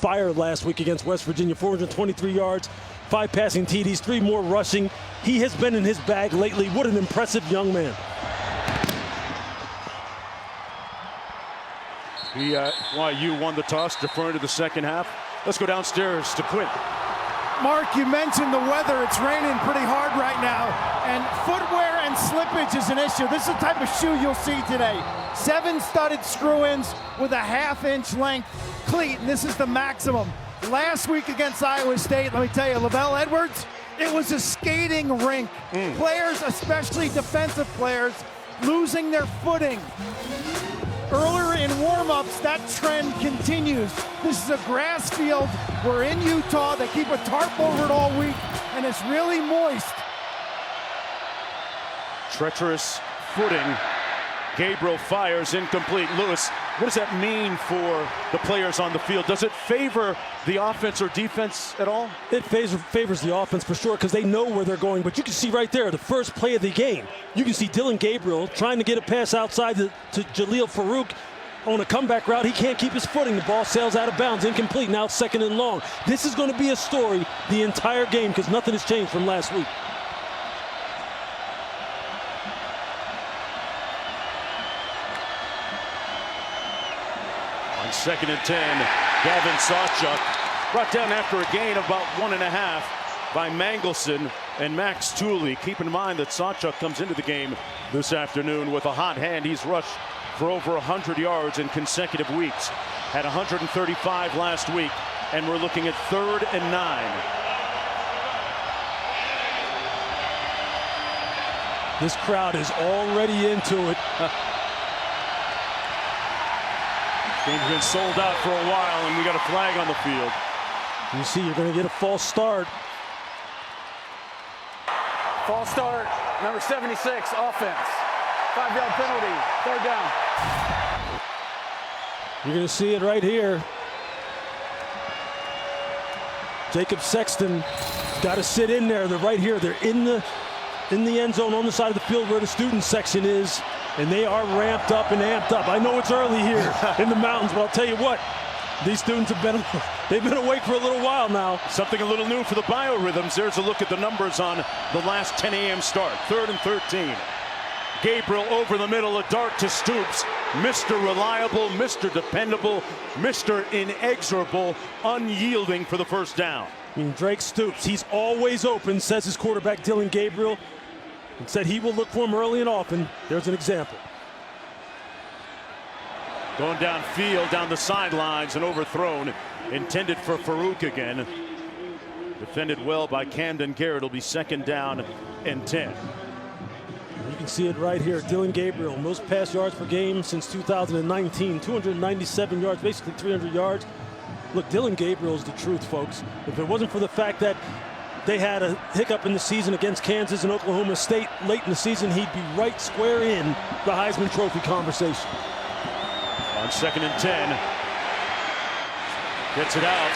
fire last week against West Virginia. 423 yards, 5 passing TDs, 3 more rushing. He has been in his bag lately. What an impressive young man. BYU won the toss, deferring to the second half. Let's go downstairs to Quinn. Mark, you mentioned the weather. It's raining pretty hard right now, and footwear and slippage is an issue. This is the type of shoe you'll see today. 7 studded screw-ins with a ½ inch length cleat, and this is the maximum. Last week against Iowa State, let me tell you, Lavelle Edwards, it was a skating rink. Players, especially defensive players, losing their footing. Earlier in warm-ups, that trend continues. This is a grass field. We're in Utah. They keep a tarp over it all week, and it's really moist. Treacherous footing. Gabriel fires, incomplete. Lewis, what does that mean for the players on the field? Does it favor the offense or defense at all? It favors the offense for sure, because they know where they're going. But you can see right there, the first play of the game, you can see Dillon Gabriel trying to get a pass outside to Jaleel Farouk on a comeback route. He can't keep his footing. The ball sails out of bounds, incomplete. Now it's 2nd and long. This is going to be a story the entire game, because nothing has changed from last week. On 2nd and 10, Gavin Sawchuk brought down after a gain of about 1.5 by Mangelson and Max Tooley. Keep in mind that Sawchuk comes into the game this afternoon with a hot hand. He's rushed for over 100 yards in consecutive weeks. Had 135 last week, and we're looking at 3rd and 9. This crowd is already into it. Game's been sold out for a while, and we got a flag on the field. You see, you're going to get a false start. False start, number 76, offense. 5-yard penalty, 3rd down. You're going to see it right here. Jacob Sexton got to sit in there. They're right here. They're in the end zone on the side of the field where the student section is. And they are ramped up and amped up. I know it's early here in the mountains, but I'll tell you what, these students they've been awake for a little while now. Something a little new for the biorhythms. There's a look at the numbers on the last 10 a.m. start. 3rd and 13. Gabriel over the middle, a dart to Stoops. Mr. Reliable, Mr. Dependable, Mr. Inexorable, unyielding for the 1st down. I mean, Drake Stoops, he's always open, says his quarterback Dillon Gabriel. And said he will look for him early and often. There's an example. Going downfield, down the sidelines, and overthrown. Intended for Farouk again. Defended well by Camden Garrett. It'll be 2nd down and 10. You can see it right here. Dillon Gabriel, most pass yards per game since 2019. 297 yards, basically 300 yards. Look, Dillon Gabriel is the truth, folks. If it wasn't for the fact that they had a hiccup in the season against Kansas and Oklahoma State late in the season, he'd be right square in the Heisman Trophy conversation. On 2nd and 10. Gets it out.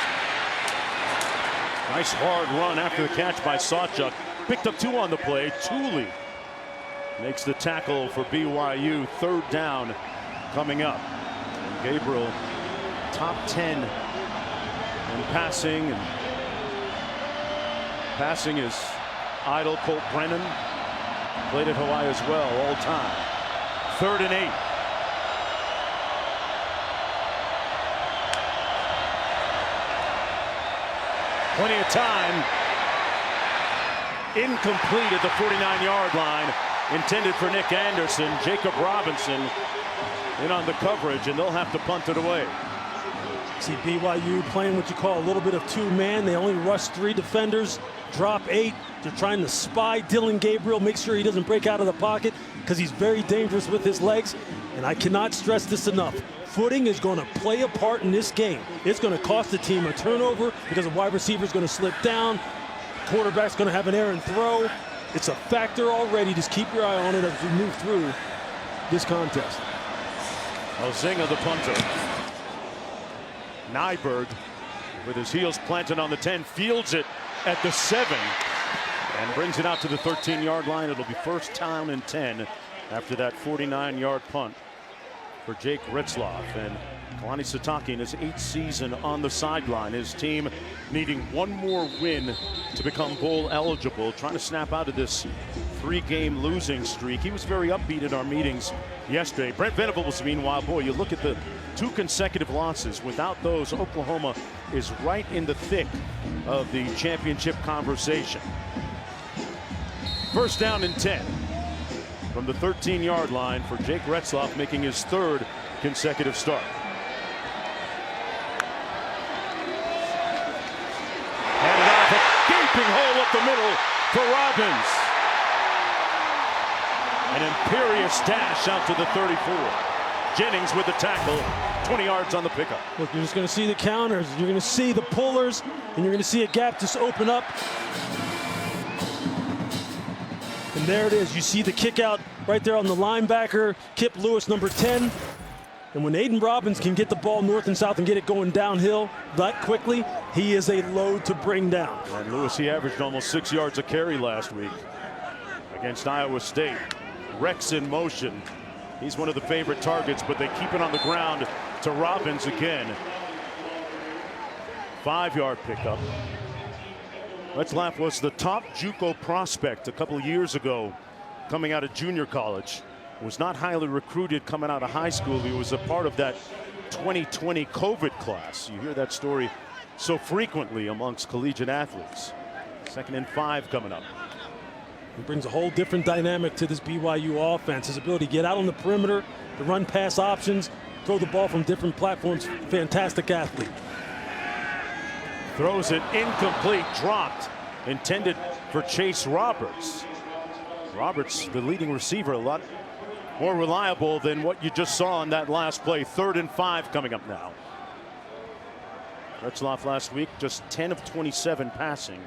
Nice hard run after the catch by Sawchuk. Picked up 2 on the play. Tooley makes the tackle for BYU. 3rd down coming up. And Gabriel, top 10 in passing. And passing is Idle. Colt Brennan played at Hawaii as well, all time. 3rd and 8. Plenty of time. Incomplete at the 49-yard line. Intended for Nick Anderson. Jacob Robinson in on the coverage, and they'll have to punt it away. See BYU playing what you call a little bit of 2-man. They only rush 3 defenders, drop 8. They're trying to spy Dillon Gabriel, make sure he doesn't break out of the pocket, because he's very dangerous with his legs. And I cannot stress this enough. Footing is going to play a part in this game. It's going to cost the team a turnover because a wide receiver is going to slip down. Quarterback's going to have an errant throw. It's a factor already. Just keep your eye on it as we move through this contest. Ozinga, the punter. Nyberg, with his heels planted on the 10, fields it at the 7 and brings it out to the 13-yard line. It'll be 1st down and 10 after that 49-yard punt for Jake Ritzloff. And Kalani Sitake in his 8th season on the sideline. His team needing one more win to become bowl eligible, trying to snap out of this 3-game losing streak. He was very upbeat in our meetings yesterday. Brent Venables, meanwhile, boy, you look at the 2 consecutive losses. Without those, Oklahoma is right in the thick of the championship conversation. First down and 10 from the 13-yard line for Jake Retzloff, making his 3rd consecutive start. Handed off a gaping hole up the middle for Robbins. An imperious dash out to the 34. Jennings with the tackle, 20 yards on the pickup. Look, you're just going to see the counters, you're going to see the pullers, and you're going to see a gap just open up. And there it is. You see the kick out right there on the linebacker, Kip Lewis, number 10. And when Aiden Robbins can get the ball north and south and get it going downhill that quickly, he is a load to bring down. And Lewis, he averaged almost 6 yards a carry last week against Iowa State. Rex in motion. He's one of the favorite targets, but they keep it on the ground to Robbins again. 5-yard pickup. Retzloff was the top JUCO prospect a couple of years ago coming out of junior college. Was not highly recruited coming out of high school. He was a part of that 2020 COVID class. You hear that story so frequently amongst collegiate athletes. 2nd and 5 coming up. He brings a whole different dynamic to this BYU offense. His ability to get out on the perimeter, to run pass options, throw the ball from different platforms. Fantastic athlete. Throws it incomplete, dropped, intended for Chase Roberts. Roberts, the leading receiver, a lot more reliable than what you just saw in that last play. 3rd and 5 coming up now. Retzloff last week just 10 of 27 passing.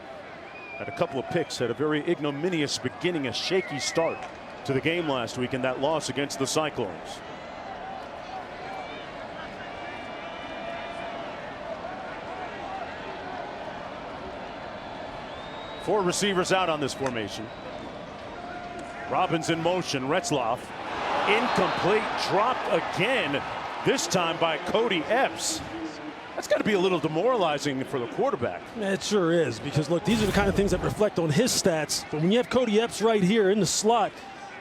Had a couple of picks, had a very ignominious beginning, a shaky start to the game last week in that loss against the Cyclones. Four receivers out on this formation. Robbins in motion. Retzloff incomplete, dropped again, this time by Cody Epps. That's got to be a little demoralizing for the quarterback. It sure is, because look, these are the kind of things that reflect on his stats. But when you have Cody Epps right here in the slot,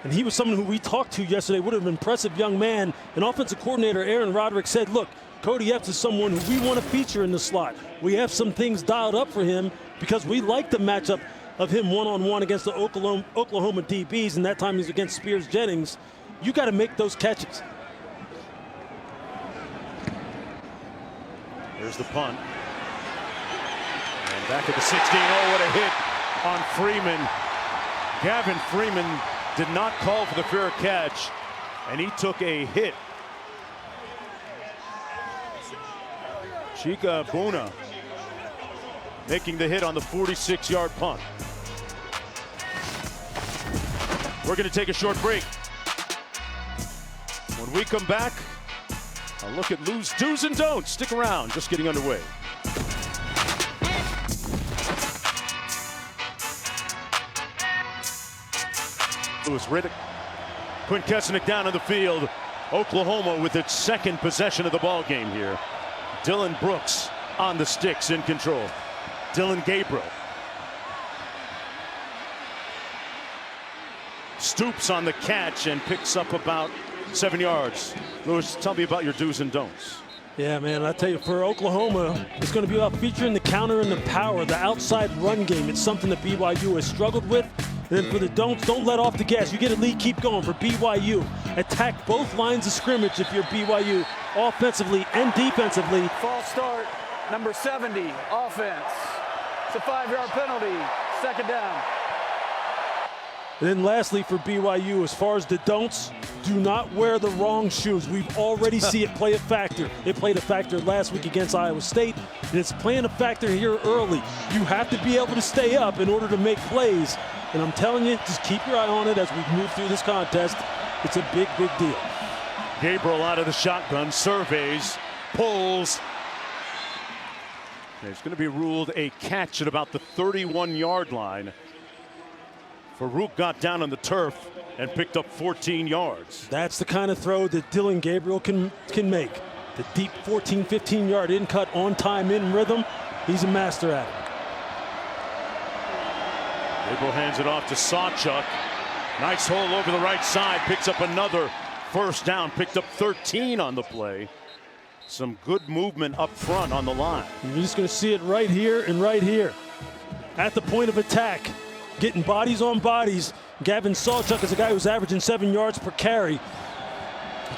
and he was someone who we talked to yesterday, would have an impressive young man, and offensive coordinator Aaron Roderick said, look, Cody Epps is someone who we want to feature in the slot. We have some things dialed up for him because we like the matchup of him one-on-one against the Oklahoma DBs, and that time he's against Spears Jennings. You got to make those catches. There's the punt. And back at the 16. Oh, what a hit on Freeman. Gavin Freeman did not call for the fair catch, and he took a hit. Chika Buna making the hit on the 46-yard punt. We're going to take a short break. When we come back, a look at Lou's do's and don'ts. Stick around, just getting underway. Louis Riddick, Quinn Kesenick down on the field. Oklahoma with its second possession of the ball game here. Dylan Brooks on the sticks in control. Dillon Gabriel stoops on the catch and picks up about 7 yards. Louis, tell me about your do's and don'ts. Yeah, man, I tell you, for Oklahoma, it's going to be about featuring the counter and the power, the outside run game. It's something that BYU has struggled with. And then for the don'ts, don't let off the gas. You get a lead, keep going. For BYU, attack both lines of scrimmage if you're BYU, offensively and defensively. False start, number 70, offense. It's a 5-yard penalty, 2nd down. And then lastly for BYU, as far as the don'ts, do not wear the wrong shoes. We've already seen it play a factor. It played a factor last week against Iowa State, and it's playing a factor here early. You have to be able to stay up in order to make plays. And I'm telling you, just keep your eye on it as we move through this contest. It's a big, big deal. Gabriel out of the shotgun, surveys, pulls. It's going to be ruled a catch at about the 31-yard line. Farouk got down on the turf and picked up 14 yards. That's the kind of throw that Dillon Gabriel can make. The deep 14, 15-yard in cut on time, in rhythm. He's a master at it. Gabriel hands it off to Sawchuk. Nice hole over the right side. Picks up another first down. Picked up 13 on the play. Some good movement up front on the line. And you're just going to see it right here and right here. At the point of attack, getting bodies on bodies. Gavin Sawchuk is a guy who's averaging 7 yards per carry. You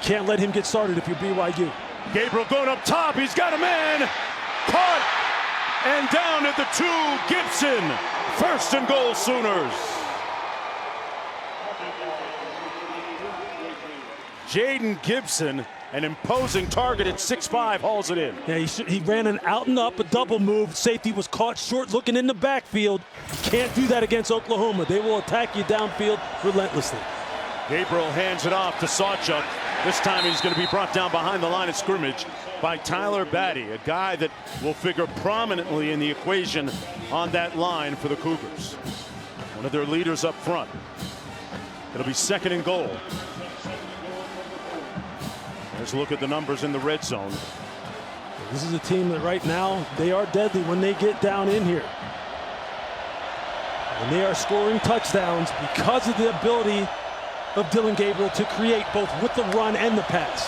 can't let him get started if you're BYU. Gabriel going up top. He's got a man. Caught and down at the 2. Gibson. First and goal, Sooners. Jayden Gibson, an imposing target at 6'5", hauls it in. Yeah, he ran an out and up, a double move. Safety was caught short looking in the backfield. You can't do that against Oklahoma. They will attack you downfield relentlessly. Gabriel hands it off to Sawchuk. This time he's going to be brought down behind the line of scrimmage by Tyler Batty, a guy that will figure prominently in the equation on that line for the Cougars. One of their leaders up front. It'll be second and goal. Let's look at the numbers in the red zone. This is a team that right now, they are deadly when they get down in here. And they are scoring touchdowns because of the ability of Dillon Gabriel to create both with the run and the pass.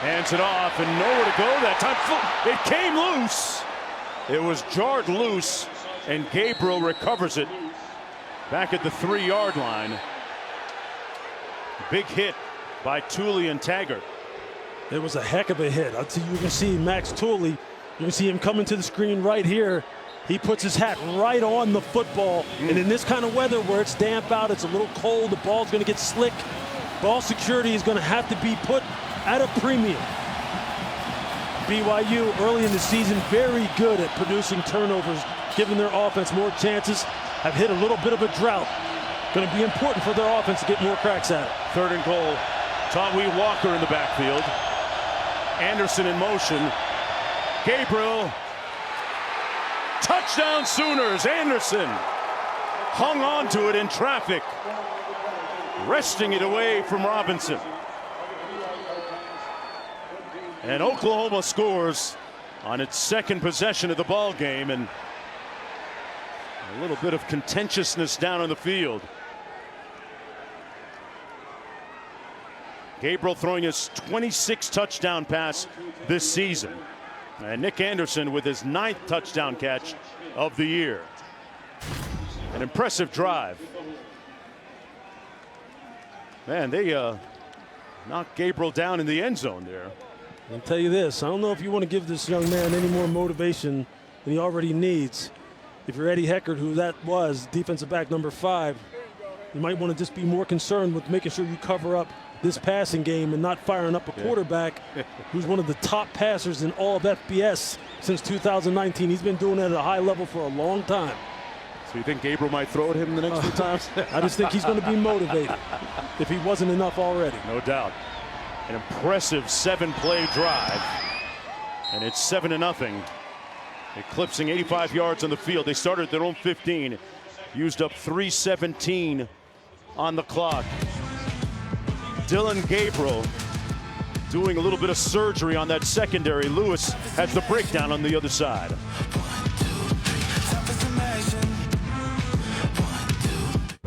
Hands it off and nowhere to go that time. It came loose. It was jarred loose and Gabriel recovers it back at the 3-yard line. Big hit by Tooley and Taggart. It was a heck of a hit. I'll tell you, you can see Max Tooley. You can see him coming to the screen right here. He puts his hat right on the football. And in this kind of weather where it's damp out, it's a little cold, the ball's going to get slick. Ball security is going to have to be put at a premium. BYU early in the season very good at producing turnovers, giving their offense more chances. Have hit a little bit of a drought. Going to be important for their offense to get more cracks at it. Third and goal. Tawee Walker in the backfield. Anderson in motion. Gabriel. Touchdown Sooners. Anderson hung on to it in traffic, wresting it away from Robinson. And Oklahoma scores on its second possession of the ball game, and a little bit of contentiousness down on the field. Gabriel throwing his 26th touchdown pass this season. And Nick Anderson with his 9th touchdown catch of the year. An impressive drive. Man, they knocked Gabriel down in the end zone there. I'll tell you this, I don't know if you want to give this young man any more motivation than he already needs. If you're Eddie Heckard, who that was, defensive back number 5, you might want to just be more concerned with making sure you cover up this passing game and not firing up a quarterback who's one of the top passers in all of FBS since 2019. He's been doing it at a high level for a long time. So you think Gabriel might throw at him the next few times? I just think he's going to be motivated if he wasn't enough already. No doubt. An impressive 7-play drive. And it's 7-0. Eclipsing 85 yards on the field. They started at their own 15. Used up 3:17 on the clock. Dillon Gabriel doing a little bit of surgery on that secondary. Lewis has the breakdown on the other side.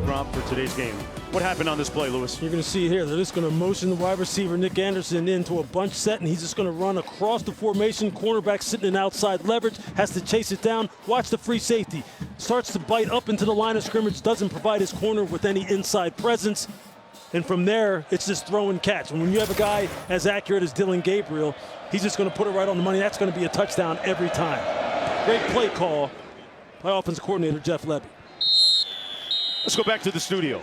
Drop for today's game. What happened on this play, Lewis? You're going to see here, they're just going to motion the wide receiver Nick Anderson into a bunch set, and he's just going to run across the formation. Cornerback sitting in outside leverage, has to chase it down. Watch the free safety. Starts to bite up into the line of scrimmage, doesn't provide his corner with any inside presence. And from there, it's just throw and catch. And when you have a guy as accurate as Dillon Gabriel, he's just going to put it right on the money. That's going to be a touchdown every time. Great play call by offensive coordinator Jeff Levy. Let's go back to the studio.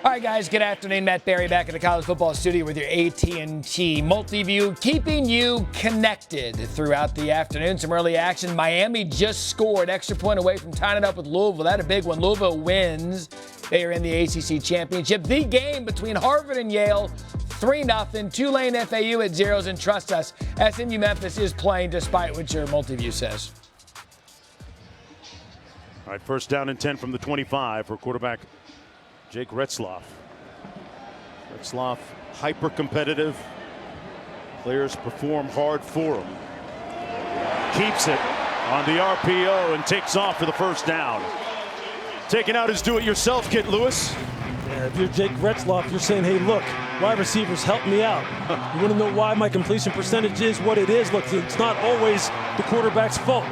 All right, guys, good afternoon. Matt Berry back at the college football studio with your AT&T Multiview, keeping you connected throughout the afternoon. Some early action. Miami just scored, extra point away from tying it up with Louisville. That a big one. Louisville wins. They are in the ACC Championship. The game between Harvard and Yale, 3-0. Tulane FAU at 0s, and trust us, SMU Memphis is playing despite what your Multiview says. All right, first down and 10 from the 25 for quarterback Jake Retzloff. Retzloff, hyper competitive, Players perform hard for him. Keeps it on the RPO and takes off for the first down. Taking out his do-it-yourself kit, Lewis. Yeah, if you're Jake Retzloff, you're saying, hey, look, wide receivers, help me out. You want to know why my completion percentage is what it is? Look, it's not always the quarterback's fault.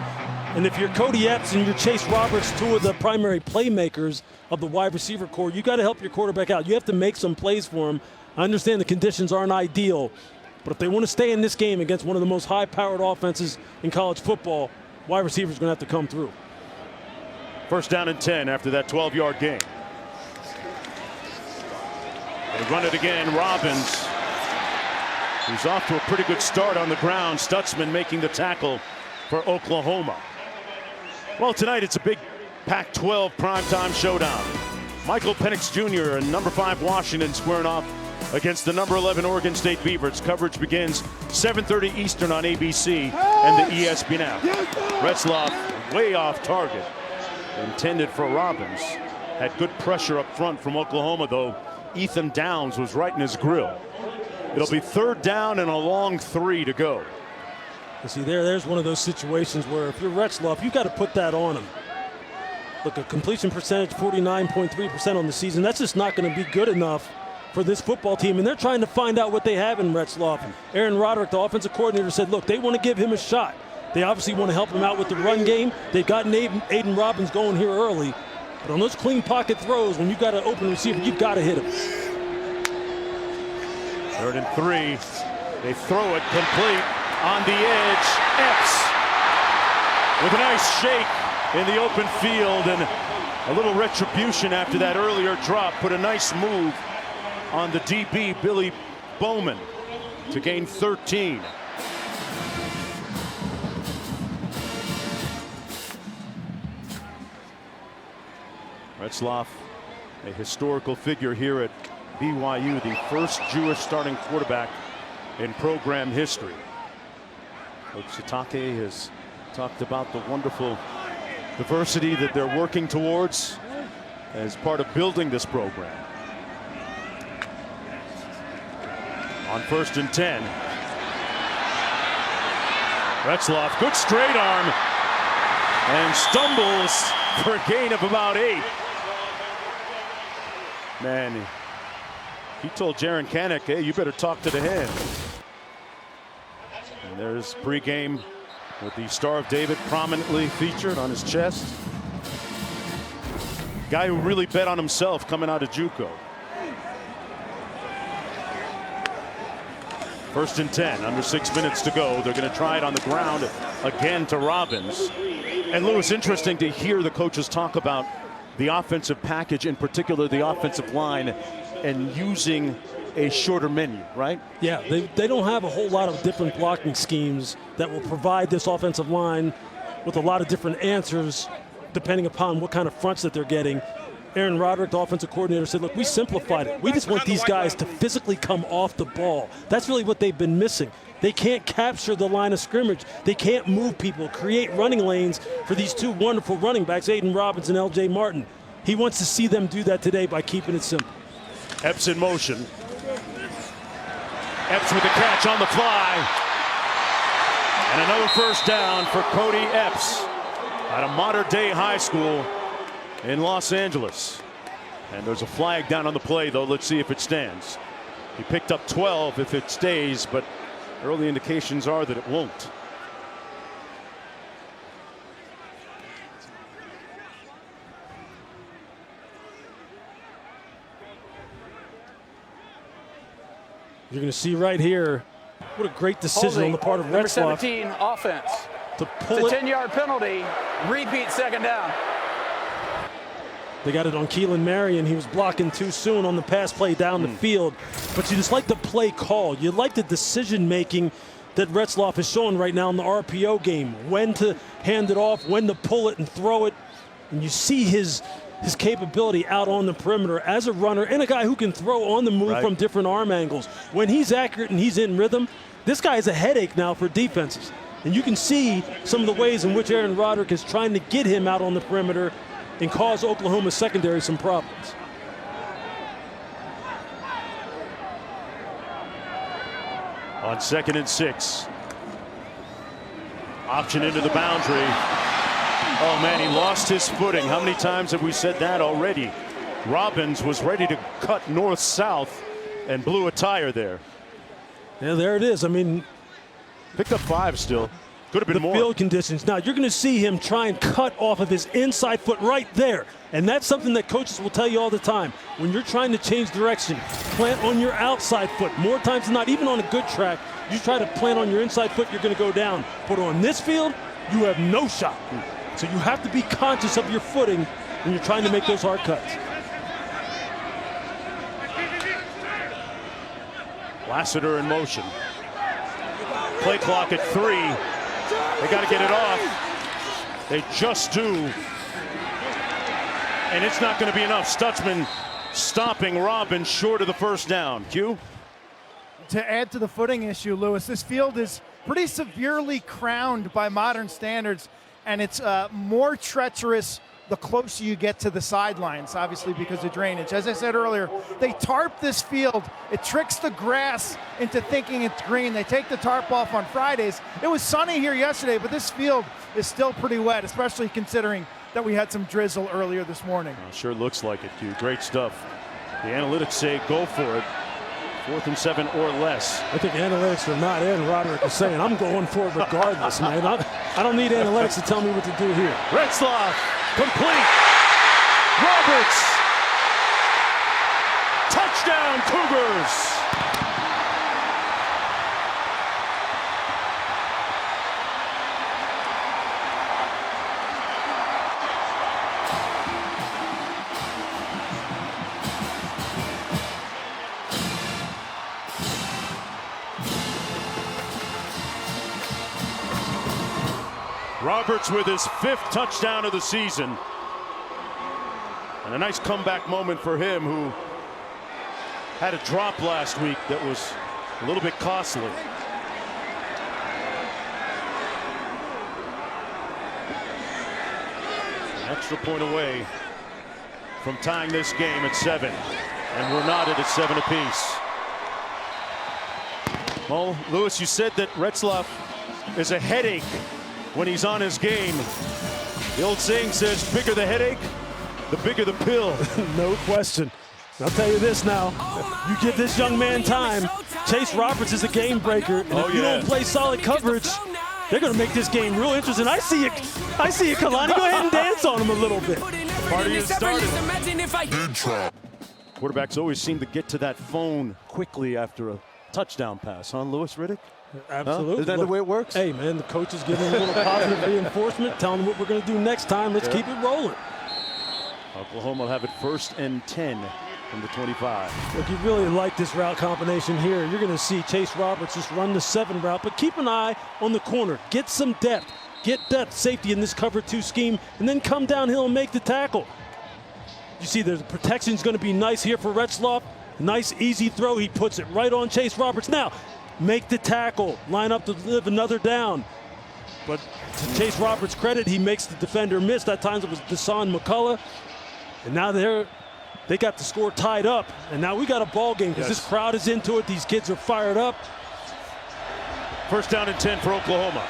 And if you're Cody Epps and you're Chase Roberts, two of the primary playmakers of the wide receiver core, you got to help your quarterback out. You have to make some plays for him. I understand the conditions aren't ideal, but if they want to stay in this game against one of the most high-powered offenses in college football, wide receivers are going to have to come through. First down and 10 after that 12-yard gain. They run it again. Robbins, who's off to a pretty good start on the ground. Stutzman making the tackle for Oklahoma. Well, tonight it's a big Pac-12 primetime showdown. Michael Penix Jr. and number 5 Washington squaring off against the number 11 Oregon State Beavers. Coverage begins 7:30 Eastern on ABC and the ESPN app. Retzloff way off target. Intended for Robbins. Had good pressure up front from Oklahoma, though. Ethan Downs was right in his grill. It'll be 3rd down and a long 3 to go. You see, there's one of those situations where if you're Retzloff, you've got to put that on him. Look, a completion percentage 49.3% on the season. That's just not going to be good enough for this football team, and they're trying to find out what they have in Retzloff. Aaron Roderick, the offensive coordinator, said, look, they want to give him a shot. They obviously want to help him out with the run game. They've gotten Aiden Robbins going here early. But on those clean pocket throws, when you've got an open receiver, you've got to hit him. 3rd and 3. They throw it complete on the edge. Epps with a nice shake in the open field, and a little retribution after that earlier drop. Put a nice move on the DB, Billy Bowman, to gain 13. Retzloff, a historical figure here at BYU, the first Jewish starting quarterback in program history. Coach Sitake has talked about the wonderful diversity that they're working towards as part of building this program. On 1st and 10. Retzloff, good straight arm, and stumbles for a gain of about 8. Man, he told Jaron Kanek, hey, you better talk to the hand. And there's pregame with the Star of David prominently featured on his chest. Guy who really bet on himself coming out of JUCO. 1st and 10, under 6 minutes to go. They're going to try it on the ground again to Robbins. And Lewis, interesting to hear the coaches talk about the offensive package, in particular the offensive line, and using a shorter menu, right? Yeah, they don't have a whole lot of different blocking schemes that will provide this offensive line with a lot of different answers depending upon what kind of fronts that they're getting. Aaron Roderick, the offensive coordinator, said, look, we simplified it. We just want these guys to physically come off the ball. That's really what they've been missing. They can't capture the line of scrimmage. They can't move people, create running lanes for these two wonderful running backs, Aiden Robbins and L.J. Martin. He wants to see them do that today by keeping it simple. Epps in motion. Epps with the catch on the fly. And another first down for Cody Epps at a modern-day high school in Los Angeles. And there's a flag down on the play, though. Let's see if it stands. He picked up 12 if it stays, but early indications are that it won't. You're going to see right here, what a great decision on the part of number Retzloff. 17, offense. To pull it's a it. 10-yard penalty. Repeat 2nd down. They got it on Keelan Marion. He was blocking too soon on the pass play down the field. But you just like the play call. You like the decision-making that Retzloff is showing right now in the RPO game. When to hand it off, when to pull it and throw it. And you see his capability out on the perimeter as a runner and a guy who can throw on the move from different arm angles. When he's accurate and he's in rhythm, this guy is a headache now for defenses. And you can see some of the ways in which Aaron Roderick is trying to get him out on the perimeter and cause Oklahoma's secondary some problems. On 2nd and 6. Option into the boundary. Oh man, he lost his footing. How many times have we said that already? Robbins was ready to cut north-south and blew a tire there. Yeah, there it is. I mean, picked up 5 still. Could have been more. The field conditions. Now, you're going to see him try and cut off of his inside foot right there. And that's something that coaches will tell you all the time. When you're trying to change direction, plant on your outside foot. More times than not, even on a good track, you try to plant on your inside foot, you're going to go down. But on this field, you have no shot. So you have to be conscious of your footing when you're trying to make those hard cuts. Lassiter in motion. Play clock at 3. They got to get it off. They just do. And it's not going to be enough. Stutzman stopping Robbins short of the first down. Q? To add to the footing issue, Lewis, this field is pretty severely crowned by modern standards, and it's more treacherous the closer you get to the sidelines, obviously because of drainage. As I said earlier, they tarp this field. It tricks the grass into thinking it's green. They take the tarp off on Fridays. It was sunny here yesterday, but this field is still pretty wet, especially considering that we had some drizzle earlier this morning. Sure looks like it, Q. Great stuff. The analytics say go for it. 4th and 7 or less. I think analytics are not in. Roderick is saying, I'm going for it regardless, man. I don't need analytics to tell me what to do here. Retzlaff, complete. Roberts. Touchdown, Cougars. Roberts with his 5th touchdown of the season. And a nice comeback moment for him, who had a drop last week that was a little bit costly. An extra point away from tying this game at 7. And we're knotted at 7 apiece. Well, Lewis, you said that Retzlaff is a headache when he's on his game. The old saying says, bigger the headache, the bigger the pill. No question. I'll tell you this now. You give this young man time. Chase Roberts is a game breaker. And if you don't play solid coverage, they're going to make this game real interesting. I see it, Kalani. Go ahead and dance on him a little bit. Party has started. Quarterbacks always seem to get to that phone quickly after a touchdown pass, huh, Louis Riddick? Absolutely. Is that the way it works? Hey, man, the coach is giving a little positive reinforcement, telling them what we're going to do next time. Let's keep it rolling. Oklahoma will have it 1st and 10 from the 25. Look, you really like this route combination here. You're going to see Chase Roberts just run the 7 route, but keep an eye on the corner. Get some depth. Get depth safety in this cover 2 scheme, and then come downhill and make the tackle. You see the protection's going to be nice here for Retzlaff. Nice, easy throw. He puts it right on Chase Roberts. Now, make the tackle, line up to live another down. But to Chase Roberts' credit, he makes the defender miss. That time it was Deshaun McCullough. And now they got the score tied up. And now we got a ball game because this crowd is into it. These kids are fired up. 1st down and 10 for Oklahoma.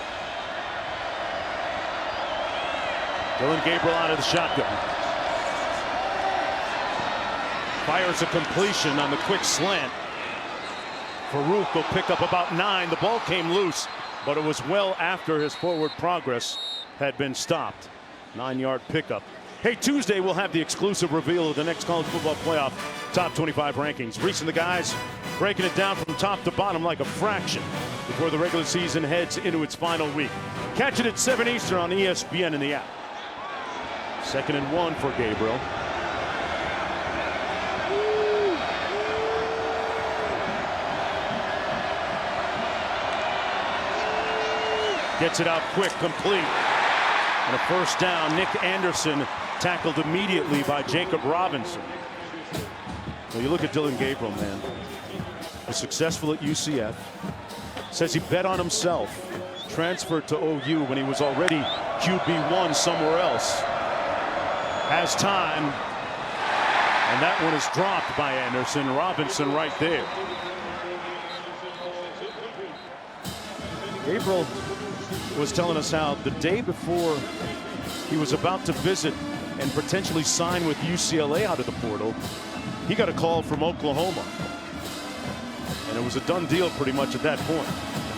Dillon Gabriel out of the shotgun. Fires a completion on the quick slant. Farouk will pick up about 9. The ball came loose, but it was well after his forward progress had been stopped. 9-yard pickup. Hey, Tuesday we'll have the exclusive reveal of the next college football playoff top 25 rankings. Reese and the guys breaking it down from top to bottom like a fraction before the regular season heads into its final week. Catch it at 7 Eastern on ESPN in the app. 2nd and 1 for Gabriel. Gets it out quick, complete. And a 1st down. Nick Anderson tackled immediately by Jacob Robinson. Well, you look at Dillon Gabriel, man. Was successful at UCF. Says he bet on himself. Transferred to OU when he was already QB1 somewhere else. Has time. And that one is dropped by Anderson. Robinson right there. Gabriel was telling us how the day before he was about to visit and potentially sign with UCLA out of the portal, he got a call from Oklahoma. And it was a done deal pretty much at that point.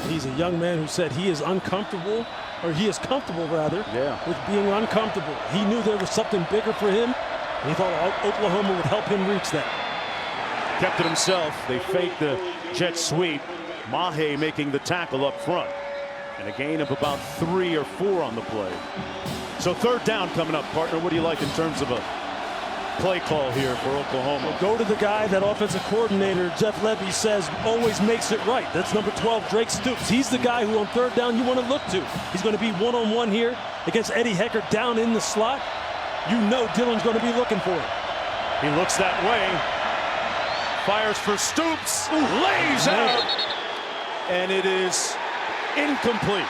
He's a young man who said he is uncomfortable, or he is comfortable rather, with being uncomfortable. He knew there was something bigger for him, and he thought Oklahoma would help him reach that. Kept it himself. They faked the jet sweep. Mahe making the tackle up front. And a gain of about 3 or 4 on the play. So third down coming up, partner. What do you like in terms of a play call here for Oklahoma? Go to the guy that offensive coordinator, Jeff Levy, says always makes it right. That's number 12, Drake Stoops. He's the guy who on third down you want to look to. He's going to be one-on-one here against Eddie Hecker down in the slot. You know Dillon's going to be looking for it. He looks that way. Fires for Stoops. Lays out. And it is incomplete.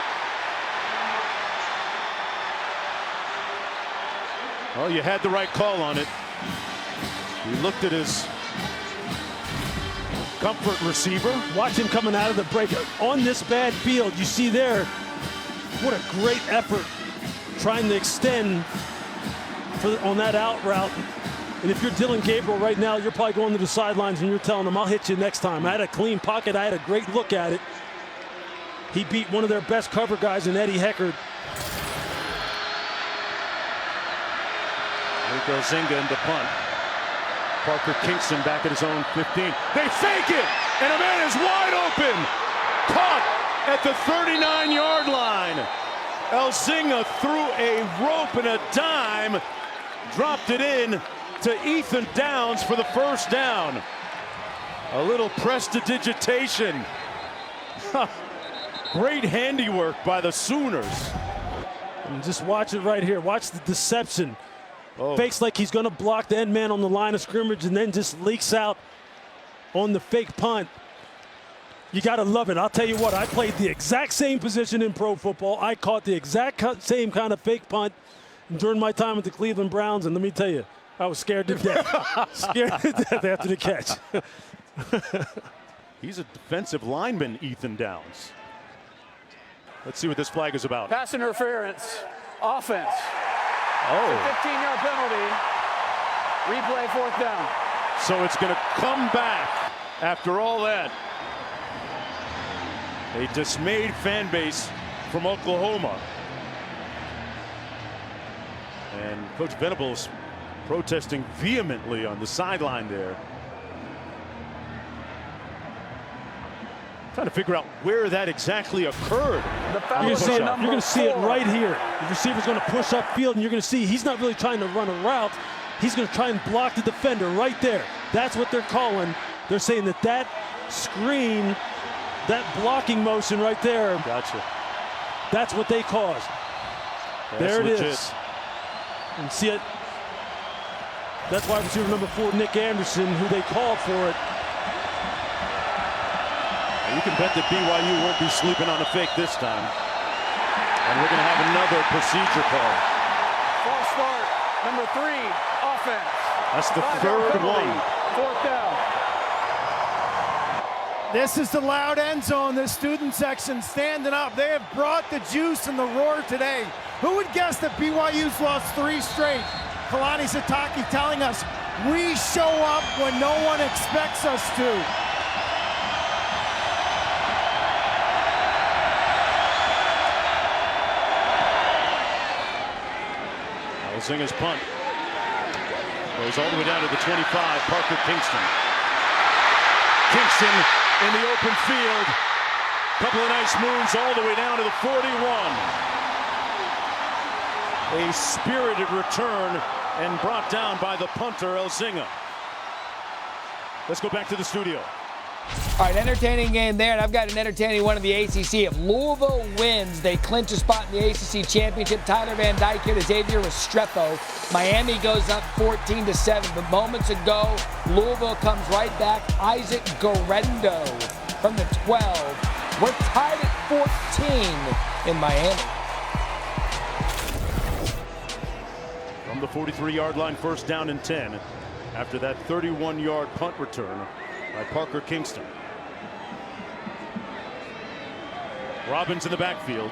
Well, you had the right call on it. He looked at his comfort receiver. Watch him coming out of the break. On this bad field, you see there, what a great effort trying to extend on that out route. And if you're Dillon Gabriel right now, you're probably going to the sidelines and you're telling him, I'll hit you next time. I had a clean pocket. I had a great look at it. He beat one of their best cover guys in Eddie Hecker. Zinga into punt. Parker Kingston back at his own 15. They fake it, and a man is wide open. Caught at the 39-yard line. Elzinga threw a rope and a dime, dropped it in to Ethan Downs for the first down. A little prestidigitation. Great handiwork by the Sooners. And just watch it right here. Watch the deception. Oh. Fakes like he's going to block the end man on the line of scrimmage and then just leaks out on the fake punt. You got to love it. I'll tell you what, I played the exact same position in pro football. I caught the exact same kind of fake punt during my time with the Cleveland Browns, and let me tell you, I was scared to death. Scared to death after the catch. He's a defensive lineman, Ethan Downs. Let's see what this flag is about. Pass interference, offense. Oh. 15-yard penalty. Replay, fourth down. So it's going to come back after all that. A dismayed fan base from Oklahoma. And Coach Venables protesting vehemently on the sideline there. Trying to figure out where that exactly occurred. You're going to see it right here. The receiver's going to push upfield, and you're going to see he's not really trying to run a route. He's going to try and block the defender right there. That's what they're calling. They're saying that screen, that blocking motion right there, gotcha. That's what they caused. There it legit. is. And see it. That's wide receiver number 4, Nick Anderson, who they called for it. You can bet that BYU won't be sleeping on a fake this time. And we're going to have another procedure call. False start, number 3, offense. That's the third one. Fourth down. This is the loud end zone. The student section standing up. They have brought the juice and the roar today. Who would guess that BYU's lost 3 straight? Kalani Sitake telling us, we show up when no one expects us to. Elzinga's punt goes all the way down to the 25. Parker Kingston. Kingston in the open field. Couple of nice moves all the way down to the 41. A spirited return and brought down by the punter, Elzinga. Let's go back to the studio. All right, entertaining game there, and I've got an entertaining one in the ACC. If Louisville wins, they clinch a spot in the ACC championship. Tyler Van Dyke here to Xavier Restrepo. Miami goes up 14-7, but moments ago, Louisville comes right back. Isaac Guerrero from the 12. We're tied at 14 in Miami. From the 43-yard line, first down and 10 after that 31-yard punt return by Parker Kingston. Robbins in the backfield.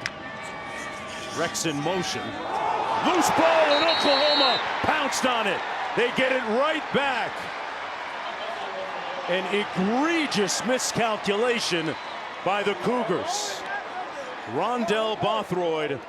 Rex in motion. Loose ball, and Oklahoma pounced on it. They get it right back. An egregious miscalculation by the Cougars. Rondell Bothroyd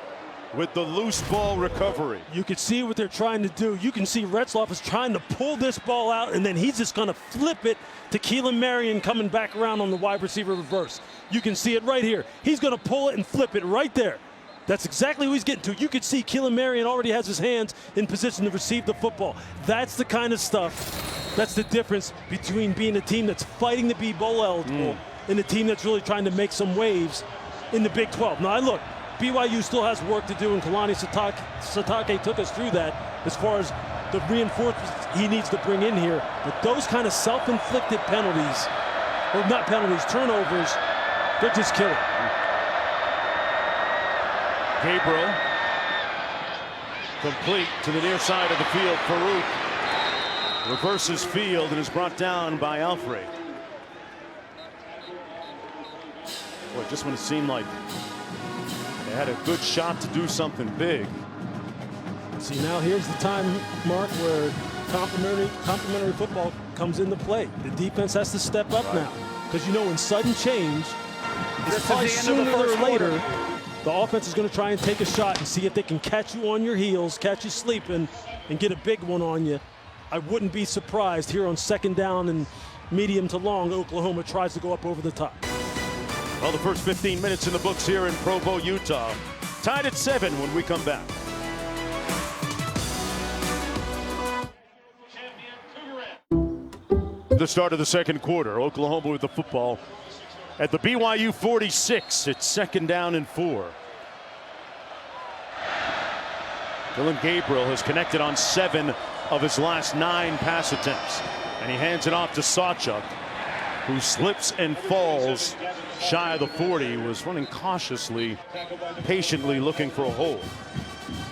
with the loose ball recovery. You can see what they're trying to do. You can see Retzloff is trying to pull this ball out, and then he's just going to flip it to Keelan Marion coming back around on the wide receiver reverse. You can see it right here. He's going to pull it and flip it right there. That's exactly who he's getting to. You could see Keelan Marion already has his hands in position to receive the football. That's the kind of stuff. That's the difference between being a team that's fighting to be bowl eligible and a team that's really trying to make some waves in the Big 12. Now, look, BYU still has work to do, and Kalani Sitake took us through that as far as the reinforcements he needs to bring in here. But those kind of self-inflicted penalties, or not penalties, turnovers, they're just killing. Gabriel, complete to the near side of the field. Farouk reverses field and is brought down by Alfred. Boy, just when it seemed like they had a good shot to do something big. See, now here's the time, Mark, where complementary football comes into play. The defense has to step up now, because you know in sudden change, it's probably sooner or later, the offense is going to try and take a shot and see if they can catch you on your heels, catch you sleeping, and get a big one on you. I wouldn't be surprised here on second down and medium to long, Oklahoma tries to go up over the top. Well, the first 15 minutes in the books here in Provo, Utah. Tied at 7 when we come back. The start of the second quarter, Oklahoma with the football at the BYU 46. It's second down and 4. Dillon Gabriel has connected on 7 of his last 9 pass attempts, and he hands it off to Sawchuk, who slips and falls shy of the 40. Was running cautiously, patiently looking for a hole.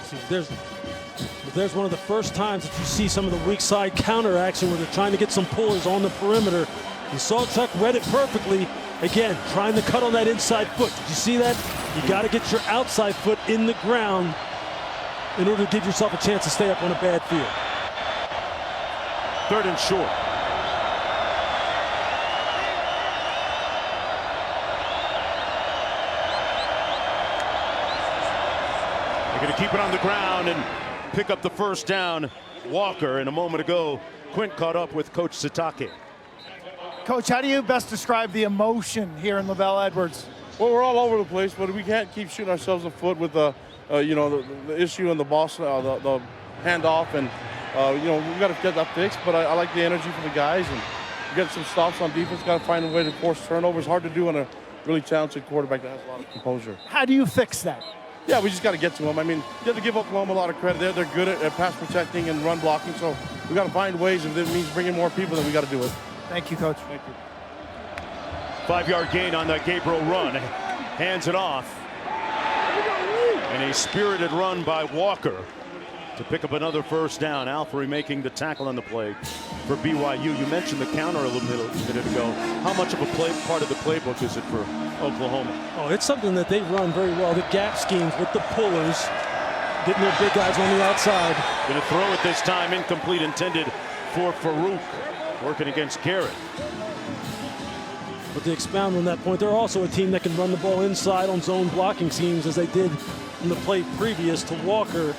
See, there's one of the first times that you see some of the weak side counter action where they're trying to get some pullers on the perimeter. And Sawchuk read it perfectly. Again, trying to cut on that inside foot. Did you see that? You got to get your outside foot in the ground in order to give yourself a chance to stay up on a bad field. Third and short. They're going to keep it on the ground and pick up the first down. Walker, and a moment ago, Quint caught up with Coach Sitake. Coach, how do you best describe the emotion here in Lavelle Edwards? Well, we're all over the place, but we can't keep shooting ourselves in the foot with the issue in the ball, the handoff, and we got to get that fixed. But I like the energy from the guys, and get some stops on defense. Got to find a way to force turnovers. Hard to do on a really talented quarterback that has a lot of composure. How do you fix that? Yeah, we just got to get to them. I mean, you have to give Oklahoma a lot of credit. They're good at pass protecting and run blocking, so we got to find ways. If it means bringing more people, then we got to do it. Thank you, Coach. Thank you. 5-yard gain on that Gabriel run. Hands it off. And a spirited run by Walker to pick up another first down. Alfred making the tackle on the play for BYU. You mentioned the counter a little minute ago. How much of a part of the playbook is it for Oklahoma? Oh, it's something that they run very well. The gap schemes with the pullers, getting their big guys on the outside. Going to throw it this time. Incomplete, intended for Farouk. Working against Garrett. But to expound on that point, they're also a team that can run the ball inside on zone blocking schemes, as they did in the play previous to Walker.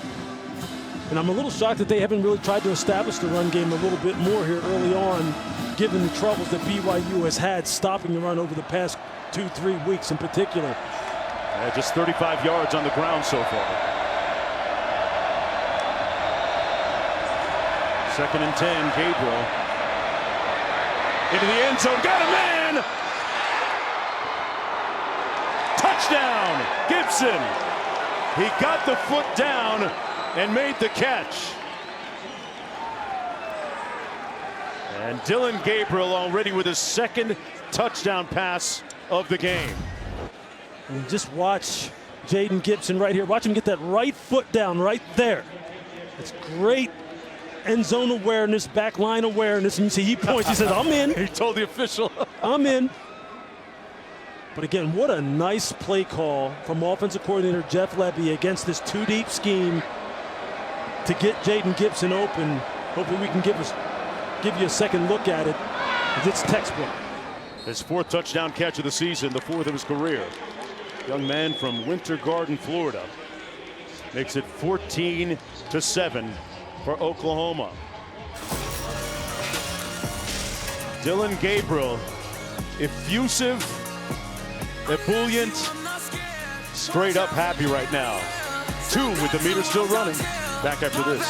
And I'm a little shocked that they haven't really tried to establish the run game a little bit more here early on, given the troubles that BYU has had stopping the run over the past 2-3 weeks in particular. Just 35 yards on the ground so far. Second and 10, Gabriel. Into the end zone, got a man! Touchdown, Gibson! He got the foot down and made the catch. And Dillon Gabriel already with his second touchdown pass of the game. And just watch Jayden Gibson right here. Watch him get that right foot down right there. It's great end zone awareness, back line awareness, and you see he points, he says, I'm in. He told the official. I'm in. But again, what a nice play call from offensive coordinator Jeff Lebby against this two-deep scheme to get Jayden Gibson open. Hopefully we can give you a second look at it. It's textbook. His 4th touchdown catch of the season, the 4th of his career. Young man from Winter Garden, Florida. Makes it 14-7 for Oklahoma. Dillon Gabriel, effusive, ebullient, straight up happy right now. 2 with the meter still running. Back after this.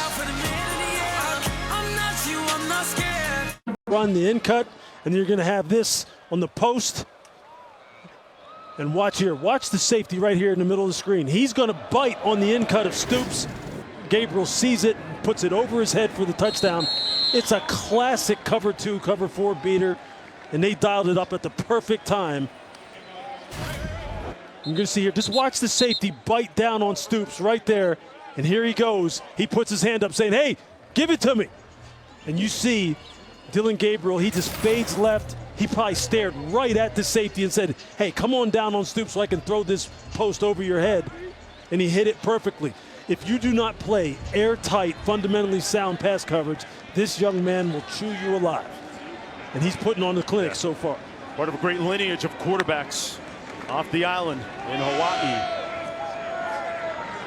Run the in cut, and you're going to have this on the post. And watch here. Watch the safety right here in the middle of the screen. He's going to bite on the in cut of Stoops. Gabriel sees it, puts it over his head for the touchdown. It's a classic cover 2, cover 4 beater, and they dialed it up at the perfect time. You're going to see here, just watch the safety bite down on Stoops right there. And here he goes. He puts his hand up saying, hey, give it to me. And you see Dillon Gabriel, he just fades left. He probably stared right at the safety and said, hey, come on down on Stoops so I can throw this post over your head. And he hit it perfectly. If you do not play airtight, fundamentally sound pass coverage, this young man will chew you alive. And he's putting on the clinic so far. Part of a great lineage of quarterbacks off the island in Hawaii.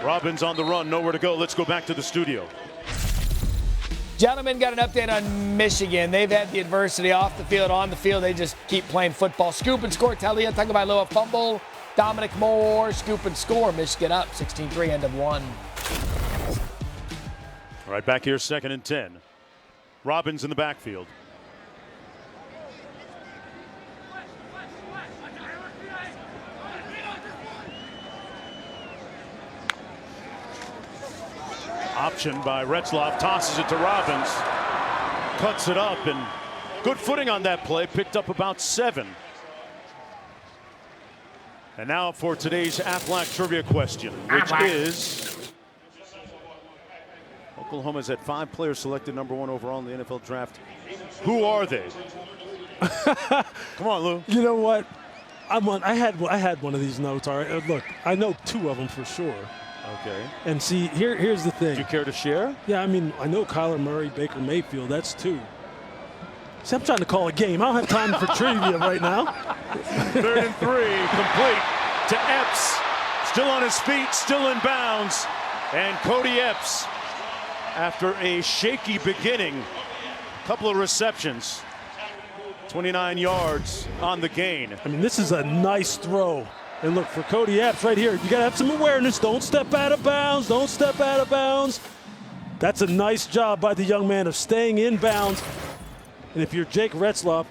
Robbins on the run, nowhere to go. Let's go back to the studio. Gentlemen, got an update on Michigan. They've had the adversity off the field, on the field. They just keep playing football. Scoop and score. Talia Tagovailoa fumble. Dominic Moore, scoop and score. Michigan up 16-3, end of 1. All right, back here, 2nd and 10. Robbins in the backfield. Option by Retzloff, tosses it to Robbins, cuts it up, and good footing on that play, picked up about 7. And now for today's Aflac trivia question, which is, Oklahoma's had 5 players selected number 1 overall in the NFL draft. Who are they? Come on, Lou. You know what? I had one of these notes. All right, look, I know 2 of them for sure. Okay. And see, here's the thing. Do you care to share? Yeah, I mean, I know Kyler Murray, Baker Mayfield. That's 2. See, I'm trying to call a game. I don't have time for trivia right now. 3rd and 3, complete to Epps. Still on his feet, still in bounds. And Cody Epps, after a shaky beginning, a couple of receptions, 29 yards on the gain. I mean, this is a nice throw. And look, for Cody Epps right here, you got to have some awareness. Don't step out of bounds. Don't step out of bounds. That's a nice job by the young man of staying in bounds. And if you're Jake Retzloff,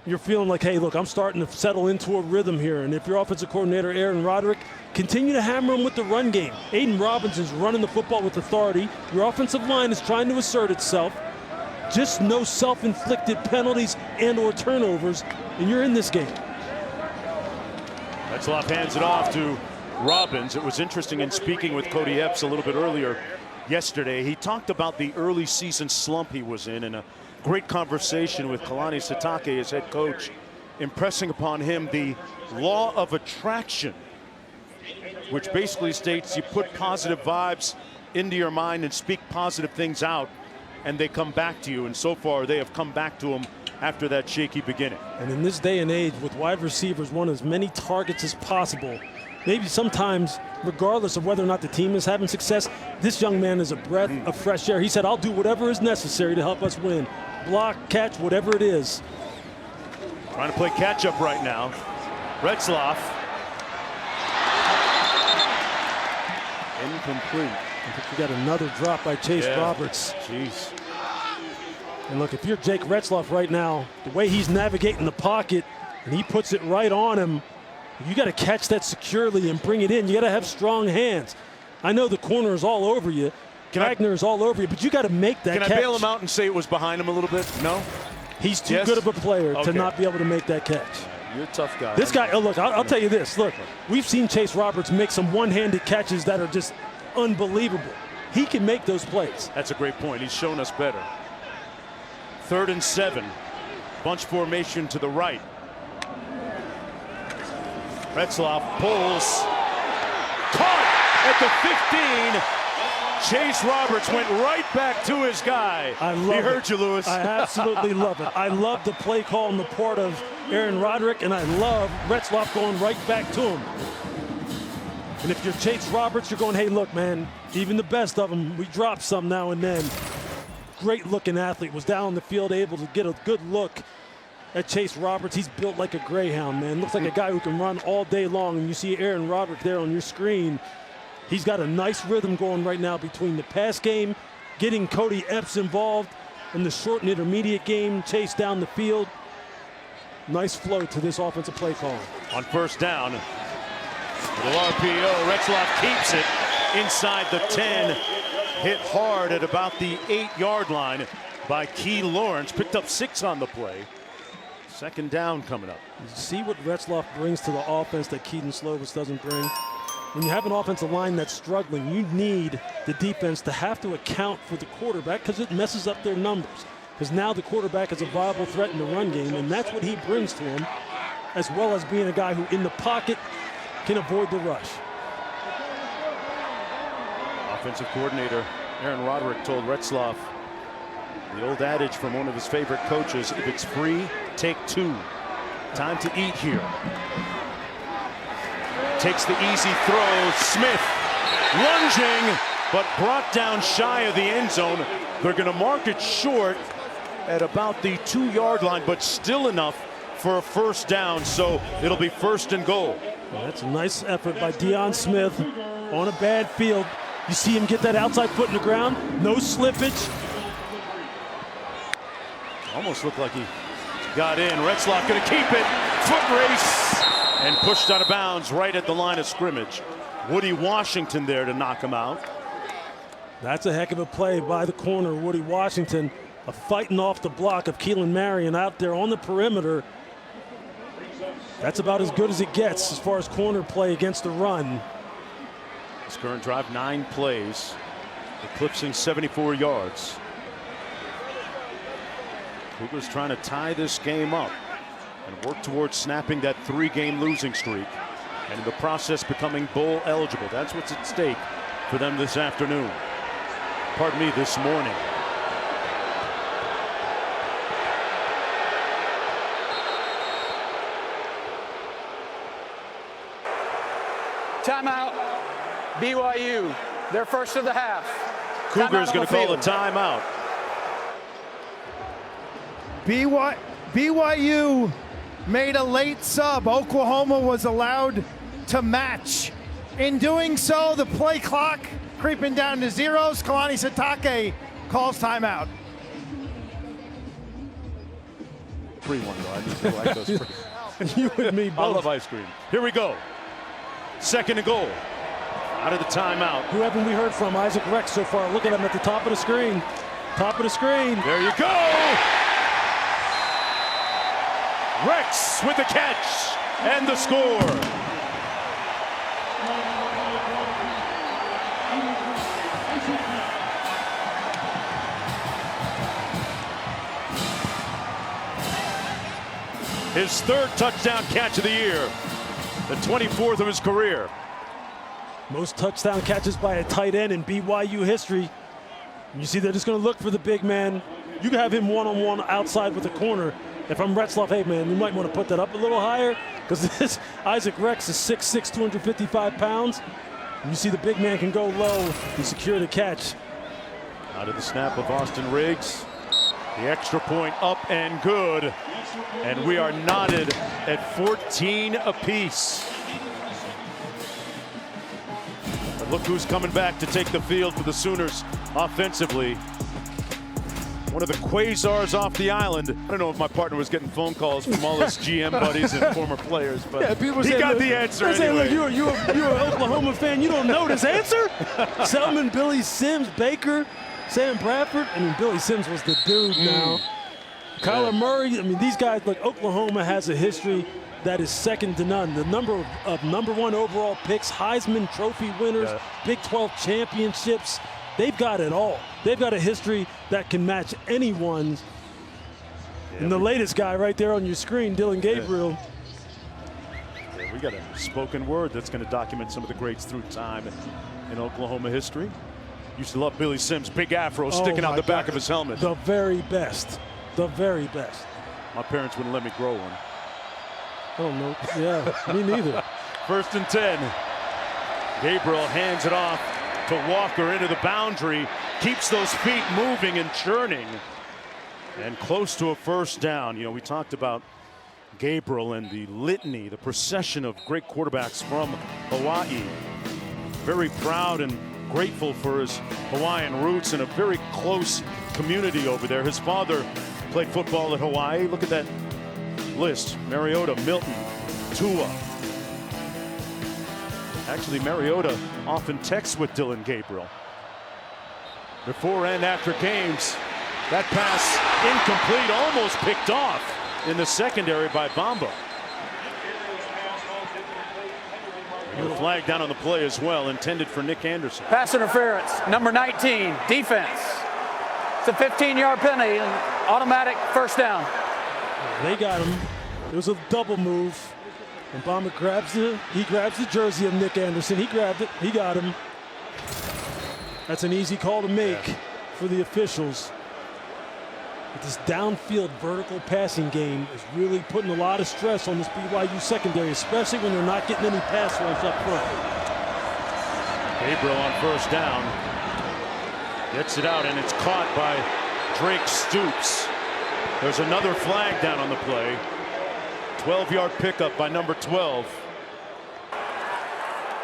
you're feeling like, hey, look, I'm starting to settle into a rhythm here. And if your offensive coordinator, Aaron Roderick, continue to hammer him with the run game. Aiden Robinson's running the football with authority. Your offensive line is trying to assert itself. Just no self-inflicted penalties and or turnovers, and you're in this game. Retzloff hands it off to Robbins. It was interesting in speaking with Cody Epps a little bit earlier yesterday. He talked about the early season slump he was in a great conversation with Kalani Sitake, his head coach, impressing upon him the law of attraction, which basically states you put positive vibes into your mind and speak positive things out, and they come back to you. And so far, they have come back to him after that shaky beginning. And in this day and age, with wide receivers wanting as many targets as possible, maybe sometimes, regardless of whether or not the team is having success, this young man is a breath of fresh air. He said, I'll do whatever is necessary to help us win. Block, catch, whatever it is. Trying to play catch-up right now. Retzloff. Incomplete. I think we got another drop by Chase Roberts. Jeez. And look, if you're Jake Retzloff right now, the way he's navigating the pocket, and he puts it right on him, you got to catch that securely and bring it in. You got to have strong hands. I know the corner is all over you. Wagner is all over you, but you got to make that catch. Can I bail him out and say it was behind him a little bit? No? He's too good of a player to not be able to make that catch. You're a tough guy. This guy, oh, look, I'll tell you this. Look, we've seen Chase Roberts make some one-handed catches that are just unbelievable. He can make those plays. That's a great point. He's shown us better. 3rd and 7. Bunch formation to the right. Retzloff pulls. Caught at the 15. Chase Roberts went right back to his guy. I love He heard you, Lewis. I absolutely love it. I love the play call on the part of Aaron Roderick, and I love Retzloff going right back to him. And if you're Chase Roberts, you're going, hey, look, man, even the best of them, we drop some now and then. Great looking athlete, was down on the field, able to get a good look at Chase Roberts. He's built like a greyhound, man. Looks like a guy who can run all day long. And you see Aaron Roderick there on your screen. He's got a nice rhythm going right now between the pass game, getting Cody Epps involved in the short and intermediate game, Chase down the field. Nice flow to this offensive play call. On first down, little RPO, Retzloff keeps it inside the 10. Hit hard at about the 8-yard line by Key Lawrence. Picked up 6 on the play. Second down coming up. You see what Retzloff brings to the offense that Keaton Slovis doesn't bring? When you have an offensive line that's struggling, you need the defense to have to account for the quarterback because it messes up their numbers. Because now the quarterback is a viable threat in the run game, and that's what he brings to him, as well as being a guy who in the pocket can avoid the rush. Offensive coordinator Aaron Roderick told Retzloff the old adage from one of his favorite coaches, if it's free, take 2. Time to eat here. Takes the easy throw. Smith lunging, but brought down shy of the end zone. They're going to mark it short at about the 2-yard line, but still enough for a first down, so it'll be first and goal. Well, that's a nice effort by Deion Smith on a bad field. You see him get that outside foot in the ground, no slippage. Almost looked like he got in. Retzloff going to keep it. Foot race. And pushed out of bounds right at the line of scrimmage. Woody Washington there to knock him out. That's a heck of a play by the corner, Woody Washington, fighting off the block of Keelan Marion out there on the perimeter. That's about as good as it gets as far as corner play against the run. This current drive, 9 plays, eclipsing 74 yards. Cougars trying to tie this game up and work towards snapping that 3-game losing streak, and in the process becoming bowl eligible. That's what's at stake for them this afternoon. Pardon me, this morning. Timeout. BYU. Their first of the half. Cougars going to call a timeout. BYU made a late sub. Oklahoma was allowed to match. In doing so, the play clock creeping down to zeros. Kalani Sitake calls timeout. Free one, though. I just like those free. You and me both. I love ice cream. Here we go. Second and goal. Out of the timeout. Who haven't we heard from? Isaac Rex so far. Look at him at the top of the screen. Top of the screen. There you go. Rex with the catch and the score. His 3rd touchdown catch of the year, the 24th of his career. Most touchdown catches by a tight end in BYU history. You see they're just going to look for the big man. You can have him one-on-one outside with the corner. If I'm Retzloff, hey man, you might want to put that up a little higher because this Isaac Rex is 6'6", 255 pounds. And you see the big man can go low and secure the catch. Out of the snap of Austin Riggs. The extra point up and good. And we are knotted at 14 apiece. But look who's coming back to take the field for the Sooners offensively. One of the quasars off the island. I don't know if my partner was getting phone calls from all his GM buddies and former players, but yeah, people he say, got look, the answer they anyway. say, look, you're an Oklahoma fan. You don't know this answer? Selman, Billy Sims, Baker, Sam Bradford. I mean, Billy Sims was the dude now. Kyler Murray. I mean, these guys, look, Oklahoma has a history that is second to none. The number of #1 overall picks, Heisman Trophy winners, Big 12 championships. They've got it all. They've got a history that can match anyone's. And the latest guy right there on your screen, Dillon Gabriel. We got a spoken word that's going to document some of the greats through time in Oklahoma history. Used to love Billy Sims, big afro sticking out the back of his helmet. The very best. The very best. My parents wouldn't let me grow one. Oh, no. Yeah, me neither. 1st and 10. Gabriel hands it off to Walker into the boundary. Keeps those feet moving and churning. And close to a 1st down. You know, we talked about Gabriel and the litany, the procession of great quarterbacks from Hawaii. Very proud and grateful for his Hawaiian roots and a very close community over there. His father played football at Hawaii. Look at that list. Mariota, Milton, Tua. Actually, Mariota often texts with Dillon Gabriel. Before and after games, that pass incomplete, almost picked off in the secondary by Bamba. And a flag down on the play as well, intended for Nick Anderson. Pass interference, number 19, defense. It's a 15-yard penalty, automatic 1st down. They got him. It was a double move. And Bamba grabs the jersey of Nick Anderson. He grabbed it. He got him. That's an easy call to make for the officials. But this downfield vertical passing game is really putting a lot of stress on this BYU secondary, especially when they're not getting any pass rush up front. Gabriel on 1st down. Gets it out, and it's caught by Drake Stoops. There's another flag down on the play. 12-yard pickup by number 12.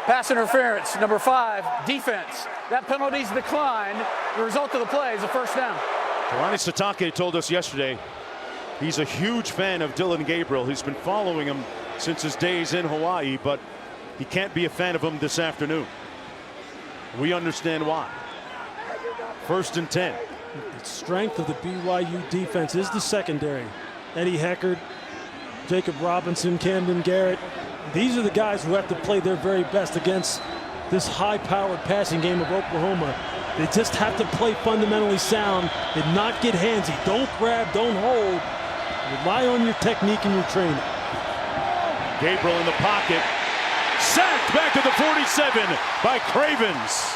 Pass interference, number 5, defense. That penalty's declined. The result of the play is a 1st down. Kalani Sitake told us yesterday he's a huge fan of Dillon Gabriel. He's been following him since his days in Hawaii, but he can't be a fan of him this afternoon. We understand why. 1st and 10. The strength of the BYU defense is the secondary. Eddie Heckard, Jacob Robinson, Camden Garrett. These are the guys who have to play their very best against this high-powered passing game of Oklahoma. They just have to play fundamentally sound and not get handsy. Don't grab, don't hold. Rely on your technique and your training. Gabriel in the pocket. Sacked back to the 47 by Cravens.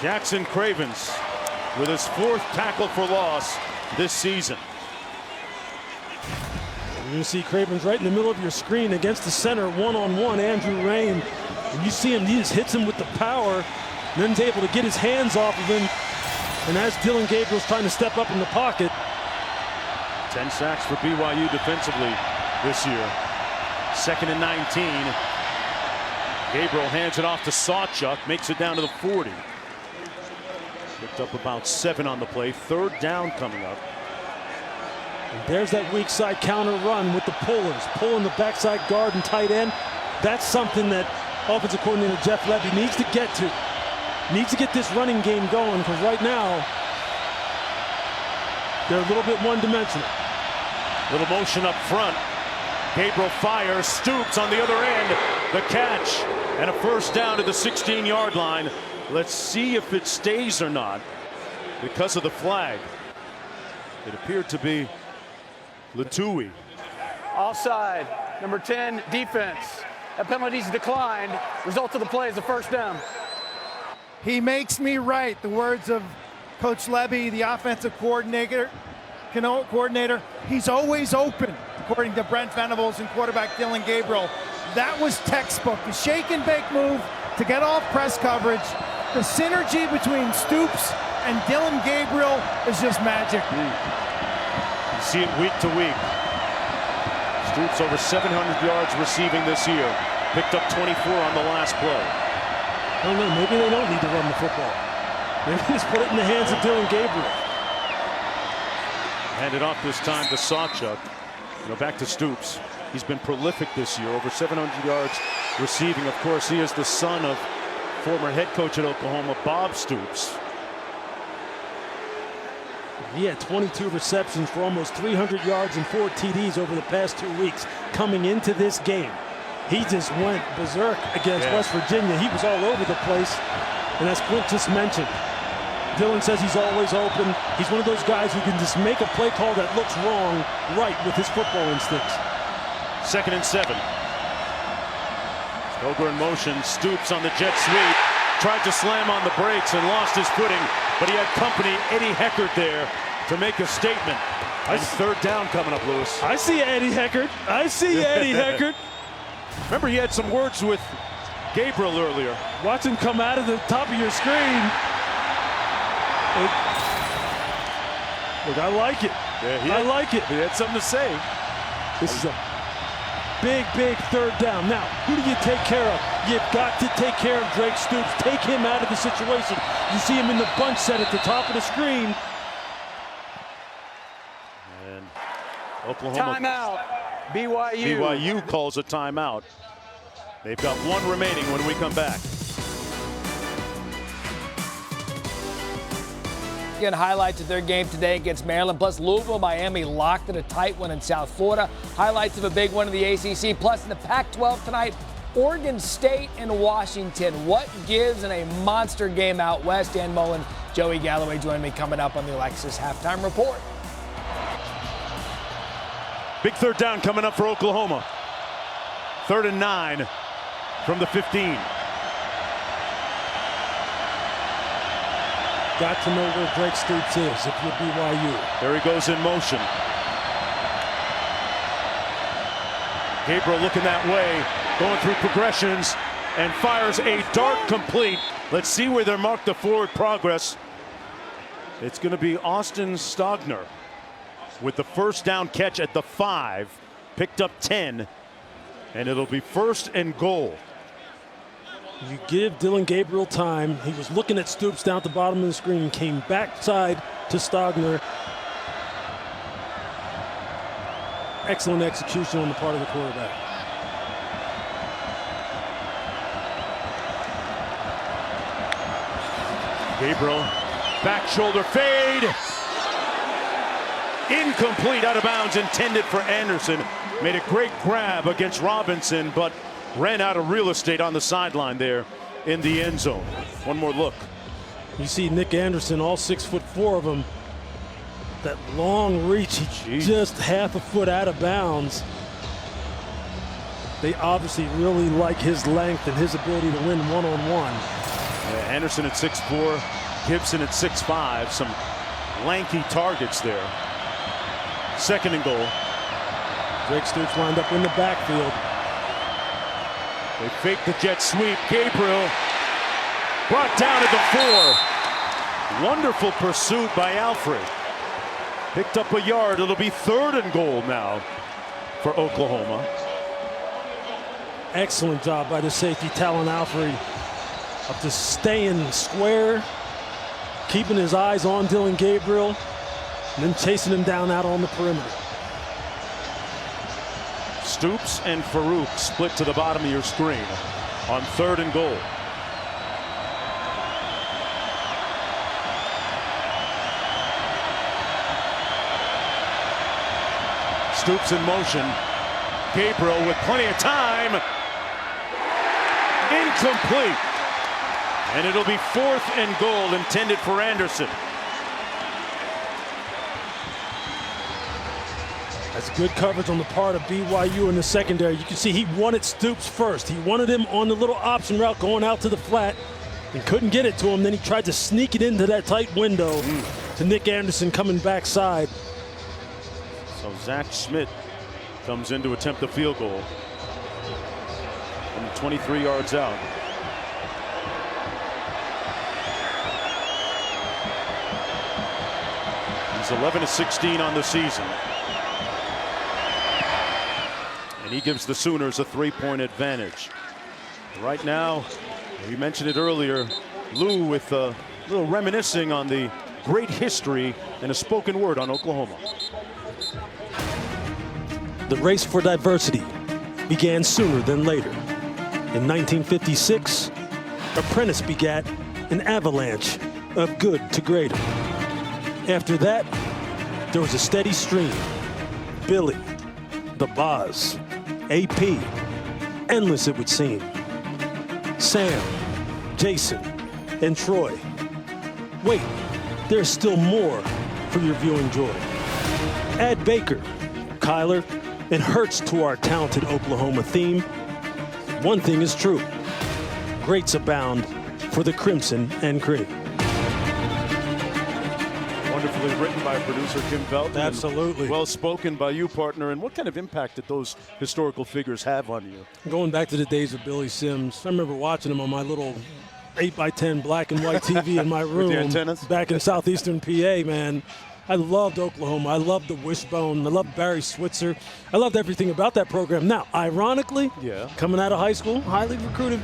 Jackson Cravens with his 4th tackle for loss this season. You're going to see Cravens right in the middle of your screen against the center, one-on-one, Andrew Rain. And you see him, he just hits him with the power, and then is able to get his hands off of him. And as Dillon Gabriel's trying to step up in the pocket. 10 sacks for BYU defensively this year. 2nd and 19. Gabriel hands it off to Sawchuk, makes it down to the 40. Picked up about 7 on the play. 3rd down coming up. And there's that weak side counter run with the pullers, pulling the backside guard and tight end. That's something that offensive coordinator Jeff Levy needs to get to. Needs to get this running game going, because right now they're a little bit one-dimensional. Little motion up front. Gabriel fires, Stoops on the other end. The catch and a 1st down to the 16-yard line. Let's see if it stays or not because of the flag. It appeared to be Latui. Offside, number 10, defense. That penalty's declined. Result of the play is a 1st down. He makes me right. The words of Coach Levy, the offensive coordinator. He's always open, according to Brent Venables and quarterback Dillon Gabriel. That was textbook. The shake and bake move to get off press coverage. The synergy between Stoops and Dillon Gabriel is just magic. You see it week to week. Stoops over 700 yards receiving this year. Picked up 24 on the last play. I don't know, maybe they don't need to run the football. Maybe just put it in the hands of Dillon Gabriel. Handed off this time to Sawchuk. Back to Stoops. He's been prolific this year, over 700 yards receiving. Of course, he is the son of former head coach at Oklahoma, Bob Stoops. He had 22 receptions for almost 300 yards and 4 TDs over the past 2 weeks. Coming into this game, he just went berserk against West Virginia. He was all over the place. And as Clint just mentioned, Dillon says he's always open. He's one of those guys who can just make a play call that looks wrong right with his football instincts. 2nd and 7. Stoger in motion, Stoops on the jet sweep. Tried to slam on the brakes and lost his footing, but he had company, Eddie Heckert, there to make a statement. And 3rd down coming up, Lewis. I see Eddie Heckert. I see Eddie Heckert. Remember, he had some words with Gabriel earlier. Watch him come out of the top of your screen. Look, I like it. Yeah, I like it. He had something to say. This is a big 3rd down. Now, who do you take care of? You've got to take care of Drake Stoops. Take him out of the situation. You see him in the bunch set at the top of the screen. And Oklahoma. Timeout. BYU. BYU calls a timeout. They've got 1 remaining when we come back. Again, highlights of their game today against Maryland, plus Louisville, Miami locked at a tight one in South Florida. Highlights of a big one in the ACC, plus in the Pac-12 tonight, Oregon State and Washington. What gives in a monster game out west? Dan Mullen, Joey Galloway join me coming up on the Alexis Halftime Report. Big 3rd down coming up for Oklahoma. 3rd and 9 from the 15. Got to know where Drake Stoops is if you're BYU. There he goes in motion. Gabriel looking that way, going through progressions, and fires a dart complete. Let's see where they mark the forward progress. It's going to be Austin Stogner with the 1st down catch at the 5. Picked up 10, and it'll be 1st and goal. You give Dillon Gabriel time. He was looking at Stoops down at the bottom of the screen, came backside to Stogner. Excellent execution on the part of the quarterback. Gabriel, back shoulder fade. Incomplete, out of bounds, intended for Anderson. Made a great grab against Robinson, but ran out of real estate on the sideline there in the end zone. One more look. You see Nick Anderson, all 6'4" of him. That long reach, just half a foot out of bounds. They obviously really like his length and his ability to win one-on-one. Yeah, Anderson at 6'4", Gibson at 6'5", some lanky targets there. 2nd and goal. Drake Stoops lined up in the backfield. They fake the jet sweep. Gabriel brought down at the 4. Wonderful pursuit by Alfred. Picked up a yard. It'll be 3rd and goal now for Oklahoma. Excellent job by the safety, Talon Alfred, of just staying square, keeping his eyes on Dillon Gabriel, and then chasing him down out on the perimeter. Stoops and Farouk split to the bottom of your screen on 3rd and goal. Stoops in motion. Gabriel with plenty of time. Incomplete. And it'll be 4th and goal intended for Anderson. That's good coverage on the part of BYU in the secondary. You can see he wanted Stoops first. He wanted him on the little option route going out to the flat and couldn't get it to him. Then he tried to sneak it into that tight window to Nick Anderson coming backside. So Zach Schmidt comes in to attempt the field goal from 23 yards out. He's 11-16 on the season. And he gives the Sooners a 3-point advantage. Right now, we mentioned it earlier, Lou with a little reminiscing on the great history and a spoken word on Oklahoma. The race for diversity began sooner than later. In 1956, Apprentice begat an avalanche of good to greater. After that, there was a steady stream. Billy, the Boz, AP, endless it would seem. Sam, Jason, and Troy. Wait, there's still more for your viewing joy. Add Baker, Kyler, and Hurts to our talented Oklahoma theme. One thing is true. Greats abound for the Crimson and Cream. Wonderfully written by producer Kim Felton. Absolutely. Well spoken by you, partner. And what kind of impact did those historical figures have on you? Going back to the days of Billy Sims, I remember watching him on my little 8x10 black and white TV in my room With the antennas? back in southeastern PA, man. I loved Oklahoma. I loved the wishbone. I loved Barry Switzer. I loved everything about that program. Now, ironically, coming out of high school, highly recruited,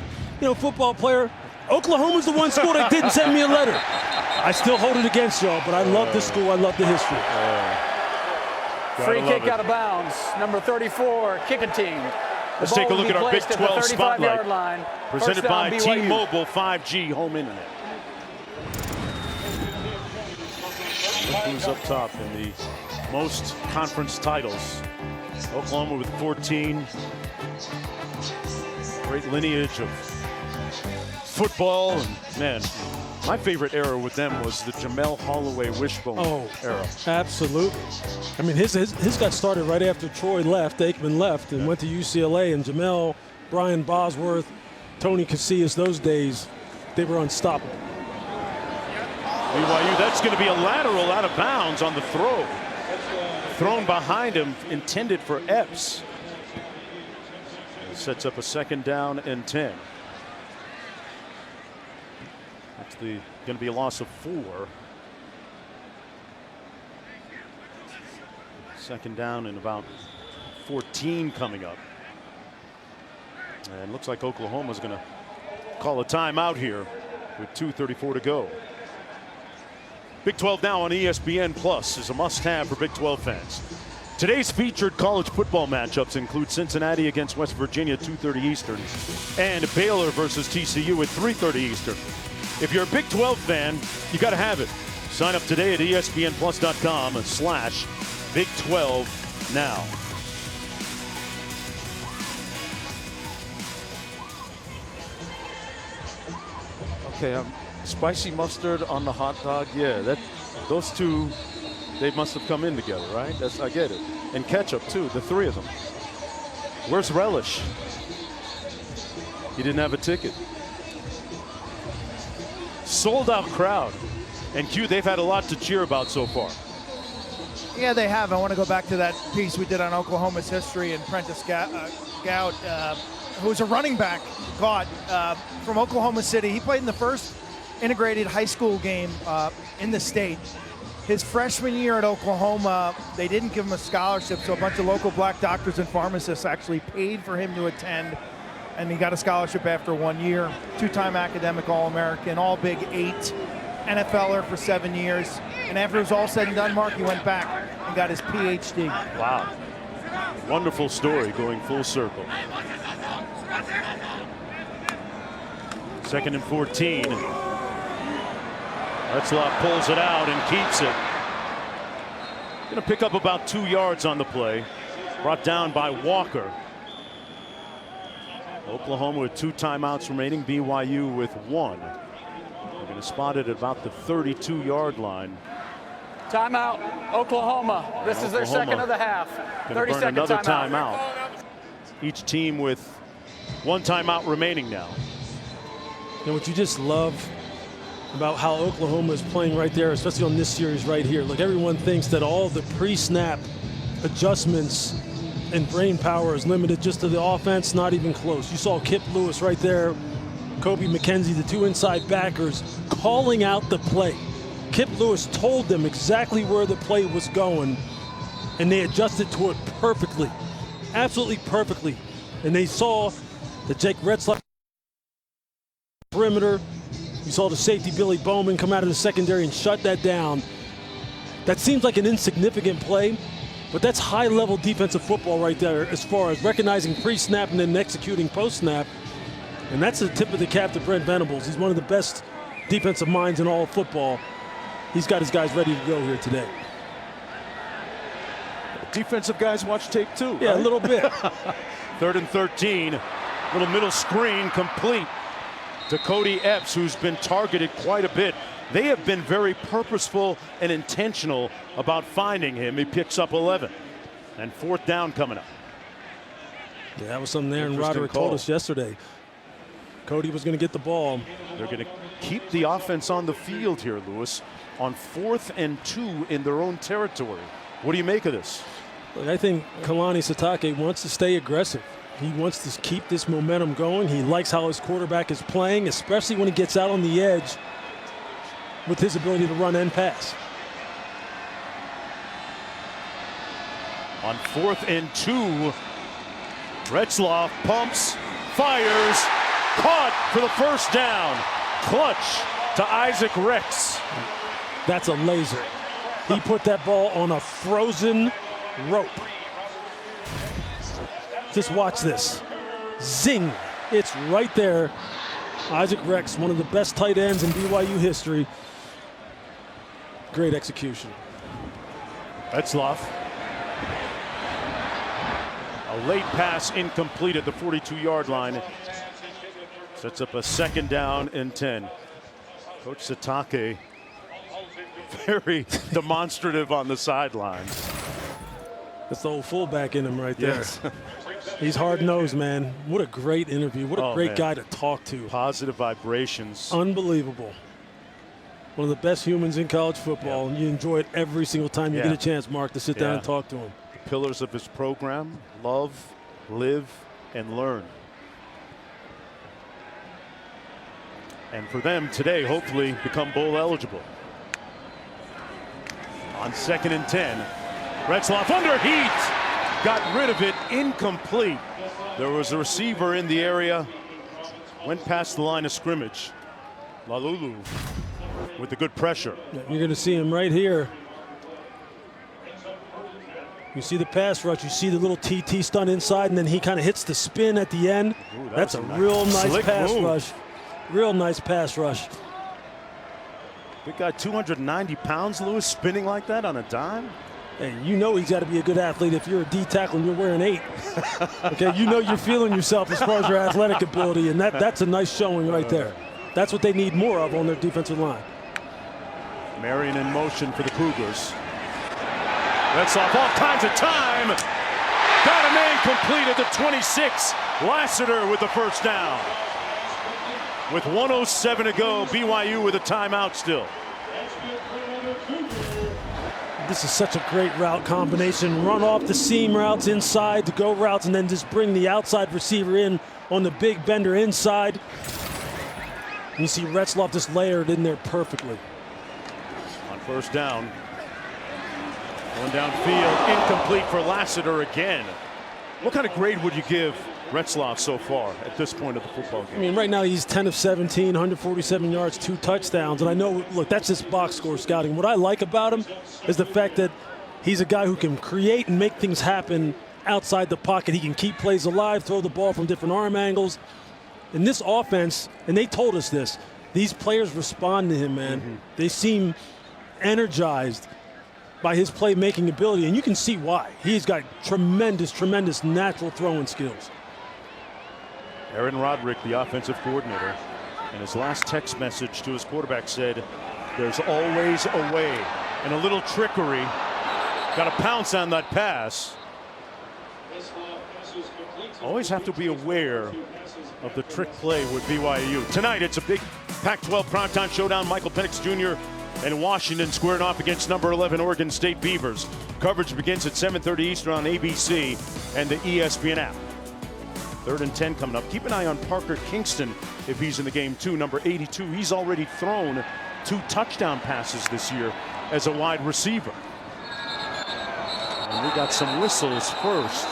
football player, Oklahoma's the one school that didn't send me a letter. I still hold it against y'all, but I love the school. I love the history. Free kick out of bounds. Number 34, Kicking. Let's take a look at our Big 12 Spotlight. Line. Presented by T-Mobile 5G Home Internet. Look who's up top in the most conference titles. Oklahoma with 14. Great lineage of football. And man, my favorite era with them was the Jamel Holloway Wishbone era. Absolutely. I mean, his got started right after Troy left, Aikman left, and went to UCLA. And Jamel, Brian Bosworth, Tony Casillas, those days, they were unstoppable. BYU, that's going to be a lateral out of bounds on the throw. Thrown behind him, intended for Epps. It sets up a 2nd down and 10. That's going to be a loss of 4. 2nd down and about 14 coming up. And looks like Oklahoma's going to call a timeout here with 2:34 to go. Big 12 now on ESPN Plus is a must-have for Big 12 fans. Today's featured college football matchups include Cincinnati against West Virginia 2:30 Eastern and Baylor versus TCU at 3:30 Eastern. If you're a Big 12 fan, you got to have it. Sign up today at ESPNplus.com/Big 12 now. Okay, spicy mustard on the hot dog. Yeah, those two, they must have come in together, right? I get it. And ketchup too, the 3 of them. Where's relish? He didn't have a ticket. Sold out crowd. And Q, they've had a lot to cheer about so far. Yeah, they have. I want to go back to that piece we did on Oklahoma's history and Prentice Gout, who's a running back, from Oklahoma City. He played in the first integrated high school game in the state. His freshman year at Oklahoma, they didn't give him a scholarship, so a bunch of local black doctors and pharmacists actually paid for him to attend, and he got a scholarship after 1 year. 2-time academic All-American, All Big 8, NFLer for 7 years, and after it was all said and done, Mark, he went back and got his PhD. Wow. Wonderful story going full circle. 2nd and 14. Retzlaff pulls it out and keeps it. Going to pick up about 2 yards on the play. Brought down by Walker. Oklahoma with 2 timeouts remaining. BYU with 1. They're going to spot it at about the 32-yard line. Timeout, Oklahoma. This is their second of the half. 30-second another timeout. Each team with 1 timeout remaining now. And what you just love about how Oklahoma is playing right there, especially on this series right here. Look, everyone thinks that all the pre-snap adjustments and brain power is limited just to the offense. Not even close. You saw Kip Lewis right there, Kobe McKenzie, the 2 inside backers, calling out the play. Kip Lewis told them exactly where the play was going, and they adjusted to it perfectly, absolutely perfectly. And they saw that Jake Retzlaff perimeter. You saw the safety Billy Bowman come out of the secondary and shut that down. That seems like an insignificant play, but that's high-level defensive football right there as far as recognizing pre-snap and then executing post-snap. And that's the tip of the cap to Brent Venables. He's one of the best defensive minds in all of football. He's got his guys ready to go here today. Defensive guys watch tape too. Yeah, right? a little bit. 3rd and 13. Little middle screen complete to Cody Epps, who's been targeted quite a bit They have been very purposeful and intentional about finding him. He picks up 11. And 4th down coming up. Yeah, that was something there, and Roderick told us yesterday. Cody was going to get the ball. They're going to keep the offense on the field here, Lewis, on 4th and 2 in their own territory. What do you make of this? Look, I think Kalani Sitake wants to stay aggressive. He wants to keep this momentum going. He likes how his quarterback is playing, especially when he gets out on the edge with his ability to run and pass. On 4th and 2, Retzloff pumps, fires, caught for the 1st down. Clutch to Isaac Rex. That's a laser. He put that ball on a frozen rope. Just watch this. Zing. It's right there. Isaac Rex, one of the best tight ends in BYU history. Great execution. Retzloff. A late pass incomplete at the 42-yard line. Sets up a 2nd down and 10. Coach Sitake very demonstrative on the sidelines. That's the old fullback in him right there. Yes. He's hard-nosed, man. What a great interview. What a great guy to talk to. Positive vibrations. Unbelievable. One of the best humans in college football, and you enjoy it every single time you get a chance, Mark, to sit down and talk to him. The pillars of his program: love, live, and learn. And for them today, hopefully become bowl eligible. On 2nd and 10, Retzloff under heat, got rid of it, incomplete. There was a receiver in the area, went past the line of scrimmage. Lalulu with the good pressure. You're going to see him right here. You see the pass rush, you see the little TT stunt inside, and then he kind of hits the spin at the end. Ooh, that's a real nice pass rush. Real nice pass rush. Big guy, 290 pounds, Lewis, spinning like that on a dime. Hey, you know he's got to be a good athlete if you're a D tackle and you're wearing 8. Okay, you know you're feeling yourself as far as your athletic ability, and that's a nice showing right there. That's what they need more of on their defensive line. Marion in motion for the Cougars. Retzloff all kinds of time. Got a man complete at the 26. Lassiter with the 1st down. With 1:07 to go, BYU with a timeout still. This is such a great route combination. Run off the seam routes inside to go routes, and then just bring the outside receiver in on the big bender inside. And you see Retzloff just layered in there perfectly. On 1st down. Going downfield, incomplete for Lassiter again. What kind of grade would you give Retzloff so far at this point of the football game? I mean, right now he's 10 of 17, 147 yards, 2 touchdowns. And I know, look, that's just box score scouting. What I like about him is the fact that he's a guy who can create and make things happen outside the pocket. He can keep plays alive, throw the ball from different arm angles. In this offense, and they told us this, these players respond to him, man. They seem energized by his playmaking ability, and you can see why. He's got tremendous, tremendous natural throwing skills. Aaron Roderick, the offensive coordinator, in his last text message to his quarterback said, there's always a way, and a little trickery. Got to pounce on that pass. Always have to be aware of the trick play with BYU. Tonight, it's a big Pac-12 primetime showdown. Michael Penix Jr. and Washington squaring off against number 11 Oregon State Beavers. Coverage begins at 7:30 Eastern on ABC and the ESPN app. 3rd and 10 coming up. Keep an eye on Parker Kingston if he's in the game too. Number 82. He's already thrown 2 touchdown passes this year as a wide receiver. And we got some whistles first.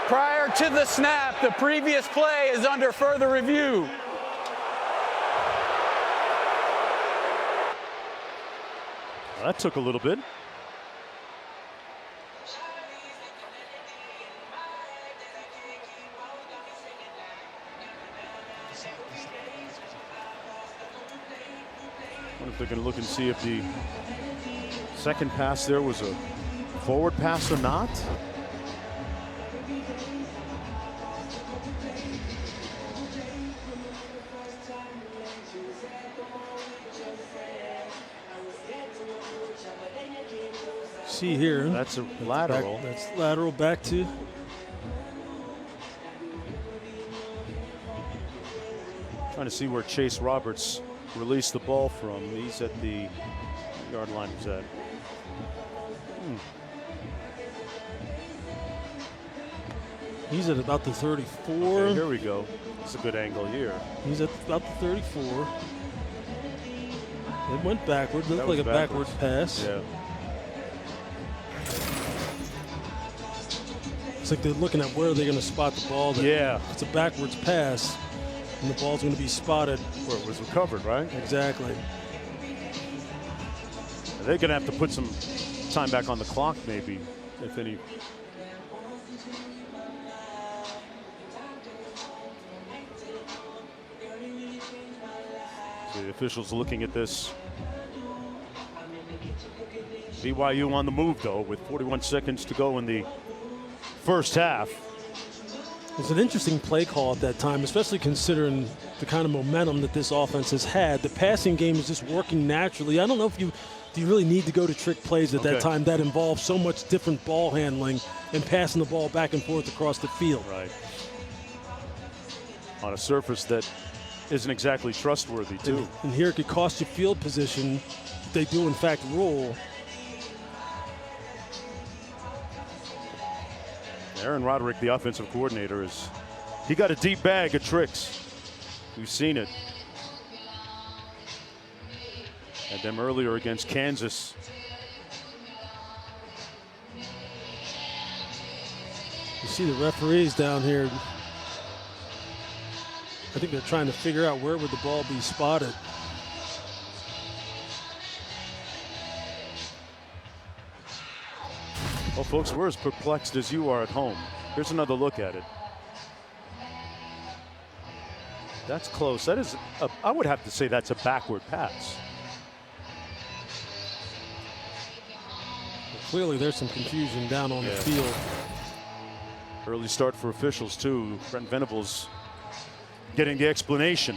Prior to the snap, the previous play is under further review. Well, that took a little bit. I wonder if they're going to look and see if the second pass there was a forward pass or not. see here. That's a lateral. That's lateral back to. Trying to see where Chase Roberts released the ball from. He's at the yard line. He's at. He's at about the 34. Okay, here we go. It's a good angle here. He's at about the 34. It went backwards. Looked like a backwards pass. Yeah. It's like they're looking at where they're going to spot the ball. Yeah. It's a backwards pass, and the ball's going to be spotted where it was recovered, right? Exactly. They're going to have to put some time back on the clock, maybe, if any. The officials looking at this. BYU on the move, though, with 41 seconds to go in the first half. It's an interesting play call at that time, especially considering the kind of momentum that this offense has had. The passing game is just working naturally. I don't know if do you really need to go to trick plays at that time that involves so much different ball handling and passing the ball back and forth across the field. Right. On a surface that isn't exactly trustworthy, too. And here it could cost you field position if they do, in fact, roll. Aaron Roderick, the offensive coordinator, he got a deep bag of tricks. We've seen it. Had them earlier against Kansas. You see the referees down here. I think they're trying to figure out where would the ball be spotted. Well, folks, we're as perplexed as you are at home. Here's another look at it. That's close. That is, I would have to say that's a backward pass. Well, clearly there's some confusion down on the field. Early start for officials, too. Brent Venables getting the explanation.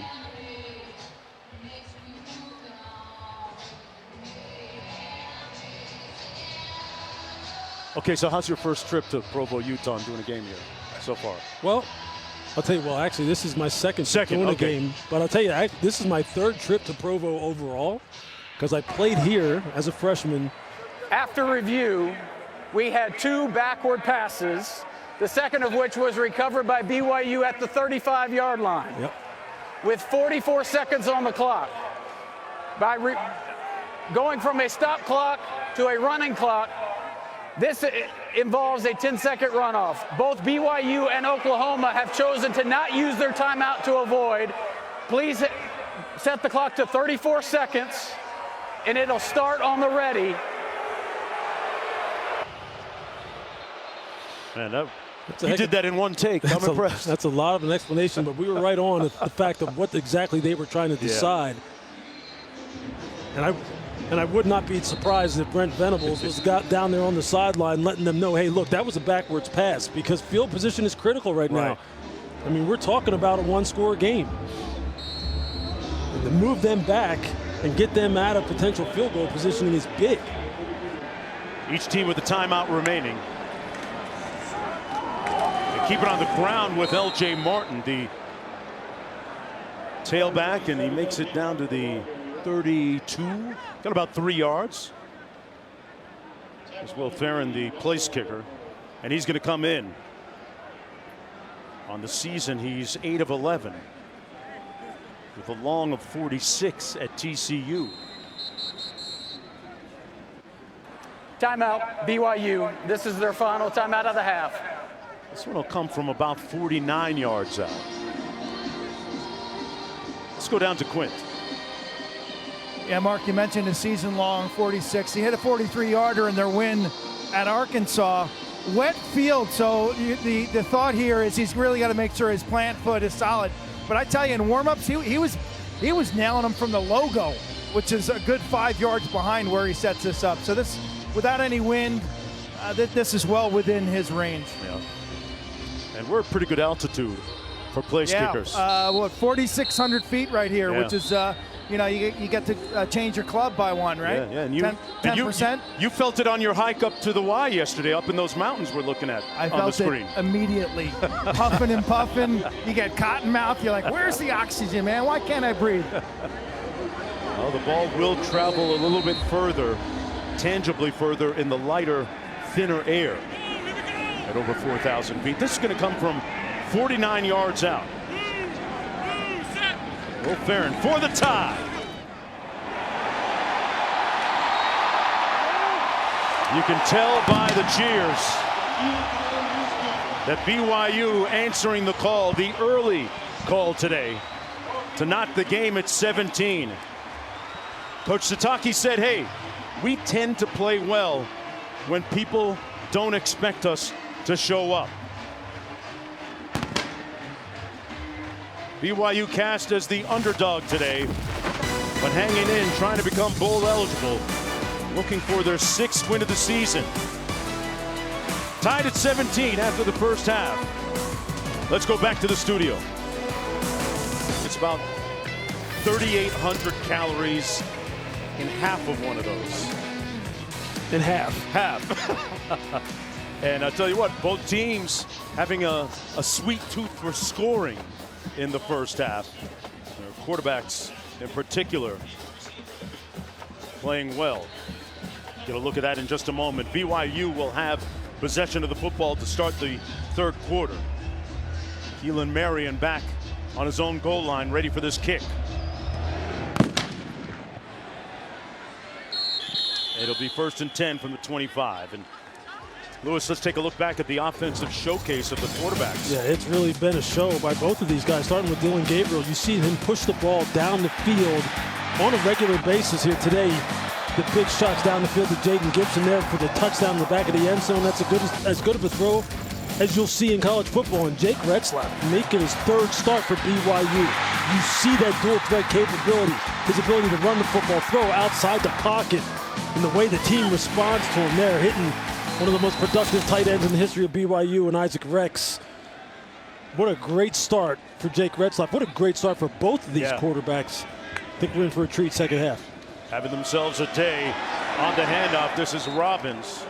Okay, so how's your first trip to Provo, Utah, and doing a game here so far? Well, I'll tell you, actually, this is my second doing a game. But I'll tell you, this is my third trip to Provo overall because I played here as a freshman. After review, we had 2 backward passes, the second of which was recovered by BYU at the 35-yard line. Yep. With 44 seconds on the clock. By going from a stop clock to a running clock, this involves a 10-second runoff. Both BYU and Oklahoma have chosen to not use their timeout to avoid. Please set the clock to 34 seconds, and it'll start on the ready. Man, you did that in one take. I'm impressed. That's a lot of an explanation, but we were right on the fact of what exactly they were trying to decide. And I would not be surprised if Brent Venables was got down there on the sideline letting them know, hey, look, that was a backwards pass because field position is critical right now. I mean, we're talking about a one-score game. And to move them back and get them out of potential field goal positioning is big. Each team with a timeout remaining. They keep it on the ground with L.J. Martin, the tailback, and he makes it down to the 32. Got about 3 yards. There's Will Farron, the place kicker, and he's going to come in. On the season, he's 8 of 11 with a long of 46 at TCU. Timeout, BYU. This is their final timeout of the half. This one will come from about 49 yards out. Let's go down to Quint. Yeah, Mark, you mentioned his season-long 46. He hit a 43-yarder in their win at Arkansas. Wet field, so the thought here is he's really got to make sure his plant foot is solid. But I tell you, in warm-ups, he was nailing them from the logo, which is a good 5 yards behind where he sets this up. So this, without any wind, this is well within his range. Yeah. And we're at pretty good altitude for place kickers. What, 4,600 feet right here, which is you know, you get to change your club by one, right? Yeah, and 10%. You felt it on your hike up to the Y yesterday, up in those mountains we're looking at I on the felt screen. it immediately. Puffing and puffing. You get cotton mouth. You're like, where's the oxygen, man? Why can't I breathe? Well, the ball will travel a little bit further, tangibly further in the lighter, thinner air at over 4,000 feet. This is going to come from 49 yards out. Will Farron for the tie. You can tell by the cheers that BYU answering the call, the early call today, to knock the game at 17. Coach Sitake said, hey, we tend to play well when people don't expect us to show up. BYU cast as the underdog today, but hanging in, trying to become bowl eligible, looking for their 6th win of the season. Tied at 17 after the first half. Let's go back to the studio. It's about 3,800 calories in half of one of those. In half. And I'll tell you what, both teams having a sweet tooth for scoring in the first half. Their quarterbacks in particular playing well. Get a look at that in just a moment. BYU will have possession of the football to start the third quarter. Keelan Marion back on his own goal line, ready for this kick. It'll be 1st and 10 from the 25. And Lewis, let's take a look back at the offensive showcase of the quarterbacks. Yeah, it's really been a show by both of these guys, starting with Dillon Gabriel. You see him push the ball down the field on a regular basis here today. The big shots down the field to Jayden Gibson there for the touchdown in the back of the end zone. That's as good of a throw as you'll see in college football. And Jake Retzlaff making his 3rd start for BYU. You see that dual threat capability, his ability to run the football, throw outside the pocket, and the way the team responds to him there, hitting one of the most productive tight ends in the history of BYU and Isaac Rex. What a great start for Jake Retzlaff. What a great start for both of these quarterbacks. I think we're in for a treat second half. Having themselves a day on the handoff. This is Robbins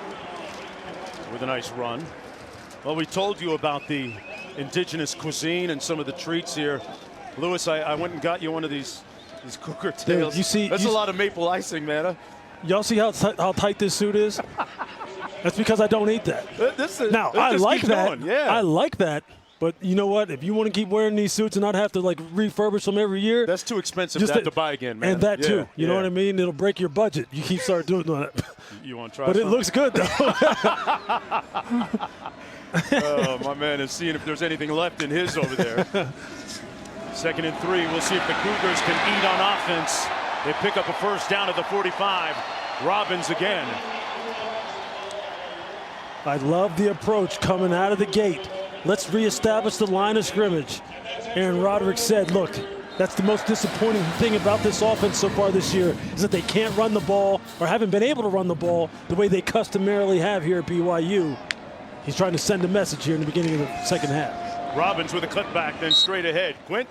with a nice run. Well, we told you about the indigenous cuisine and some of the treats here. Lewis, I went and got you one of these Cougar tails. That's a lot of maple icing, man. Y'all see how tight this suit is? That's because I don't eat that. I like that. Yeah. I like that. But you know what? If you want to keep wearing these suits and not have to like refurbish them every year, that's too expensive to have to buy again, man. And that too. You know what I mean? It'll break your budget. You keep start doing that. You want to try? But it looks good though. Oh, my man is seeing if there's anything left in his over there. 2nd and 3. We'll see if the Cougars can eat on offense. They pick up a 1st down at the 45. Robbins again. I love the approach coming out of the gate. Let's reestablish the line of scrimmage. Aaron Roderick said, look, that's the most disappointing thing about this offense so far this year is that they can't run the ball or haven't been able to run the ball the way they customarily have here at BYU. He's trying to send a message here in the beginning of the second half. Robbins with a cutback, then straight ahead. Quint?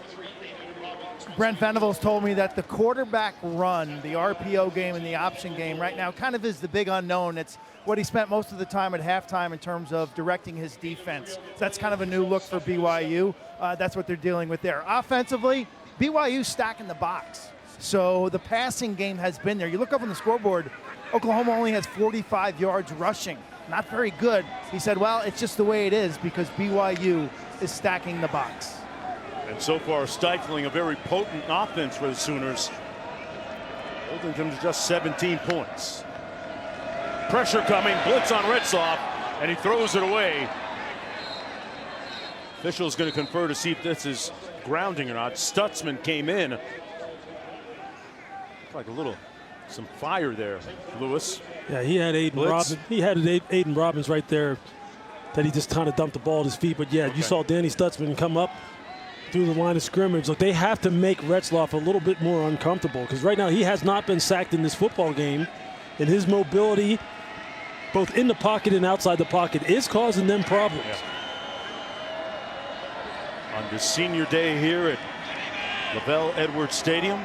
Brent Venables told me that the quarterback run, the RPO game and the option game right now kind of is the big unknown. It's what he spent most of the time at halftime in terms of directing his defense. So that's kind of a new look for BYU. That's what they're dealing with there. Offensively, BYU stacking the box. So the passing game has been there. You look up on the scoreboard, Oklahoma only has 45 yards rushing. Not very good. He said, well, it's just the way it is because BYU is stacking the box. And so far stifling a very potent offense for the Sooners. Holding them to just 17 points. Pressure coming, blitz on Retzlaff, and he throws it away. Official's going to confer to see if this is grounding or not. Stutzman came in. Like some fire there, Lewis. Yeah, he had Aiden Robbins. He had Aiden Robbins right there that he just kind of dumped the ball at his feet. But yeah, you saw Danny Stutzman come up through the line of scrimmage. Look, they have to make Retzlaff a little bit more uncomfortable because right now he has not been sacked in this football game. And his mobility, both in the pocket and outside the pocket, is causing them problems. Yeah. On this senior day here at LaVell Edwards Stadium,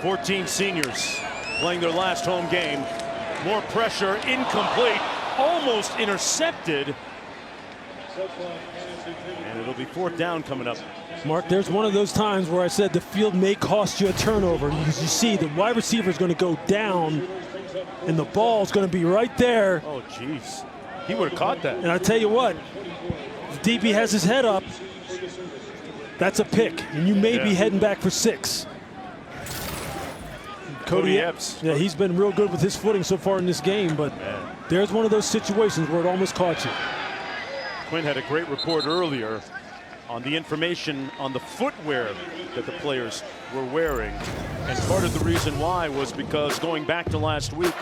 14 seniors playing their last home game. More pressure, incomplete, almost intercepted. And it'll be 4th down coming up. Mark, there's one of those times where I said the field may cost you a turnover, because you see the wide receiver is going to go down and the ball's going to be right there. Oh, jeez. He would have caught that. And I tell you what, if DB has his head up, that's a pick, and you may be heading back for 6. Cody Epps. Yeah, he's been real good with his footing so far in this game, but there's one of those situations where it almost caught you. Quinn had a great report earlier on the information on the footwear that the players were wearing. And part of the reason why was because going back to last week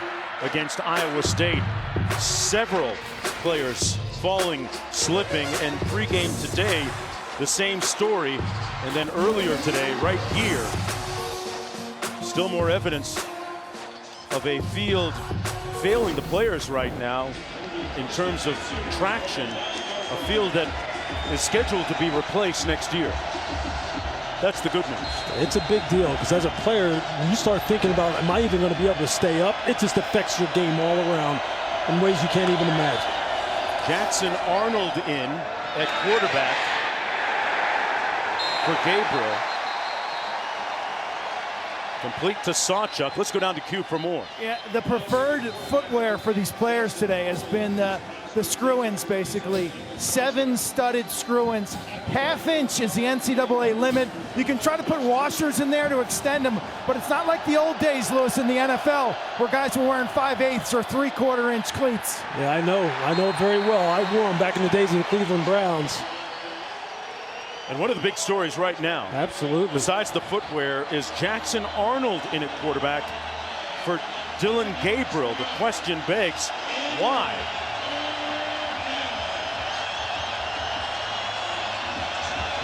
against Iowa State, several players falling, slipping, and pregame today, the same story. And then earlier today, right here, still more evidence of a field failing the players right now in terms of traction, a field that is scheduled to be replaced next year. That's the good news. It's a big deal, because as a player, when you start thinking about, am I even going to be able to stay up, it just affects your game all around in ways you can't even imagine. Jackson Arnold in at quarterback for Gabriel. Complete to Sawchuk. Let's go down to Q for more. Yeah, the preferred footwear for these players today has been the screw-ins, basically. 7 studded screw-ins. 1/2 inch is the NCAA limit. You can try to put washers in there to extend them, but it's not like the old days, Lewis, in the NFL, where guys were wearing 5/8 or 3/4 inch cleats. Yeah, I know it very well. I wore them back in the days of the Cleveland Browns. And one of the big stories right now, absolutely, besides the footwear, is Jackson Arnold in at quarterback for Dillon Gabriel. The question begs, why?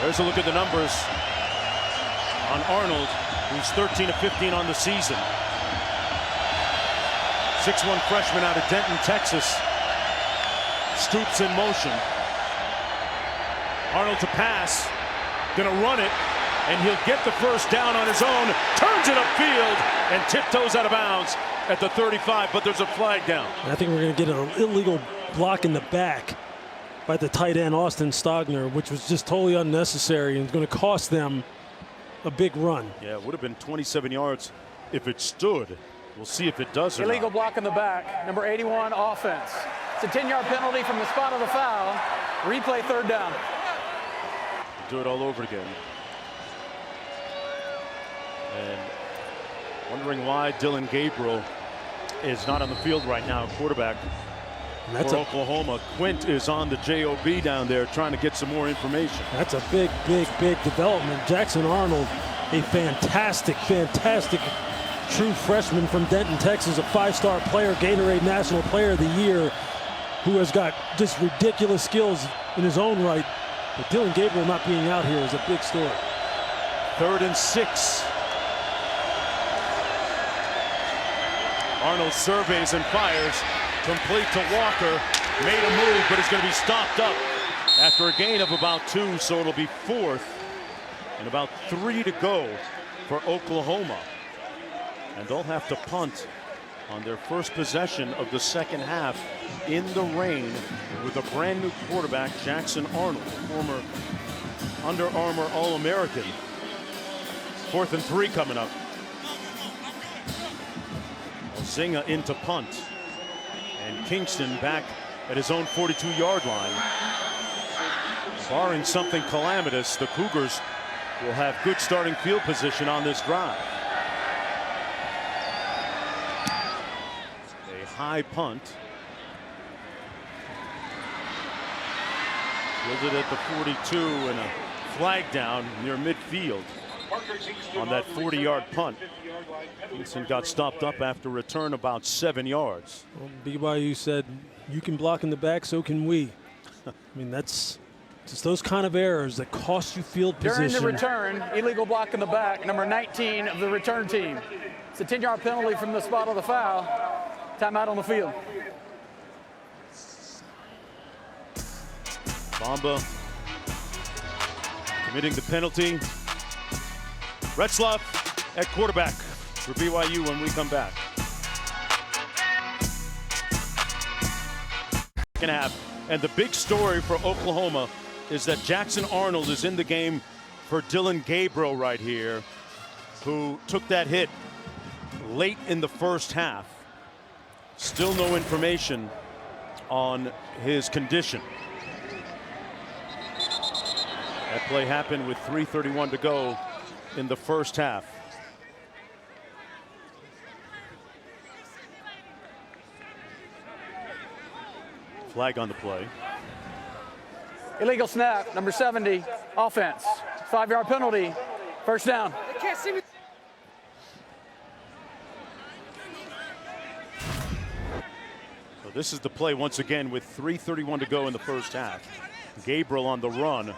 There's a look at the numbers on Arnold, who's 13 of 15 on the season. 6'1" freshman out of Denton, Texas. Scoops in motion. Arnold to pass, gonna run it, and he'll get the first down on his own, turns it upfield, and tiptoes out of bounds at the 35, but there's a flag down. I think we're gonna get an illegal block in the back by the tight end, Austin Stogner, which was just totally unnecessary and going to cost them a big run. Yeah, it would have been 27 yards if it stood. We'll see if it does or Illegal not. block in the back, number 81, offense. It's a 10-yard penalty from the spot of the foul. Replay, 3rd down. Do it all over again. And wondering why Dillon Gabriel is not on the field right now, quarterback for Oklahoma. Quint is on the JOB down there trying to get some more information. That's a big development. Jackson Arnold, a fantastic true freshman from Denton, Texas, a 5-star player, Gatorade National Player of the Year, who has got just ridiculous skills in his own right. But Dillon Gabriel not being out here is a big story. 3rd and 6. Arnold surveys and fires. Complete to Walker. Made a move, but it's going to be stopped up after a gain of about 2, so it'll be 4th and about 3 to go for Oklahoma. And they'll have to punt on their first possession of the second half in the rain with a brand new quarterback, Jackson Arnold, former Under Armour All-American. 4th and 3 coming up. Zinga into punt. And Kingston back at his own 42-yard line. Barring something calamitous, the Cougars will have good starting field position on this drive. A high punt. Fielded at the 42 and a flag down near midfield on that 40-yard punt. Kingston got stopped up after return about 7 yards. Well, BYU said, you can block in the back, so can we. I mean, that's just those kind of errors that cost you field position. During the return, illegal block in the back, number 19 of the return team. It's a 10-yard penalty from the spot of the foul. Timeout on the field. Bamba committing the penalty. Retzlaff at quarterback for BYU when we come back. Second half, and the big story for Oklahoma is that Jackson Arnold is in the game for Dillon Gabriel right here, who took that hit late in the first half. Still no information on his condition. That play happened with 3:31 to go in the first half. Flag on the play. Illegal snap, number 70, offense. 5-yard penalty, first down. They can't see me. So this is the play once again with 3:31 to go in the first half. Gabriel on the run,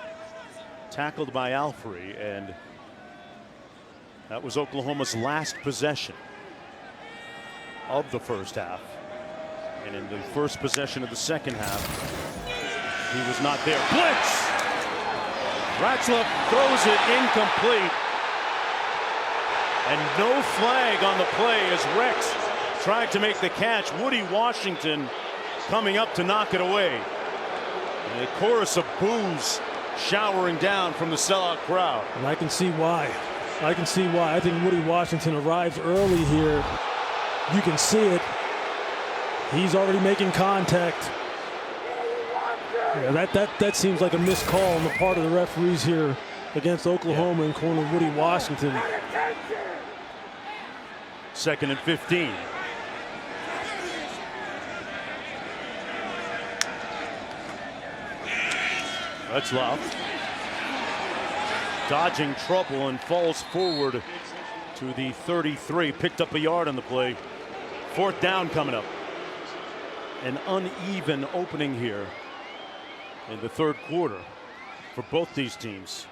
tackled by Alfrey, and that was Oklahoma's last possession of the first half. And in the first possession of the second half, he was not there. Blitz! Ratzlaff throws it incomplete. And no flag on the play as Rex tried to make the catch. Woody Washington coming up to knock it away. And a chorus of boos showering down from the sellout crowd. And I can see why. I can see why. I think Woody Washington arrives early here. You can see it. He's already making contact. Yeah, that seems like a missed call on the part of the referees here against Oklahoma in corner Woody Washington. 2nd and 15. Retzlaff dodging trouble and falls forward to the 33. Picked up a yard on the play. 4th down coming up. An uneven opening here in the third quarter for both these teams.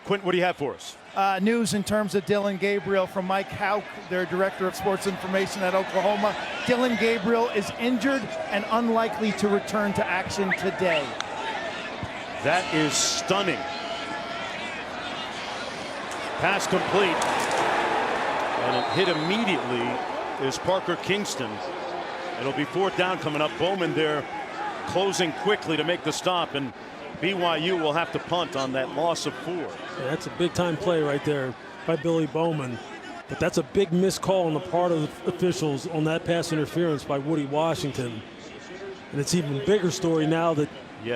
Quint, what do you have for us? News in terms of Dillon Gabriel from Mike Hauk, their director of sports information at Oklahoma. Dillon Gabriel is injured and unlikely to return to action today. That is stunning. Pass complete. And it hit immediately is Parker Kingston. It'll be 4th down coming up. Bowman there closing quickly to make the stop, and BYU will have to punt on that loss of 4. Yeah, that's a big time play right there by Billy Bowman. But that's a big missed call on the part of the officials on that pass interference by Woody Washington. And it's even bigger story now that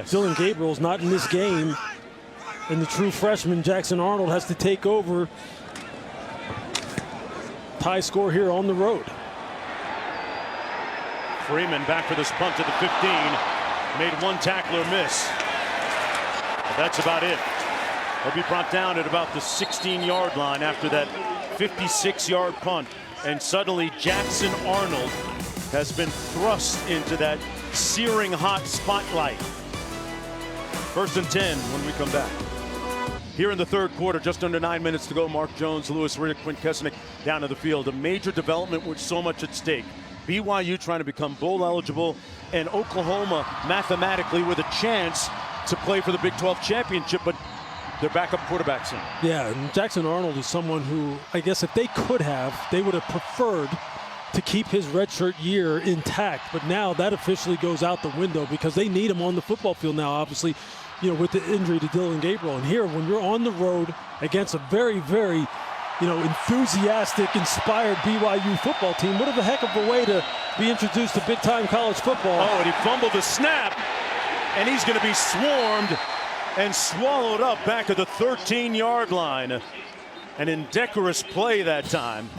Dillon Gabriel's not in this game, and the true freshman Jackson Arnold has to take over. Tie score here on the road. Freeman back for this punt to the 15. Made one tackler miss. But that's about it. He'll be brought down at about the 16-yard line after that 56-yard punt. And suddenly Jackson Arnold has been thrust into that searing hot spotlight. 1st and 10 when we come back. Here in the third quarter, just under 9 minutes to go. Mark Jones, Lewis Riddick, Quint Kesnick down to the field. A major development with so much at stake. BYU trying to become bowl eligible, and Oklahoma mathematically with a chance to play for the Big 12 championship, but their backup quarterback's in. Yeah, and Jackson Arnold is someone who, I guess if they could have, they would have preferred to keep his redshirt year intact. But now that officially goes out the window because they need him on the football field now, obviously, you know, with the injury to Dillon Gabriel. And here, when you're on the road against a very, very, you know, enthusiastic, inspired BYU football team, what a heck of a way to be introduced to big-time college football. Oh, and he fumbled the snap, and he's going to be swarmed and swallowed up back at the 13-yard line. An indecorous play that time.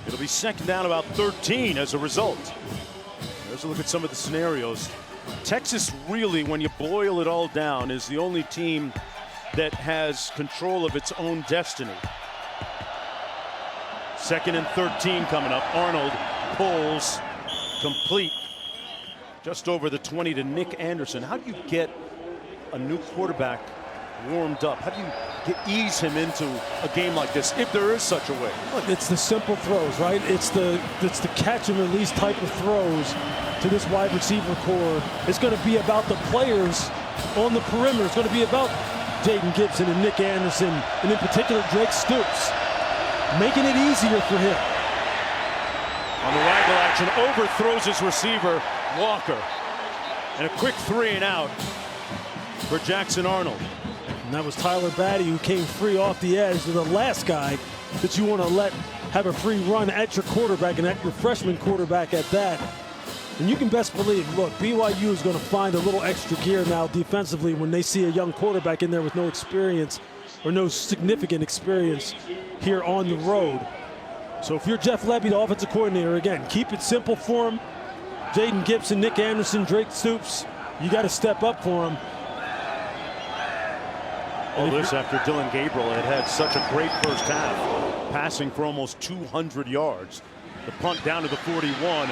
It'll be 2nd down about 13 as a result. There's a look at some of the scenarios. Texas really, when you boil it all down, is the only team that has control of its own destiny. 2nd and 13 coming up. Arnold pulls complete just over the 20 to Nick Anderson. How do you get a new quarterback warmed up? How do you ease him into a game like this, if there is such a way? Look, it's the simple throws, right? It's the catch and release type of throws to this wide receiver core. It's going to be about the players on the perimeter. It's going to be about Jayden Gibson and Nick Anderson, and in particular Drake Stoops, making it easier for him. On the waggle action, overthrows his receiver, Walker. And a quick 3 and out for Jackson Arnold. And that was Tyler Batty, who came free off the edge, to the last guy that you want to let have a free run at your quarterback, and at your freshman quarterback at that. And you can best believe, look, BYU is going to find a little extra gear now defensively when they see a young quarterback in there with no experience or no significant experience here on the road. So if you're Jeff Lebby, the offensive coordinator, again, keep it simple for him. Jayden Gibson, Nick Anderson, Drake Stoops, you got to step up for him. All this after Dillon Gabriel had such a great first half, passing for almost 200 yards. The punt down to the 41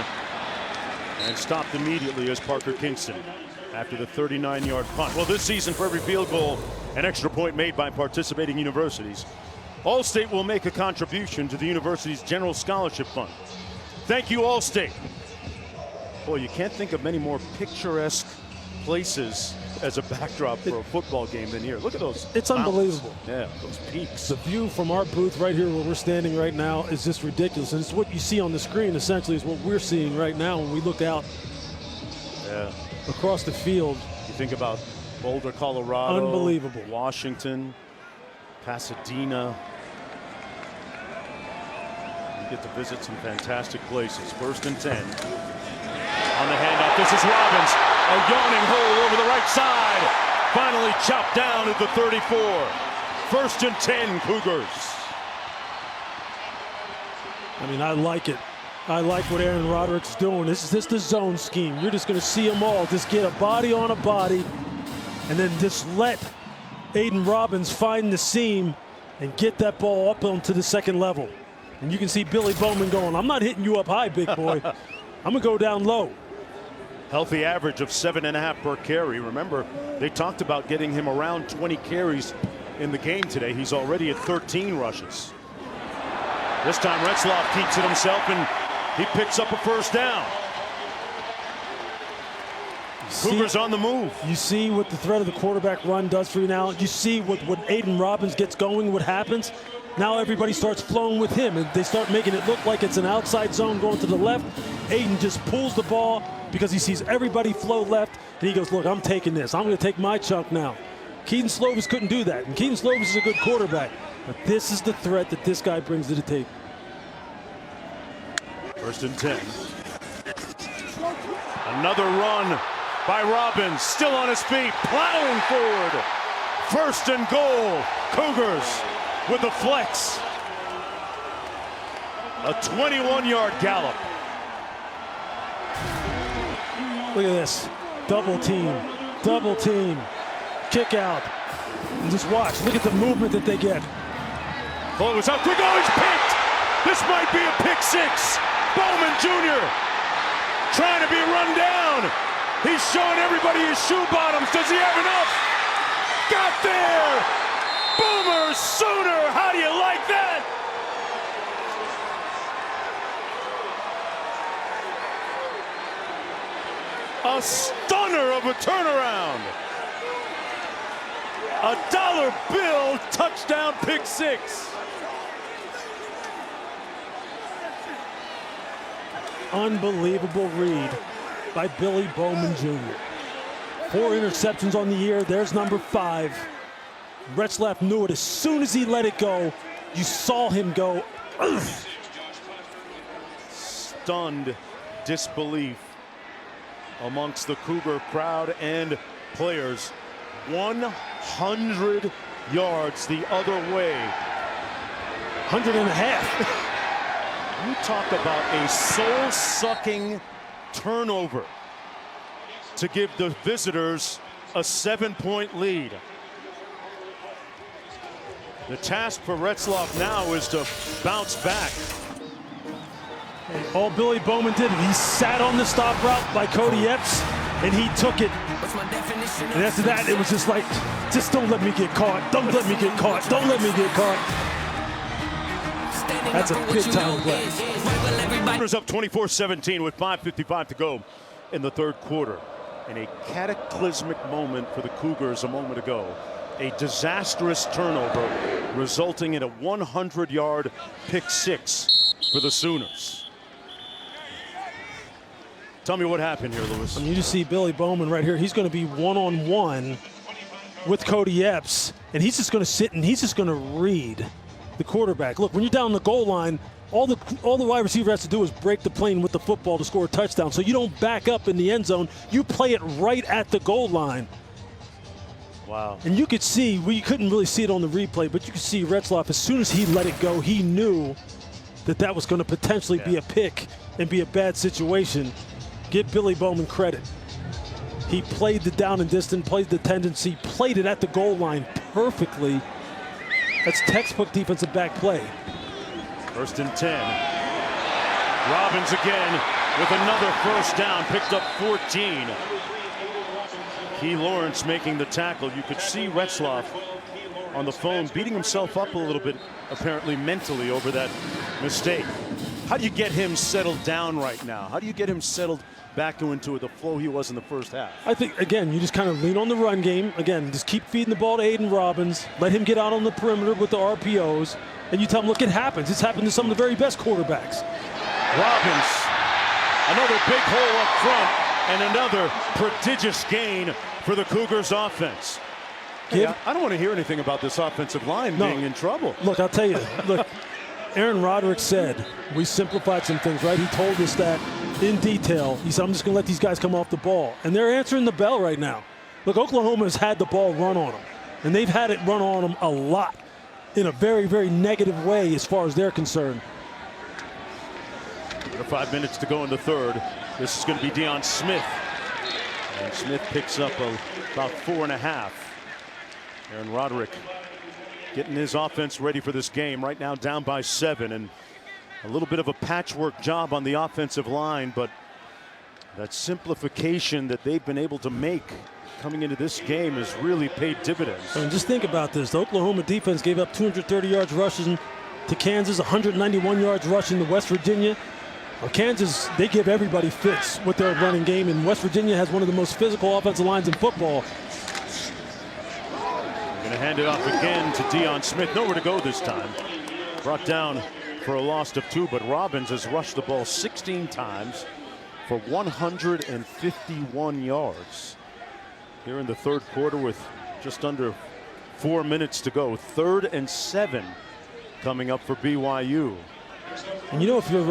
and stopped immediately as Parker Kingston after the 39-yard punt. Well, this season, for every field goal, an extra point made by participating universities, Allstate will make a contribution to the university's general scholarship fund. Thank you, Allstate. Boy, you can't think of many more picturesque places as a backdrop for a football game than here. Look at those. It's unbelievable. Yeah, those peaks. The view from our booth right here where we're standing right now is just ridiculous. And it's what you see on the screen essentially is what we're seeing right now when we look out across the field. You think about Boulder, Colorado. Unbelievable. Washington, Pasadena. You get to visit some fantastic places. 1st and 10. On the handoff, this is Robbins. A yawning hole over the right side. Finally chopped down at the 34. 1st and 10, Cougars. I mean, I like it. I like what Aaron Roderick's doing. This is just the zone scheme. You're just going to see them all. Just get a body on a body, and then just let Aiden Robbins find the seam and get that ball up onto the second level. And you can see Billy Bowman going, I'm not hitting you up high, big boy. I'm going to go down low. Healthy average of 7.5 per carry. Remember, they talked about getting him around 20 carries in the game today. He's already at 13 rushes. This time Retzlaff keeps it himself and he picks up a 1st down. Cougars on the move. You see what the threat of the quarterback run does for you now. You see what Aiden Robbins gets going, what happens. Now everybody starts flowing with him, and they start making it look like it's an outside zone going to the left. Aiden just pulls the ball because he sees everybody flow left, and he goes, look, I'm taking this. I'm going to take my chunk now. Keaton Slovis couldn't do that, and Keaton Slovis is a good quarterback. But this is the threat that this guy brings to the table. 1st and 10. Another run by Robbins, still on his feet, plowing forward. 1st and goal, Cougars with the flex. A 21-yard gallop. Look at this. Double team, kick out. And just watch, look at the movement that they get. Oh, it was out quick, oh, he's picked! This might be a pick 6. Bowman Jr. trying to be run down. He's showing everybody his shoe bottoms. Does he have enough? Got there! Boomer Sooner, how do you like that? A stunner of a turnaround. A dollar bill touchdown pick 6. Unbelievable read by Billy Bowman Jr. 4 interceptions on the year. There's number 5. Retzlaff knew it as soon as he let it go. You saw him go. Stunned disbelief amongst the Cougar crowd and players. 100 yards the other way. 100.5. You talk about a soul-sucking turnover to give the visitors a 7-point lead. The task for Retzlaff now is to bounce back. All Billy Bowman did, he sat on the stop route by Cody Epps, and he took it. And after that, it was just like, just don't let me get caught. Don't let me get caught. Don't let me get caught. That's a big-time play. Cougars up 24-17 with 5:55 to go in the 3rd quarter. And a cataclysmic moment for the Cougars a moment ago a disastrous turnover, resulting in a 100-yard pick six for the Sooners. Tell me what happened here, Lewis. I mean, you just see Billy Bowman right here. He's going to be one-on-one with Cody Epps, and he's just going to sit and he's just going to read the quarterback. Look, when you're down the goal line, all the wide receiver has to do is break the plane with the football to score a touchdown. So you don't back up in the end zone. You play it right at the goal line. Wow. And you could see, well, you couldn't really see it on the replay, but you could see Retzlaff, as soon as he let it go, he knew that that was going to potentially be a pick and be a bad situation. Give Billy Bowman credit. He played the down and distance, played the tendency, played it at the goal line perfectly. That's textbook defensive back play. 1st and 10. Robbins again with another first down, picked up 14. Key Lawrence making the tackle. You could see Retzlaff on the phone beating himself up a little bit, apparently mentally, over that mistake. How do you get him settled down right now? How do you get him settled back into the flow he was in the first half? I think, again, you just kind of lean on the run game. Again, just keep feeding the ball to Aiden Robbins. Let him get out on the perimeter with the RPOs. And you tell him, look, it happens. It's happened to some of the very best quarterbacks. Robbins, another big hole up front, and another prodigious gain for the Cougars offense. Hey, I don't want to hear anything about this offensive line being in trouble. Look, I'll tell you, look, Aaron Roderick said, we simplified some things, right? He told us that in detail. He said, I'm just going to let these guys come off the ball. And they're answering the bell right now. Look, Oklahoma has had the ball run on them. And they've had it run on them a lot in a very, very negative way as far as they're concerned. 5 minutes to go in the third. This is going to be Deion Smith. And Smith picks up about 4.5. Aaron Roderick getting his offense ready for this game. Right now down by 7. And a little bit of a patchwork job on the offensive line. But that simplification that they've been able to make coming into this game has really paid dividends. I mean, just think about this. The Oklahoma defense gave up 230 yards rushing to Kansas, 191 yards rushing to West Virginia. Well, Kansas, they give everybody fits with their running game, and West Virginia has one of the most physical offensive lines in football. They're going to hand it off again to Deion Smith. Nowhere to go this time. Brought down for a loss of 2, but Robbins has rushed the ball 16 times for 151 yards. Here in the third quarter with just under 4 minutes to go. 3rd and 7 coming up for BYU. And you know, if you're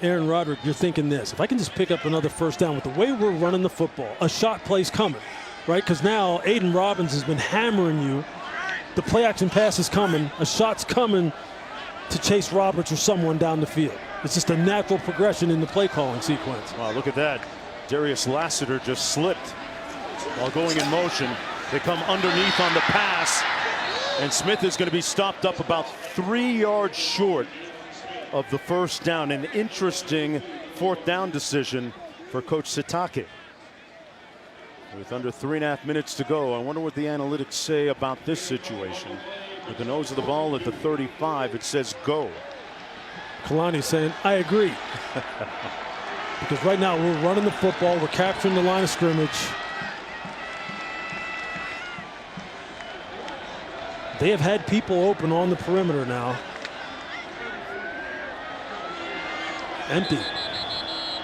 Aaron Roderick, you're thinking this. If I can just pick up another first down with the way we're running the football, a shot play's coming, right? Because now Aiden Robbins has been hammering you. The play action pass is coming. A shot's coming to Chase Roberts or someone down the field. It's just a natural progression in the play calling sequence. Wow, look at that. Darius Lassiter just slipped while going in motion. They come underneath on the pass, and Smith is going to be stopped up about 3 yards short of the first down. An interesting 4th down decision for Coach Sitake. With under 3.5 minutes to go, I wonder what the analytics say about this situation. With the nose of the ball at the 35, it says go. Kalani saying, I agree. Because right now we're running the football, we're capturing the line of scrimmage. They have had people open on the perimeter now. Empty.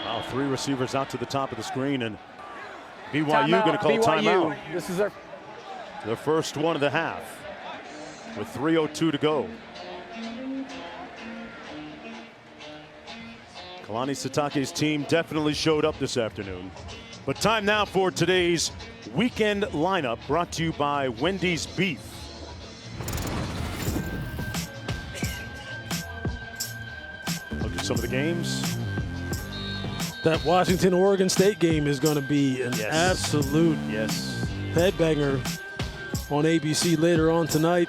Wow, 3 receivers out to the top of the screen, and BYU going to call timeout. This is their first one of the half with 3:02 to go. Kalani Sitake's team definitely showed up this afternoon. But time now for today's weekend lineup, brought to you by Wendy's Beef. Look at some of the games. That Washington-Oregon State game is going to be an absolute headbanger on ABC later on tonight.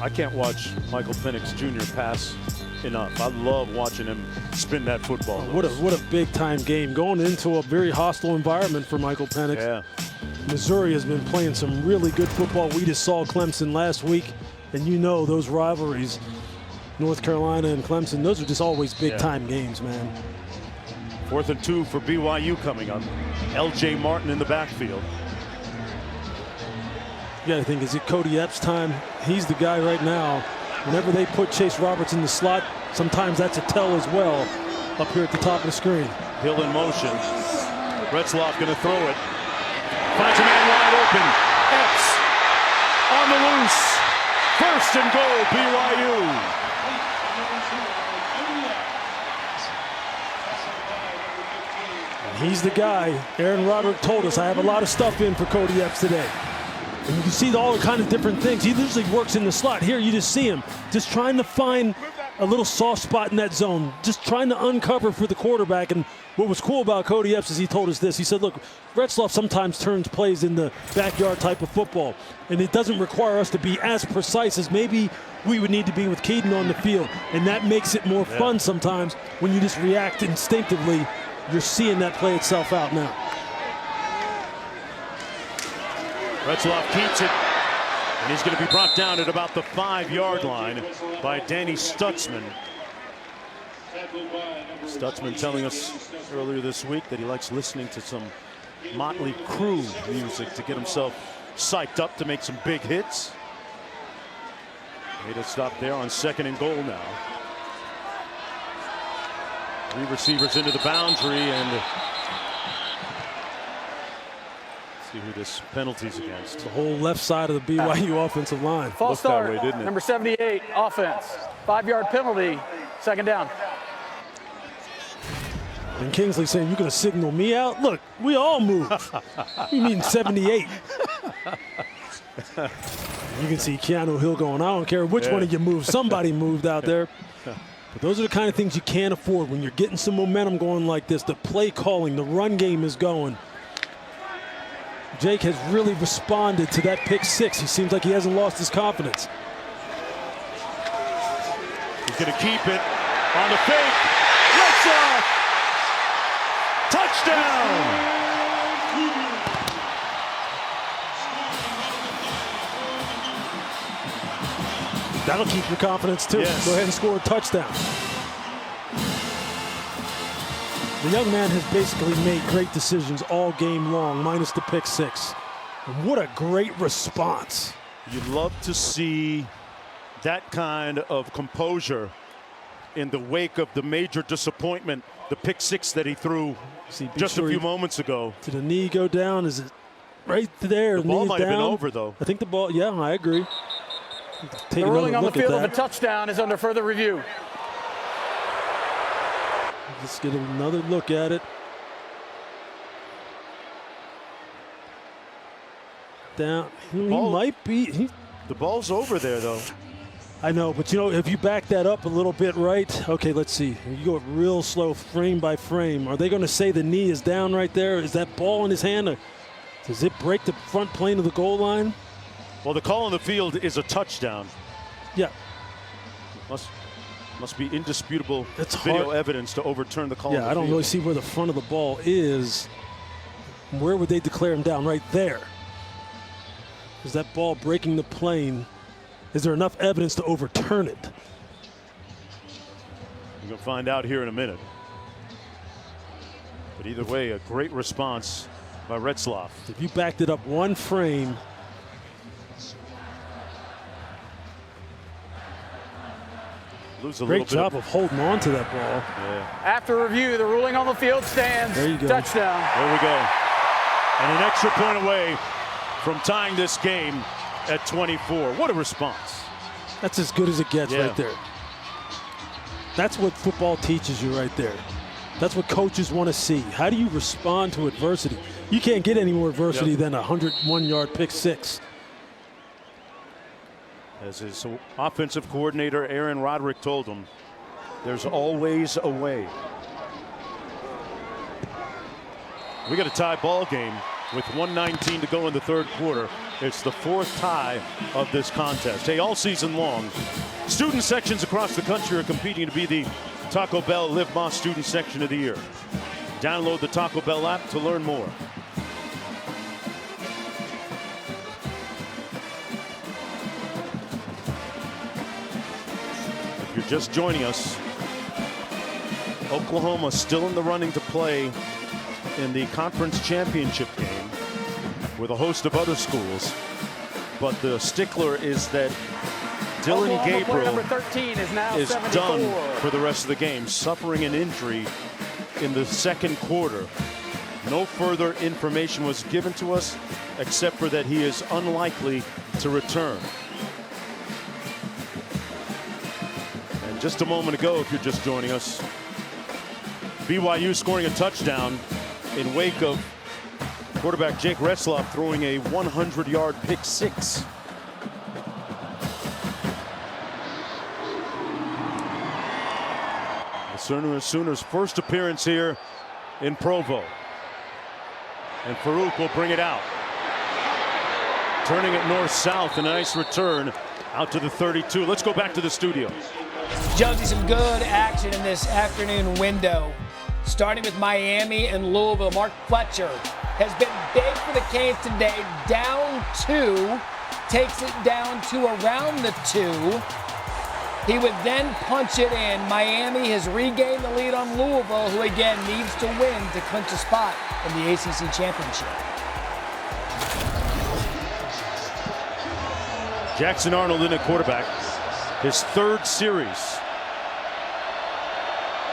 I can't watch Michael Penix Jr. pass enough. I love watching him spin that football. What a big time game going into a very hostile environment for Michael Penix. Yeah. Missouri has been playing some really good football. We just saw Clemson last week, and you know those rivalries, North Carolina and Clemson, those are just always big time games, man. 4th and 2 for BYU coming up. LJ Martin in the backfield. You got to think, is it Cody Epps' time? He's the guy right now. Whenever they put Chase Roberts in the slot, sometimes that's a tell as well up here at the top of the screen. Hill in motion. Retzloff going to throw it. Finds a man wide open. Epps on the loose. First and goal, BYU. He's the guy. Aaron Roderick told us, I have a lot of stuff in for Cody Epps today. And you can see all the kind of different things. He usually works in the slot. Here you just see him just trying to find a little soft spot in that zone, just trying to uncover for the quarterback. And what was cool about Cody Epps is he told us this. He said, look, Retzloff sometimes turns plays in the backyard type of football, and it doesn't require us to be as precise as maybe we would need to be with Keaton on the field. And that makes it more fun sometimes when you just react instinctively. You're seeing that play itself out now. Retzloff keeps it, and he's going to be brought down at about the 5-yard line by Danny Stutzman. Stutzman telling us earlier this week that he likes listening to some Motley Crue music to get himself psyched up to make some big hits. Made a stop there on 2nd and goal now. 3 receivers into the boundary, and see who this penalty's against. The whole left side of the BYU offensive line. False start, that way, didn't it? number 78, offense. 5-yard penalty, 2nd down. And Kingsley saying, you're going to signal me out? Look, we all move. You mean 78. You can see Keanu Hill going, I don't care which one of you moved. Somebody moved out there. But those are the kind of things you can't afford when you're getting some momentum going like this. The play calling, the run game is going. Jake has really responded to that pick 6. He seems like he hasn't lost his confidence. He's going to keep it on the fake. Retzloff! Touchdown! That'll keep your confidence too. Yes. Go ahead and score a touchdown. The young man has basically made great decisions all game long, minus the pick 6. And what a great response. You'd love to see that kind of composure in the wake of the major disappointment, the pick 6 that he threw just a few moments ago. Did the knee go down? Is it right there? The ball might have been over, though. I think the ball, yeah, I agree. The ruling on the field of a touchdown is under further review. Let's get another look at it. Down. He might be. The ball's over there, though. I know, but you know, if you back that up a little bit, right? Okay, let's see. You go real slow, frame by frame. Are they going to say the knee is down right there? Is that ball in his hand? Does it break the front plane of the goal line? Well, the call on the field is a touchdown. Yeah. Must be indisputable It's video hard. evidence to overturn the call. Yeah, on the I don't field. really see where the front of the ball is. Where would they declare him down? Right there. Is that ball breaking the plane? Is there enough evidence to overturn it? We're going to find out here in a minute. But either way, a great response by Retzloff. If you backed it up one frame, Lose a great job of holding on to that ball. Yeah. After review, the ruling on the field stands. There you go. Touchdown. There we go. And an extra point away from tying this game at 24. What a response. That's as good as it gets Yeah. right there. That's what football teaches you right there. That's what coaches want to see. How do you respond to adversity? You can't get any more adversity than a 101-yard pick 6. As his offensive coordinator, Aaron Roderick, told him, there's always a way. We got a tie ball game with 1:19 to go in the 3rd quarter. It's the 4th tie of this contest. Hey, all season long, student sections across the country are competing to be the Taco Bell Live Moss Student Section of the Year. Download the Taco Bell app to learn more. If you're just joining us, Oklahoma still in the running to play in the conference championship game with a host of other schools. but the stickler is that Dillon Gabriel number 13 is now is 74. done for the rest of the game, suffering an injury in the second quarter. No further information was given to us except for that he is unlikely to return. And just a moment ago, if you're just joining us, BYU scoring a touchdown in wake of quarterback Jake Retzlaff throwing a 100-yard pick six. The Sooners' first appearance here in Provo. And Farouk will bring it out. Turning it north-south, a nice return out to the 32. Let's go back to the studio. Jonesy, some good action in this afternoon window. Starting with Miami and Louisville. Mark Fletcher has been big for the Canes today. Down 2, takes it down to around the 2. He would then punch it in. Miami has regained the lead on Louisville, who again needs to win to clinch a spot in the ACC championship. Jackson Arnold in at quarterback. His third series.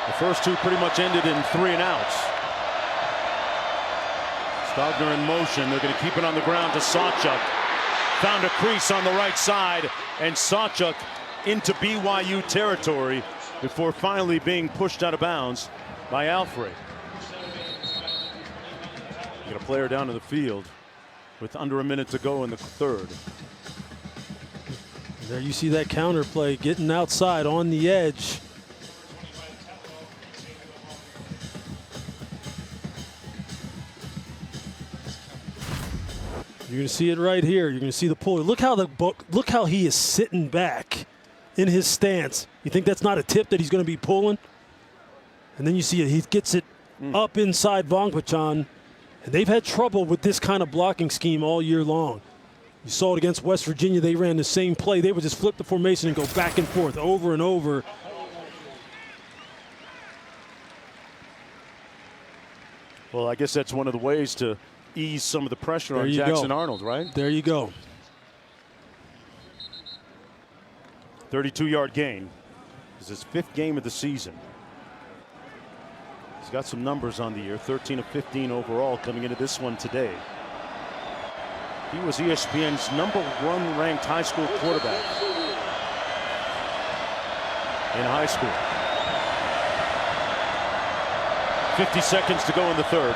The first two pretty much ended in 3 and outs. Stogner in motion. They're going to keep it on the ground to Sawchuk. Found a crease on the right side, and Sawchuk into BYU territory before finally being pushed out of bounds by Alfred. Get a player down to the field with under a minute to go in the third. There you see that counter play, getting outside on the edge. You're going to see it right here. You're going to see the puller. Look how he is sitting back in his stance. You think that's not a tip that he's going to be pulling? And then you see it. He gets it up inside Vongpachan. And they've had trouble with this kind of blocking scheme all year long. You saw it against West Virginia. They ran the same play. They would just flip the formation and go back and forth over and over. Well, I guess that's one of the ways to ease some of the pressure on Jackson Arnold, right? There you go. 32-yard gain. This is his 5th game of the season. He's got some numbers on the year, 13 of 15 overall coming into this one today. He was ESPN's #1 ranked high school quarterback in high school. 50 seconds to go in the third.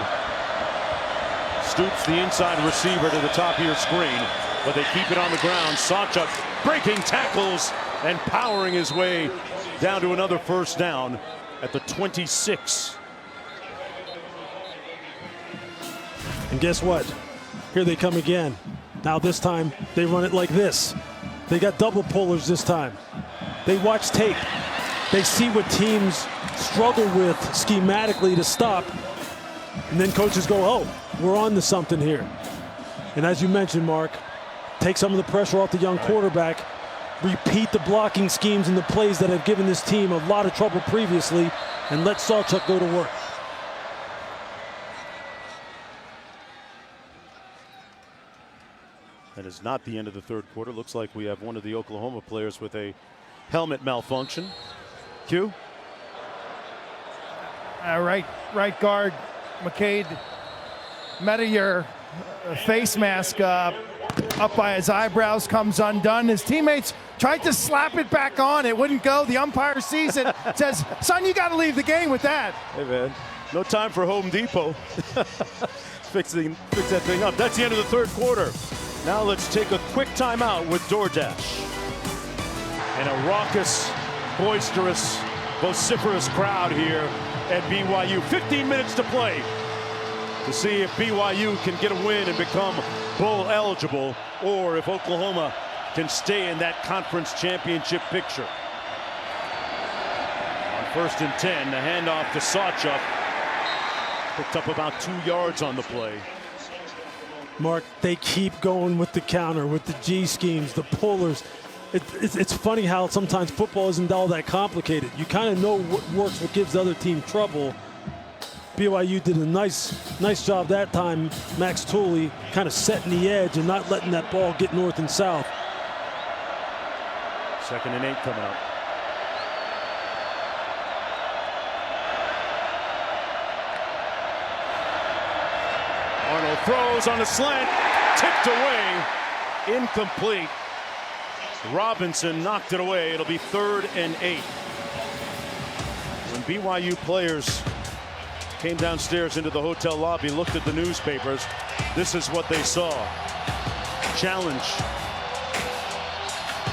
Stoops the inside receiver to the top of your screen, but they keep it on the ground. Sawchuk breaking tackles and powering his way down to another first down at the 26. And guess what? Here they come again. Now this time they run it like this. They got double pullers this time. They watch tape. They see what teams struggle with schematically to stop. And then coaches go, oh, we're on to something here. And as you mentioned, Mark, take some of the pressure off the young quarterback, repeat the blocking schemes and the plays that have given this team a lot of trouble previously, and let Sawchuk go to work. That is not the end of the third quarter. Looks like we have one of the Oklahoma players with a helmet malfunction. Q. Right guard, McCade Metiyer, face mask up by his eyebrows, comes undone. His teammates tried to slap it back on. It wouldn't go. The umpire sees it, says, son, you got to leave the game with that. Hey, man, no time for Home Depot. Fix that thing up. That's the end of the third quarter. Now let's take a quick timeout with DoorDash. And a raucous, boisterous, vociferous crowd here at BYU. 15 minutes to play to see if BYU can get a win and become bowl eligible, or if Oklahoma can stay in that conference championship picture. On 1st and 10, the handoff to Sawchuk. Picked up about 2 yards on the play. Mark, they keep going with the counter, with the G schemes, the pullers. It's funny how sometimes football isn't all that complicated. You kind of know what works, what gives the other team trouble, BYU did a nice job that time. Max Tooley kind of setting the edge and not letting that ball get north and south. 2nd and 8 coming up. Arnold throws on a slant, tipped away, incomplete. Robinson knocked it away. It'll be 3rd and 8. When BYU players came downstairs into the hotel lobby, looked at the newspapers, this is what they saw. Challenge.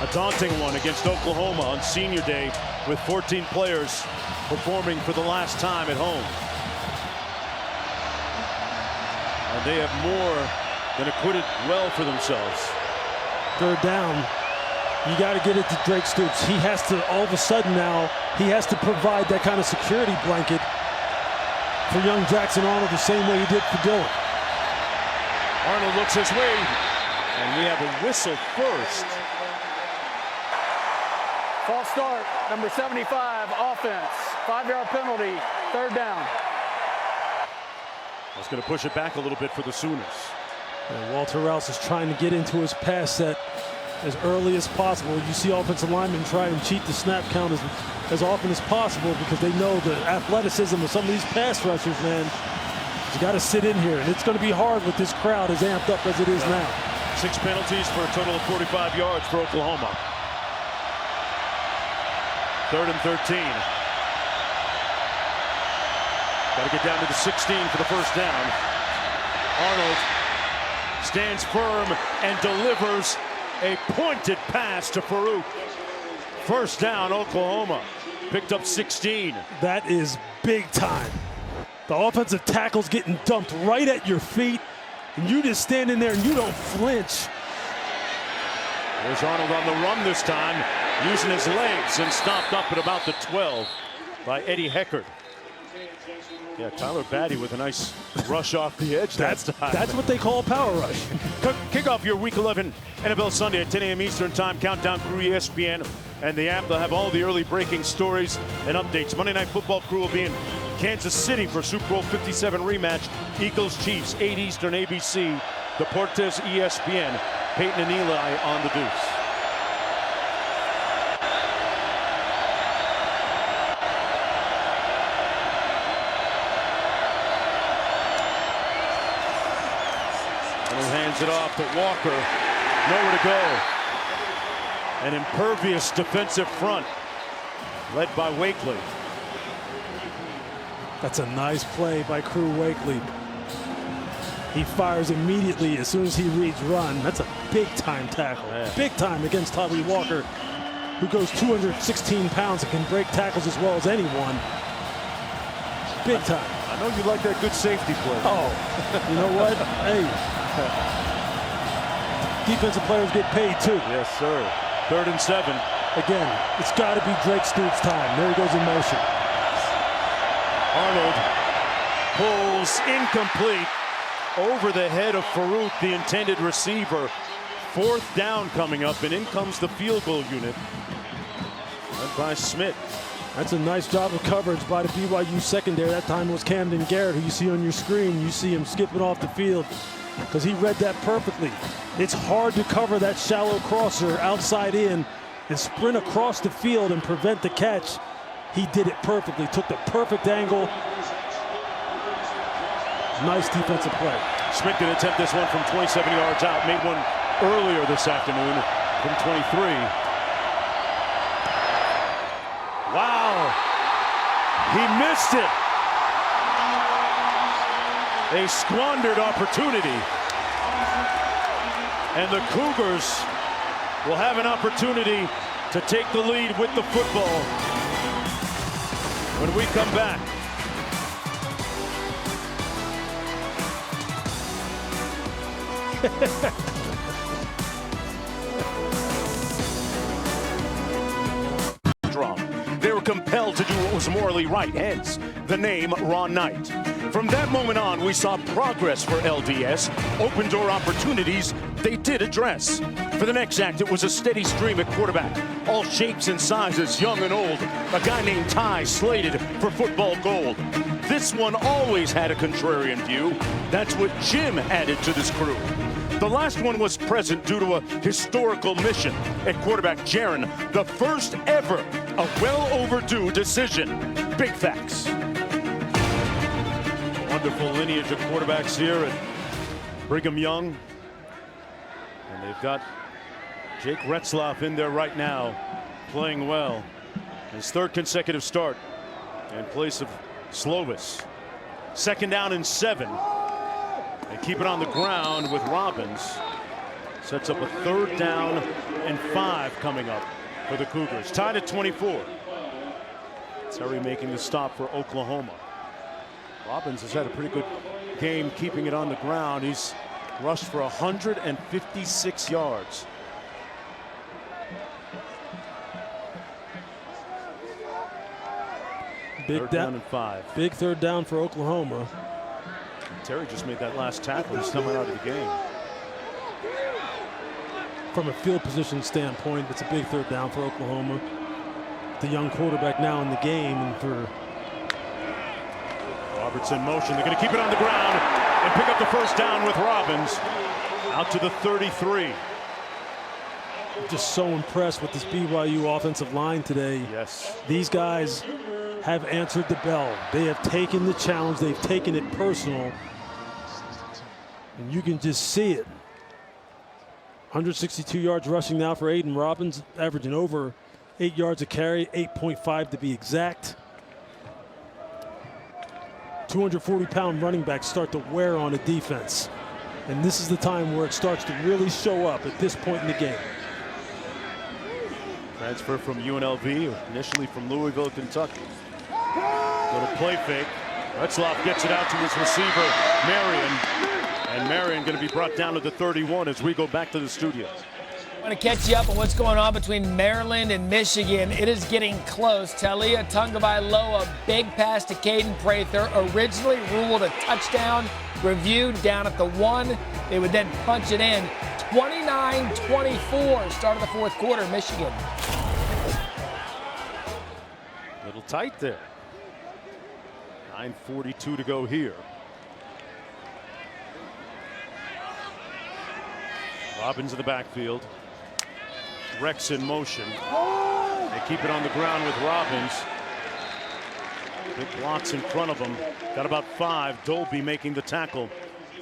A daunting one against Oklahoma on senior day with 14 players performing for the last time at home. And they have more than acquitted well for themselves. 3rd down. You got to get it to Drake Stoops. He has to, all of a sudden now, he has to provide that kind of security blanket for young Jackson Arnold the same way he did for Dillon. Arnold looks his way, and we have a whistle first. False start, number 75, offense. 5-yard penalty, 3rd down. That's going to push it back a little bit for the Sooners. And Walter Rouse is trying to get into his pass set as early as possible. You see offensive linemen try and cheat the snap count as often as possible because they know the athleticism of some of these pass rushers, man. You got to sit in here, and it's going to be hard with this crowd as amped up as it is now. 6 penalties for a total of 45 yards for Oklahoma. 3rd and 13. Got to get down to the 16 for the 1st down. Arnold stands firm and delivers a pointed pass to Farouk. 1st down, Oklahoma. Picked up 16. That is big time. The offensive tackle's getting dumped right at your feet, and you just standing there and you don't flinch. There's Arnold on the run this time, using his legs, and stopped up at about the 12 by Eddie Heckard. Yeah, Tyler Batty with a nice rush off the edge. That's what they call a power rush. Kick off your Week 11 NFL Sunday at 10 a.m. Eastern Time. Countdown Crew, ESPN, and the app. They'll have all the early breaking stories and updates. Monday Night Football Crew will be in Kansas City for Super Bowl 57 rematch. Eagles-Chiefs, 8 Eastern, ABC. Deportes, ESPN. Peyton and Eli on the Deuce. Hands it off to Walker. Nowhere to go. An impervious defensive front led by Wakely. That's a nice play by Crew Wakely. He fires immediately as soon as he reads run. That's a big time tackle. Yeah. Big time against Tommy Walker, who goes 216 pounds and can break tackles as well as anyone. Big time. I know you like that good safety play. Oh, you know what? Hey. Defensive players get paid too. Yes, sir. 3rd and 7. Again, it's got to be Drake Stoops' time. There he goes in motion. Arnold pulls incomplete over the head of Farouk, the intended receiver. 4th down coming up, and in comes the field goal unit led by Smith. That's a nice job of coverage by the BYU secondary. That time was Camden Garrett, who you see on your screen. You see him skipping off the field because he read that perfectly. It's hard to cover that shallow crosser outside in and sprint across the field and prevent the catch. He did it perfectly, took the perfect angle. Nice defensive play. Smith can attempt this one from 27 yards out. Made one earlier this afternoon from 23. Wow. He missed it. A squandered opportunity. And the Cougars will have an opportunity to take the lead with the football when we come back. They were compelled to do what was morally right, hence the name Ron Knight. From that moment on, we saw progress for LDS, open door opportunities they did address. For the next act, it was a steady stream at quarterback. All shapes and sizes, young and old. A guy named Ty slated for football gold. This one always had a contrarian view. That's what Jim added to this crew. The last one was present due to a historical mission. At quarterback, Jaren, the first ever, a well overdue decision. Big facts. Wonderful lineage of quarterbacks here at Brigham Young. And they've got Jake Retzlaff in there right now, playing well. His third consecutive start in place of Slovis. 2nd down and 7. They keep it on the ground with Robbins. Sets up a 3rd down and 5 coming up for the Cougars. Tied at 24. Terry making the stop for Oklahoma. Robbins has had a pretty good game keeping it on the ground. He's rushed for 156 yards. Big down and 5. Big 3rd down for Oklahoma. Terry just made that last tackle. He's coming out of the game. From a field position standpoint, it's a big 3rd down for Oklahoma. The young quarterback now in the game, and for Roberts in motion. They're going to keep it on the ground and pick up the 1st down with Robbins out to the 33. Just so impressed with this BYU offensive line today. Yes. These guys have answered the bell. They have taken the challenge. They've taken it personal. And you can just see it. 162 yards rushing now for Aiden Robbins, averaging over 8 yards a carry, 8.5 to be exact. 240-pound running backs start to wear on a defense. And this is the time where it starts to really show up at this point in the game. Transfer from UNLV, initially from Louisville, Kentucky. Little play fake. Retzlaff gets it out to his receiver, Marion. And Marion going to be brought down to the 31 as we go back to the studio. I want to catch you up on what's going on between Maryland and Michigan. It is getting close. Talia Tungavailoa, big pass to Caden Prather, originally ruled a touchdown, reviewed down at the 1. They would then punch it in. 29-24, start of the 4th quarter, Michigan. A little tight there. 9:42 to go here. Robbins in the backfield. Rex in motion. They keep it on the ground with Robbins. Big blocks in front of him. Got about 5. Dolby making the tackle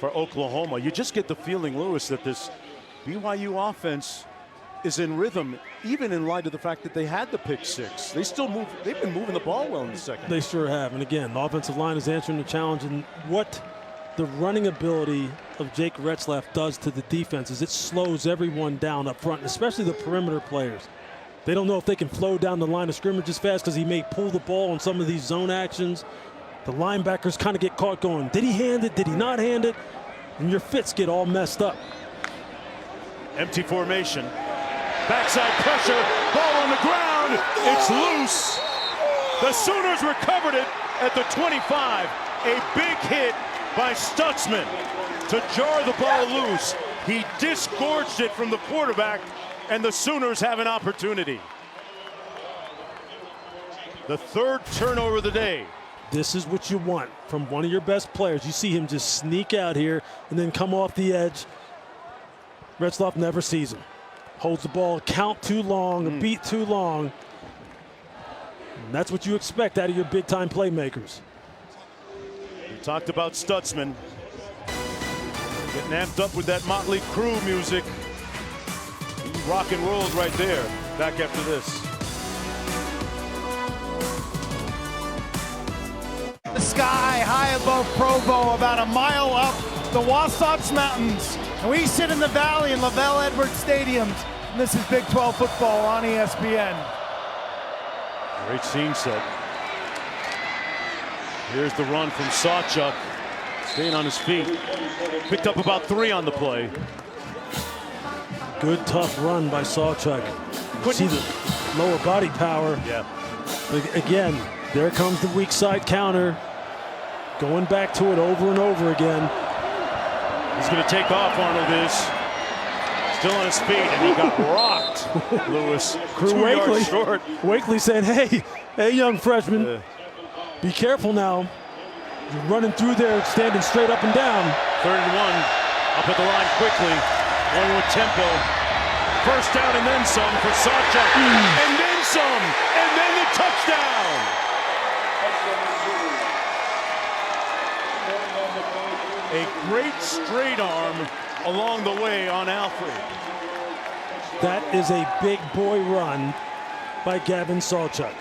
for Oklahoma. You just get the feeling, Lewis, that this BYU offense is in rhythm, even in light of the fact that they had the pick 6. They still move. They've been moving the ball well in the second. They sure have. And again, the offensive line is answering the challenge. And what the running ability of Jake Retzlaff does to the defense is it slows everyone down up front, especially the perimeter players. They don't know if they can flow down the line of scrimmage as fast because he may pull the ball on some of these zone actions. The linebackers kind of get caught going, did he hand it, did he not hand it? And your fits get all messed up. Empty formation. Backside pressure, ball on the ground, it's loose. The Sooners recovered it at the 25. A big hit by Stutzman to jar the ball loose. He disgorged it from the quarterback, and the Sooners have an opportunity. The 3rd turnover of the day. This is what you want from one of your best players. You see him just sneak out here and then come off the edge. Retzlaff never sees him. Holds the ball, count too long, a beat too long. And that's what you expect out of your big-time playmakers. We talked about Stutzman. Getting amped up with that Motley Crue music. He rock and rolled right there. Back after this. The sky high above Provo, about a mile up the Wasatch Mountains. And we sit in the valley in Lavelle Edwards Stadium. And this is Big 12 football on ESPN. Great scene set. Here's the run from Sawchuk. Staying on his feet. Picked up about 3 on the play. Good tough run by Sawchuk. You see the lower body power. Yeah. But again, there comes the weak side counter. Going back to it over and over again. He's going to take off, Arnold is. Still on his feet, and he got rocked. Lewis, Crew 2 yards Wakely. short. Wakely said, hey, young freshman, be careful now. You're running through there, standing straight up and down. 3rd and 1. Up at the line quickly. Going with tempo. First down and then some for Sawchuk. And then some. And then the touchdown. A great straight arm along the way on Alfred. That is a big boy run by Gavin Sawchuk.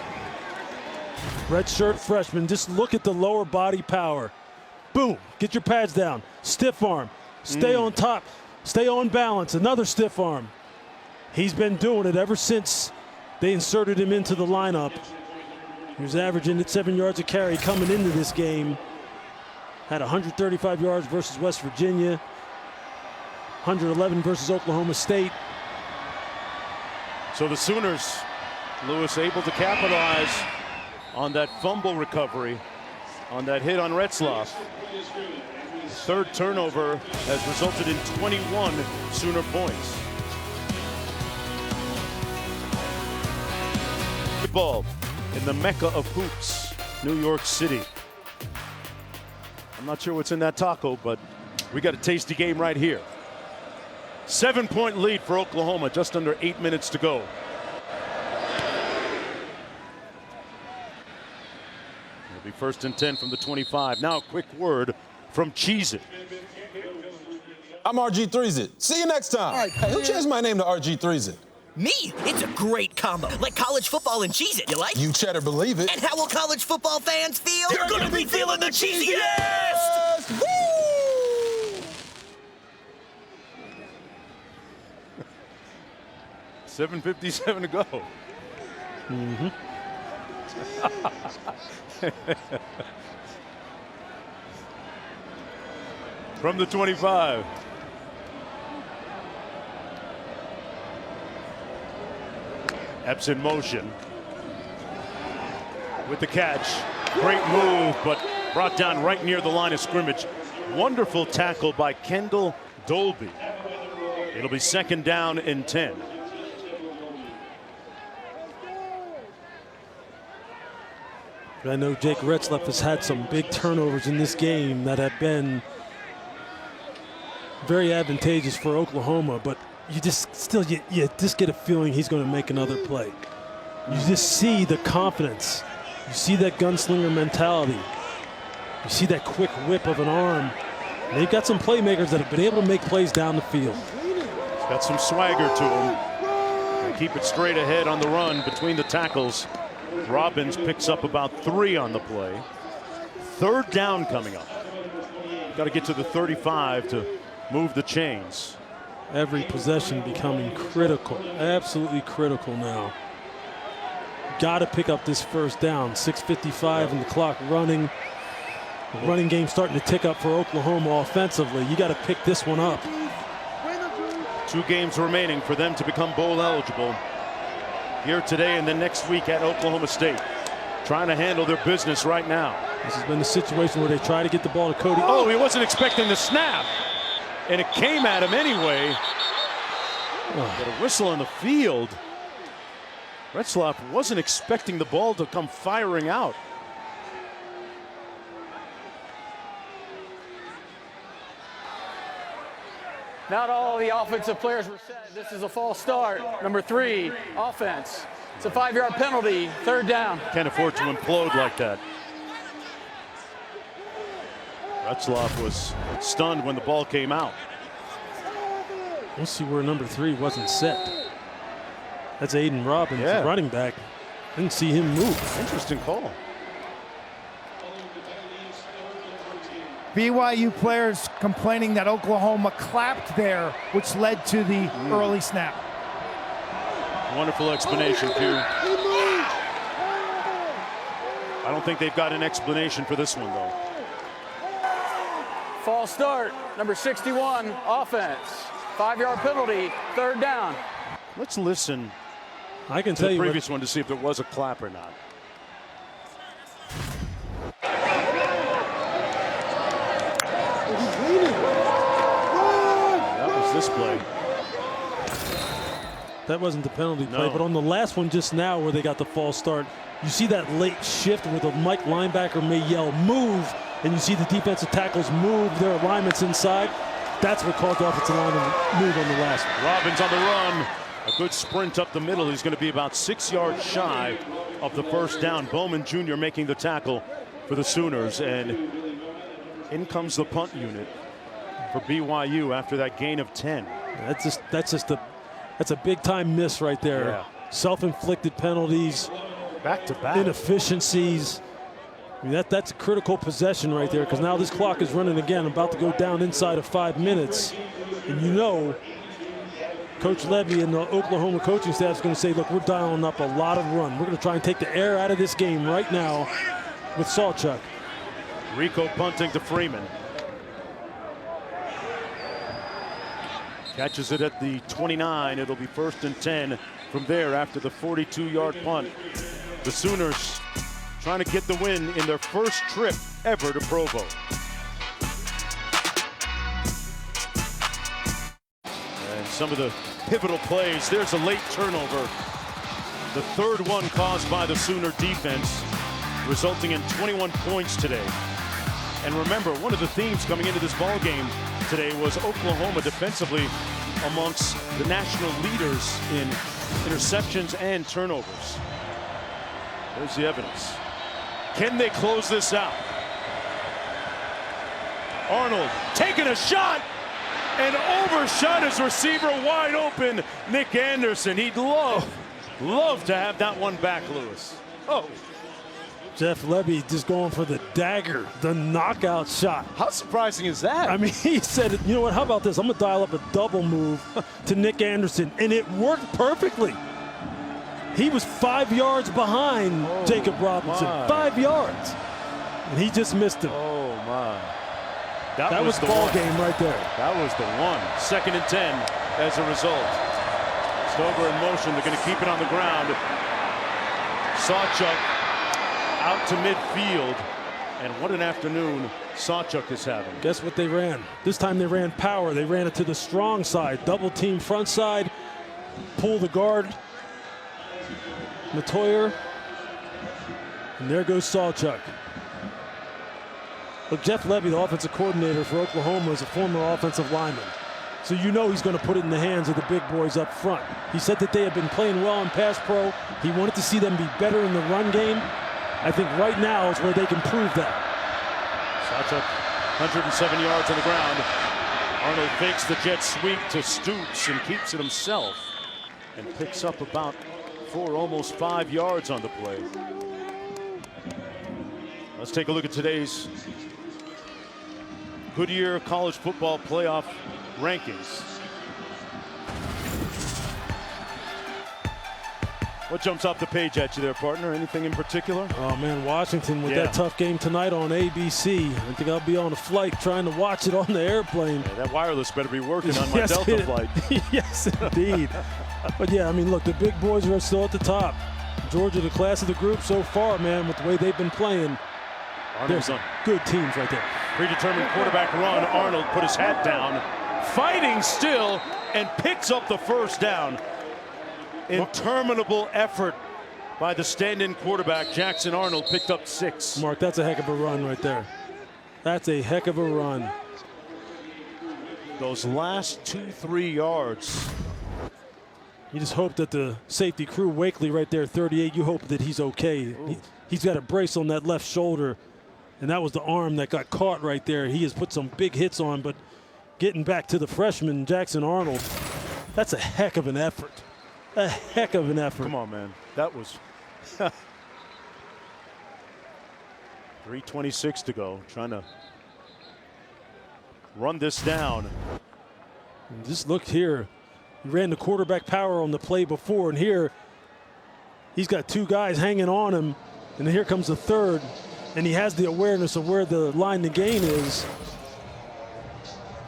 Redshirt freshman, just look at the lower body power. Boom, get your pads down. Stiff arm, stay on top, stay on balance, another stiff arm. He's been doing it ever since they inserted him into the lineup. He was averaging at 7 yards a carry coming into this game. Had 135 yards versus West Virginia, 111 versus Oklahoma State. So the Sooners, Lewis, able to capitalize on that fumble recovery, on that hit on Retzlaff. The 3rd turnover has resulted in 21 Sooner points. Football in the Mecca of hoops, New York City. I'm not sure what's in that taco, but we got a tasty game right here. 7-point lead for Oklahoma, just under 8 minutes to go. It'll be 1st and 10 from the 25. Now a quick word from Cheez-It. I'm RG3Z. See you next time. Hey, who changed my name to RG3Z? Me? It's a great combo. Like college football and Cheez-It, you like? You cheddar believe it. And how will college football fans feel? They're gonna be feeling the cheesiest! Woo! 7:57 to go. From the 25. Epps in motion with the catch. Great move, but brought down right near the line of scrimmage. Wonderful tackle by Kendall Dolby. It'll be 2nd down and 10. I know Jake Retzlaff has had some big turnovers in this game that have been very advantageous for Oklahoma, but you just you just get a feeling he's going to make another play. You just see the confidence. You see that gunslinger mentality. You see that quick whip of an arm. And they've got some playmakers that have been able to make plays down the field. He's got some swagger to him. And keep it straight ahead on the run between the tackles. Robbins picks up about 3 on the play. 3rd down coming up. Got to get to the 35 to move the chains. Every possession becoming critical, absolutely critical now. Got to pick up this 1st down. 6:55 and the clock running. The running game starting to tick up for Oklahoma offensively. You got to pick this one up. 2 games remaining for them to become bowl eligible. Here today and then next week at Oklahoma State. Trying to handle their business right now. This has been the situation where they try to get the ball to Cody. Oh, he wasn't expecting the snap. And it came at him anyway. Got a whistle on the field. Retzlaff wasn't expecting the ball to come firing out. Not all the offensive players were set. This is a false start. Number 3, offense. It's a 5-yard penalty, 3rd down. Can't afford to implode like that. Retzlaff was stunned when the ball came out. We'll see where number 3 wasn't set. That's Aiden Robbins, Yeah. running back. Didn't see him move. Interesting call. BYU players complaining that Oklahoma clapped there, which led to the early snap. Wonderful explanation, Q. I don't think they've got an explanation for this one, though. False start. Number 61, offense. 5-yard penalty, 3rd down. Let's listen I can to tell the you previous one to see if there was a clap or not. That was this play. That wasn't the penalty play, No. but on the last one just now where they got the false start, you see that late shift where the Mike linebacker may yell move, and you see the defensive tackles move their alignments inside. That's what caused the offensive line to move on the last one. Robbins on the run. A good sprint up the middle. He's going to be about 6 yards shy of the first down. Bowman Jr. making the tackle for the Sooners, and in comes the punt unit for BYU after that gain of 10. That's a big time miss right there. Yeah. Self-inflicted penalties, Back to back. inefficiencies. I mean, that's a critical possession right there, because now this clock is running again, about to go down inside of 5 minutes. And you know, Coach Levy and the Oklahoma coaching staff is going to say, look, we're dialing up a lot of run. We're going to try and take the air out of this game right now with Sawchuk. Rico punting to Freeman. Catches it at the 29. It'll be 1st and 10 from there after the 42-yard punt. The Sooners trying to get the win in their first trip ever to Provo. And some of the pivotal plays. There's a late turnover. The third one caused by the Sooner defense, resulting in 21 points today. And remember, one of the themes coming into this ball game today was Oklahoma defensively amongst the national leaders in interceptions and turnovers. There's the evidence. Can they close this out? Arnold taking a shot and overshot his receiver wide open, Nick Anderson. He'd love to have that one back, Lewis. Oh. Jeff Levy just going for the dagger, the knockout shot. How surprising is that? I mean, he said, you know what, how about this? I'm going to dial up a double move to Nick Anderson, and it worked perfectly. He was 5 yards behind Jacob Robinson, 5 yards, and he just missed him. Oh, my. That was the ball game right there. That was the one. 2nd and 10 as a result. Stover in motion. They're going to keep it on the ground. Sawchuk out to midfield. And what an afternoon Sawchuk is having. Guess what they ran? This time they ran power. They ran it to the strong side. Double team front side. Pull the guard. Matoyer. And there goes Sawchuk. Look, Jeff Levy, the offensive coordinator for Oklahoma, is a former offensive lineman. So you know he's going to put it in the hands of the big boys up front. He said that they have been playing well in pass pro. He wanted to see them be better in the run game. I think right now is where they can prove that. Sawchuk, 107 yards on the ground. Arnold fakes the jet sweep to Stoops and keeps it himself and picks up about 4, almost 5 yards on the play. Let's take a look at today's Goodyear College Football Playoff rankings. What jumps off the page at you there, partner? Anything in particular? Oh, man, Washington with that tough game tonight on ABC. I think I'll be on a flight trying to watch it on the airplane. Yeah, that wireless better be working on my Delta flight. Yes, indeed. But, yeah, I mean, look, the big boys are still at the top. Georgia, the class of the group so far, man, with the way they've been playing. There's some good teams right there. Predetermined quarterback run. Arnold put his hat down, fighting still, and picks up the first down. Interminable effort by the stand-in quarterback. Jackson Arnold picked up 6. Mark, that's a heck of a run right there. That's a heck of a run. Those last 2-3 yards. You just hope that the safety crew, Wakely right there, 38, you hope that he's okay. He's got a brace on that left shoulder, and that was the arm that got caught right there. He has put some big hits on, but getting back to the freshman, Jackson Arnold, that's a heck of an effort. A heck of an effort. Come on, man. That was 3:26 to go. Trying to run this down. And just look here. He ran the quarterback power on the play before, and here he's got 2 guys hanging on him, and here comes the third, and he has the awareness of where the line to gain is.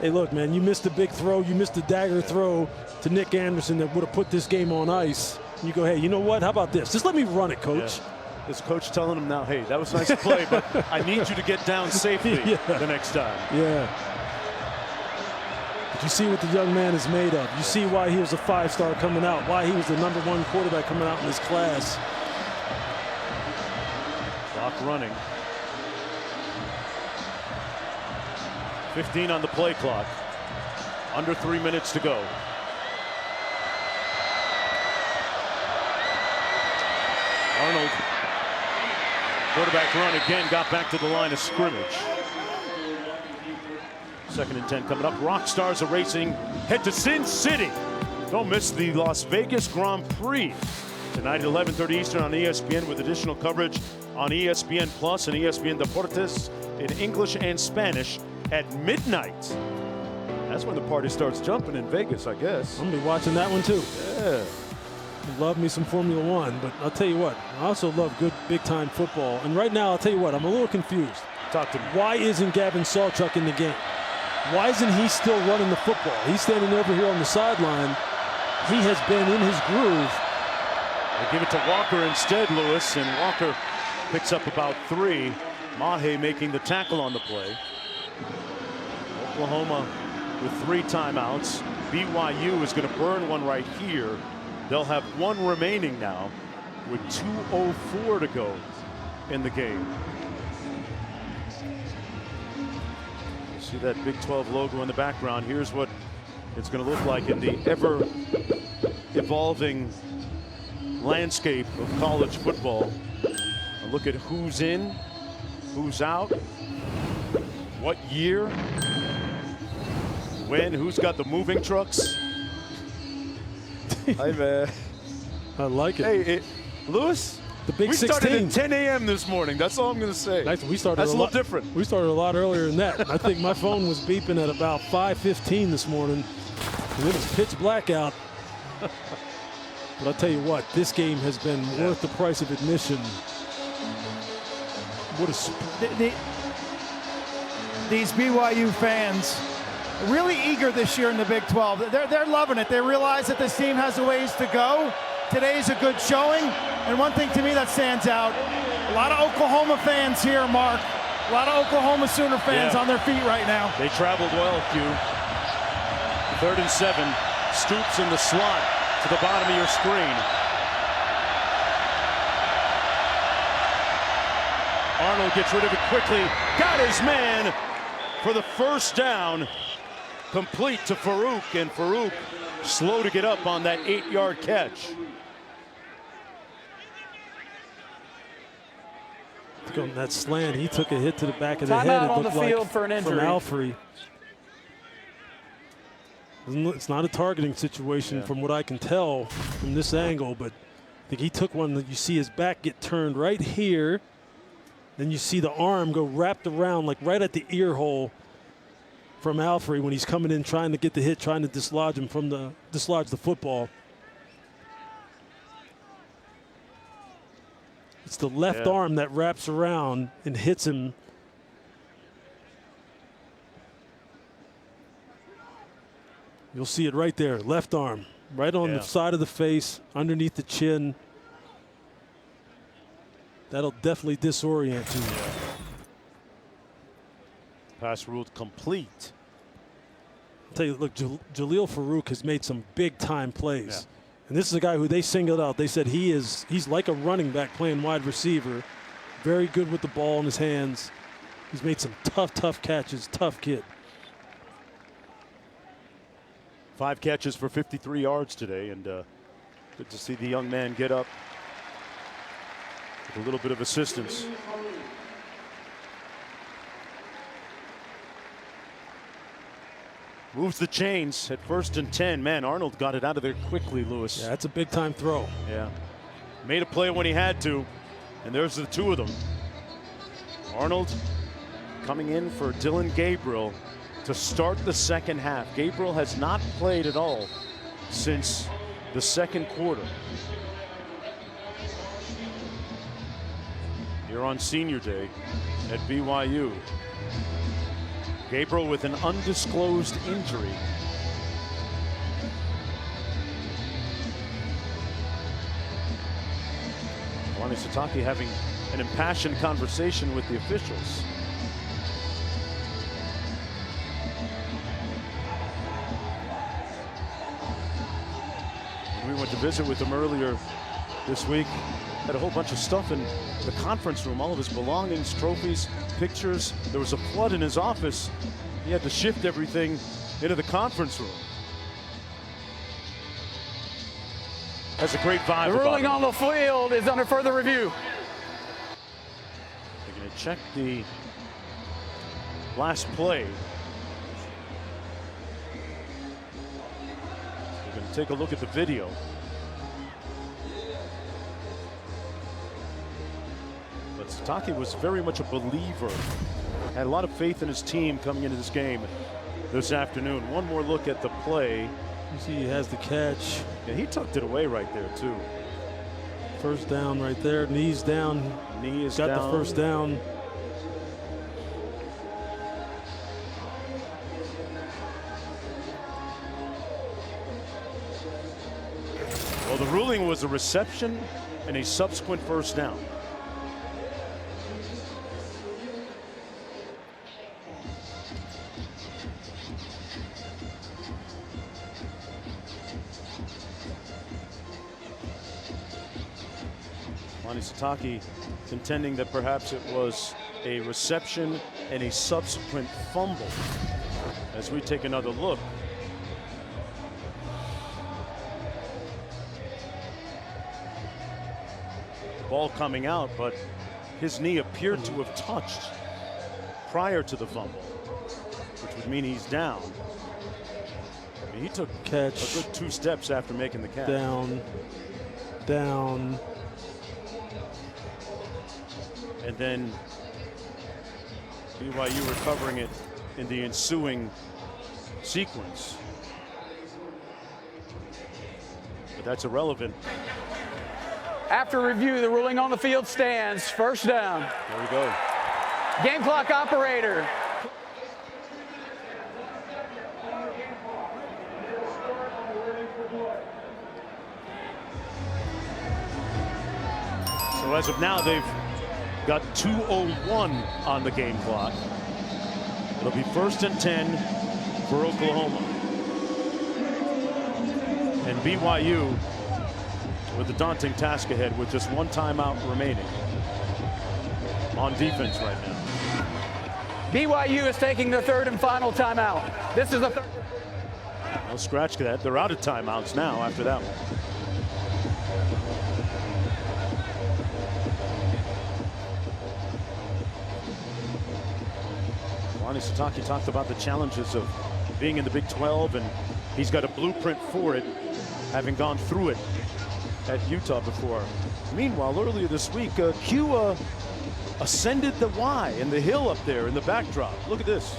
Hey, look, man, you missed the big throw. You missed the dagger throw to Nick Anderson that would have put this game on ice. And you go, hey, you know what? How about this? Just let me run it, coach. Yeah. Is coach telling him now, hey, that was a nice play, but I need you to get down safely the next time. Yeah. You see what the young man is made of. You see why he was a 5-star coming out, why he was the #1 quarterback coming out in this class. Clock running. 15 on the play clock. Under 3 minutes to go. Arnold, quarterback run again, got back to the line of scrimmage. 2nd and 10 coming up. Rock Stars are racing. Head to Sin City. Don't miss the Las Vegas Grand Prix tonight at 11:30 Eastern on ESPN, with additional coverage on ESPN Plus and ESPN Deportes in English and Spanish at midnight. That's when the party starts jumping in Vegas, I guess. I'm gonna be watching that one too. Yeah. Love me some Formula One, but I'll tell you what, I also love good big-time football. And right now, I'll tell you what, I'm a little confused. Talk to me. Why isn't Gavin Sawchuk in the game? Why isn't he still running the football? He's standing over here on the sideline. He has been in his groove. They give it to Walker instead, Lewis, and Walker picks up about 3. Mahe making the tackle on the play. Oklahoma with 3 timeouts. BYU is going to burn one right here. They'll have 1 remaining now with 2:04 to go in the game. You see that Big 12 logo in the background. Here's what it's going to look like in the ever evolving landscape of college football. A look at who's in, who's out, what year, when, who's got the moving trucks. Hi, man. I like it. Hey, Lewis, the Big we 16. started at 10 a.m. this morning. That's all I'm going to say. We started That's a lot little different. We started a lot earlier than that. I think my phone was beeping at about 5:15 this morning, and it was pitch black out. But I'll tell you what, this game has been worth the price of admission. What a these BYU fans really eager this year in the Big 12. They're loving it. They realize that this team has a ways to go. Today's a good showing. And one thing to me that stands out, a lot of Oklahoma fans here, Mark. A lot of Oklahoma Sooner fans on their feet right now. They traveled well, Q. 3rd and 7. Stoops in the slot to the bottom of your screen. Arnold gets rid of it quickly. Got his man for the first down. Complete to Farouk, and Farouk slow to get up on that 8-yard catch. On that slant, he took a hit to the back of the head. Timeout It on the looked field like for an injury. from Alfrey. It's not a targeting situation from what I can tell from this angle, but I think he took one that you see his back get turned right here. Then you see the arm go wrapped around like right at the ear hole from Alfrey when he's coming in trying to get the hit, trying to dislodge him from dislodge the football. It's the left arm that wraps around and hits him. You'll see it right there, left arm, right on the side of the face, underneath the chin. That'll definitely disorient you. Pass ruled complete. I'll tell you, look, Jaleel Farouk has made some big-time plays. And this is a guy who they singled out. They said he's like a running back playing wide receiver. Very good with the ball in his hands. He's made some tough catches, tough kid. 5 catches for 53 yards today, and good to see the young man get up with a little bit of assistance. Moves the chains at 1st and 10. Man, Arnold got it out of there quickly, Lewis. Yeah, that's a big-time throw. Yeah. Made a play when he had to, and there's the 2 of them. Arnold coming in for Dillon Gabriel to start the second half. Gabriel has not played at all since the second quarter. Here on Senior Day at BYU. Gabriel with an undisclosed injury. Kalani Sitake having an impassioned conversation with the officials. went to visit with him earlier this week. Had a whole bunch of stuff in the conference room, all of his belongings, trophies, pictures. There was a flood in his office. He had to shift everything into the conference room. Has a great vibe. The ruling on the field is under further review. They're going to check the last play. We're going to take a look at the video. But Sawchuk was very much a believer. Had a lot of faith in his team coming into this game this afternoon. One more look at the play. You see he has the catch. And he tucked it away right there too. First down right there, knees down. Knee is got down. the first down. Well, the ruling was a reception and a subsequent first down. Sawchuk contending that perhaps it was a reception and a subsequent fumble. As we take another look, the ball coming out, but his knee appeared to have touched prior to the fumble, which would mean he's down. I mean, he took catch a good 2 steps after making the catch. Down. And then BYU recovering it in the ensuing sequence. But that's irrelevant. After review, the ruling on the field stands. First down. There we go. Game clock operator. So as of now, they've got 2:01 on the game clock. It'll be 1st and 10 for Oklahoma. And BYU with a daunting task ahead with just 1 timeout remaining on defense right now. BYU is taking the 3rd and final timeout. This is the 3rd. No, scratch that. They're out of timeouts now after that one. Sawchuk talked about the challenges of being in the Big 12, and he's got a blueprint for it, having gone through it at Utah before. Meanwhile, earlier this week, Q ascended the Y and the hill up there in the backdrop. Look at this.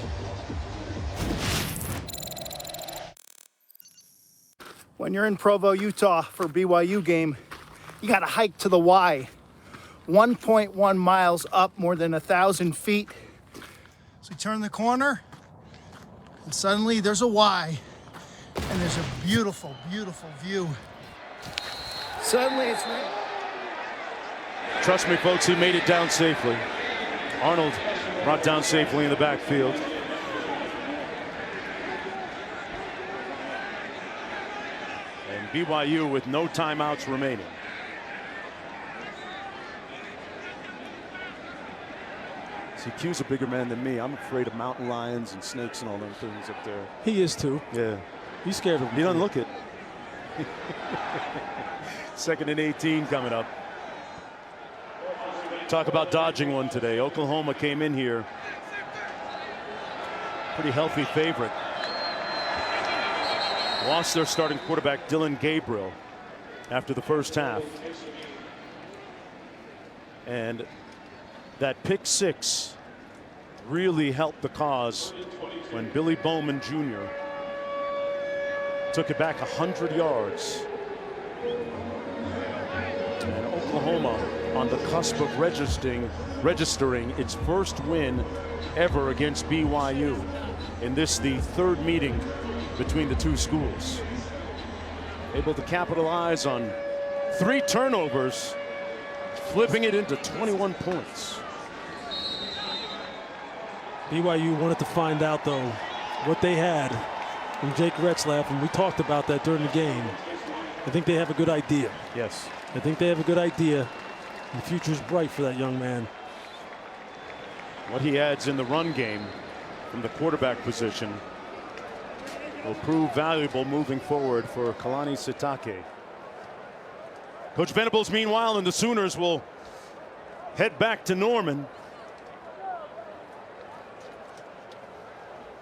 When you're in Provo, Utah for a BYU game, you got to hike to the Y. 1.1 miles up, more than 1,000 feet. So we turn the corner, and suddenly there's a Y, and there's a beautiful, beautiful view. Suddenly it's raining. Trust me, folks, he made it down safely. Arnold brought down safely in the backfield. And BYU with no timeouts remaining. See, Q's a bigger man than me. I'm afraid of mountain lions and snakes and all them things up there. He is too. Yeah. He's scared of him. He doesn't look it. 2nd and 18 coming up. Talk about dodging one today. Oklahoma came in here. Pretty healthy favorite. Lost their starting quarterback, Dillon Gabriel, after the first half. And that pick 6 really helped the cause when Billy Bowman Jr. took it back 100 yards. And Oklahoma on the cusp of registering its first win ever against BYU. In this, the 3rd meeting between the 2 schools. Able to capitalize on 3 turnovers, flipping it into 21 points. BYU wanted to find out, though, what they had from Jake Retzlaff, and we talked about that during the game. I think they have a good idea. Yes. I think they have a good idea. The future's bright for that young man. What he adds in the run game from the quarterback position will prove valuable moving forward for Kalani Sitake. Coach Venables, meanwhile, and the Sooners will head back to Norman.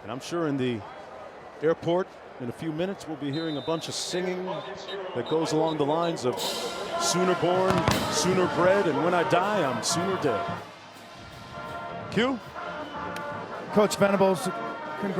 And I'm sure in the airport in a few minutes we'll be hearing a bunch of singing that goes along the lines of Sooner born, Sooner bred, and when I die, I'm Sooner dead. Q? Coach Venables, congrats.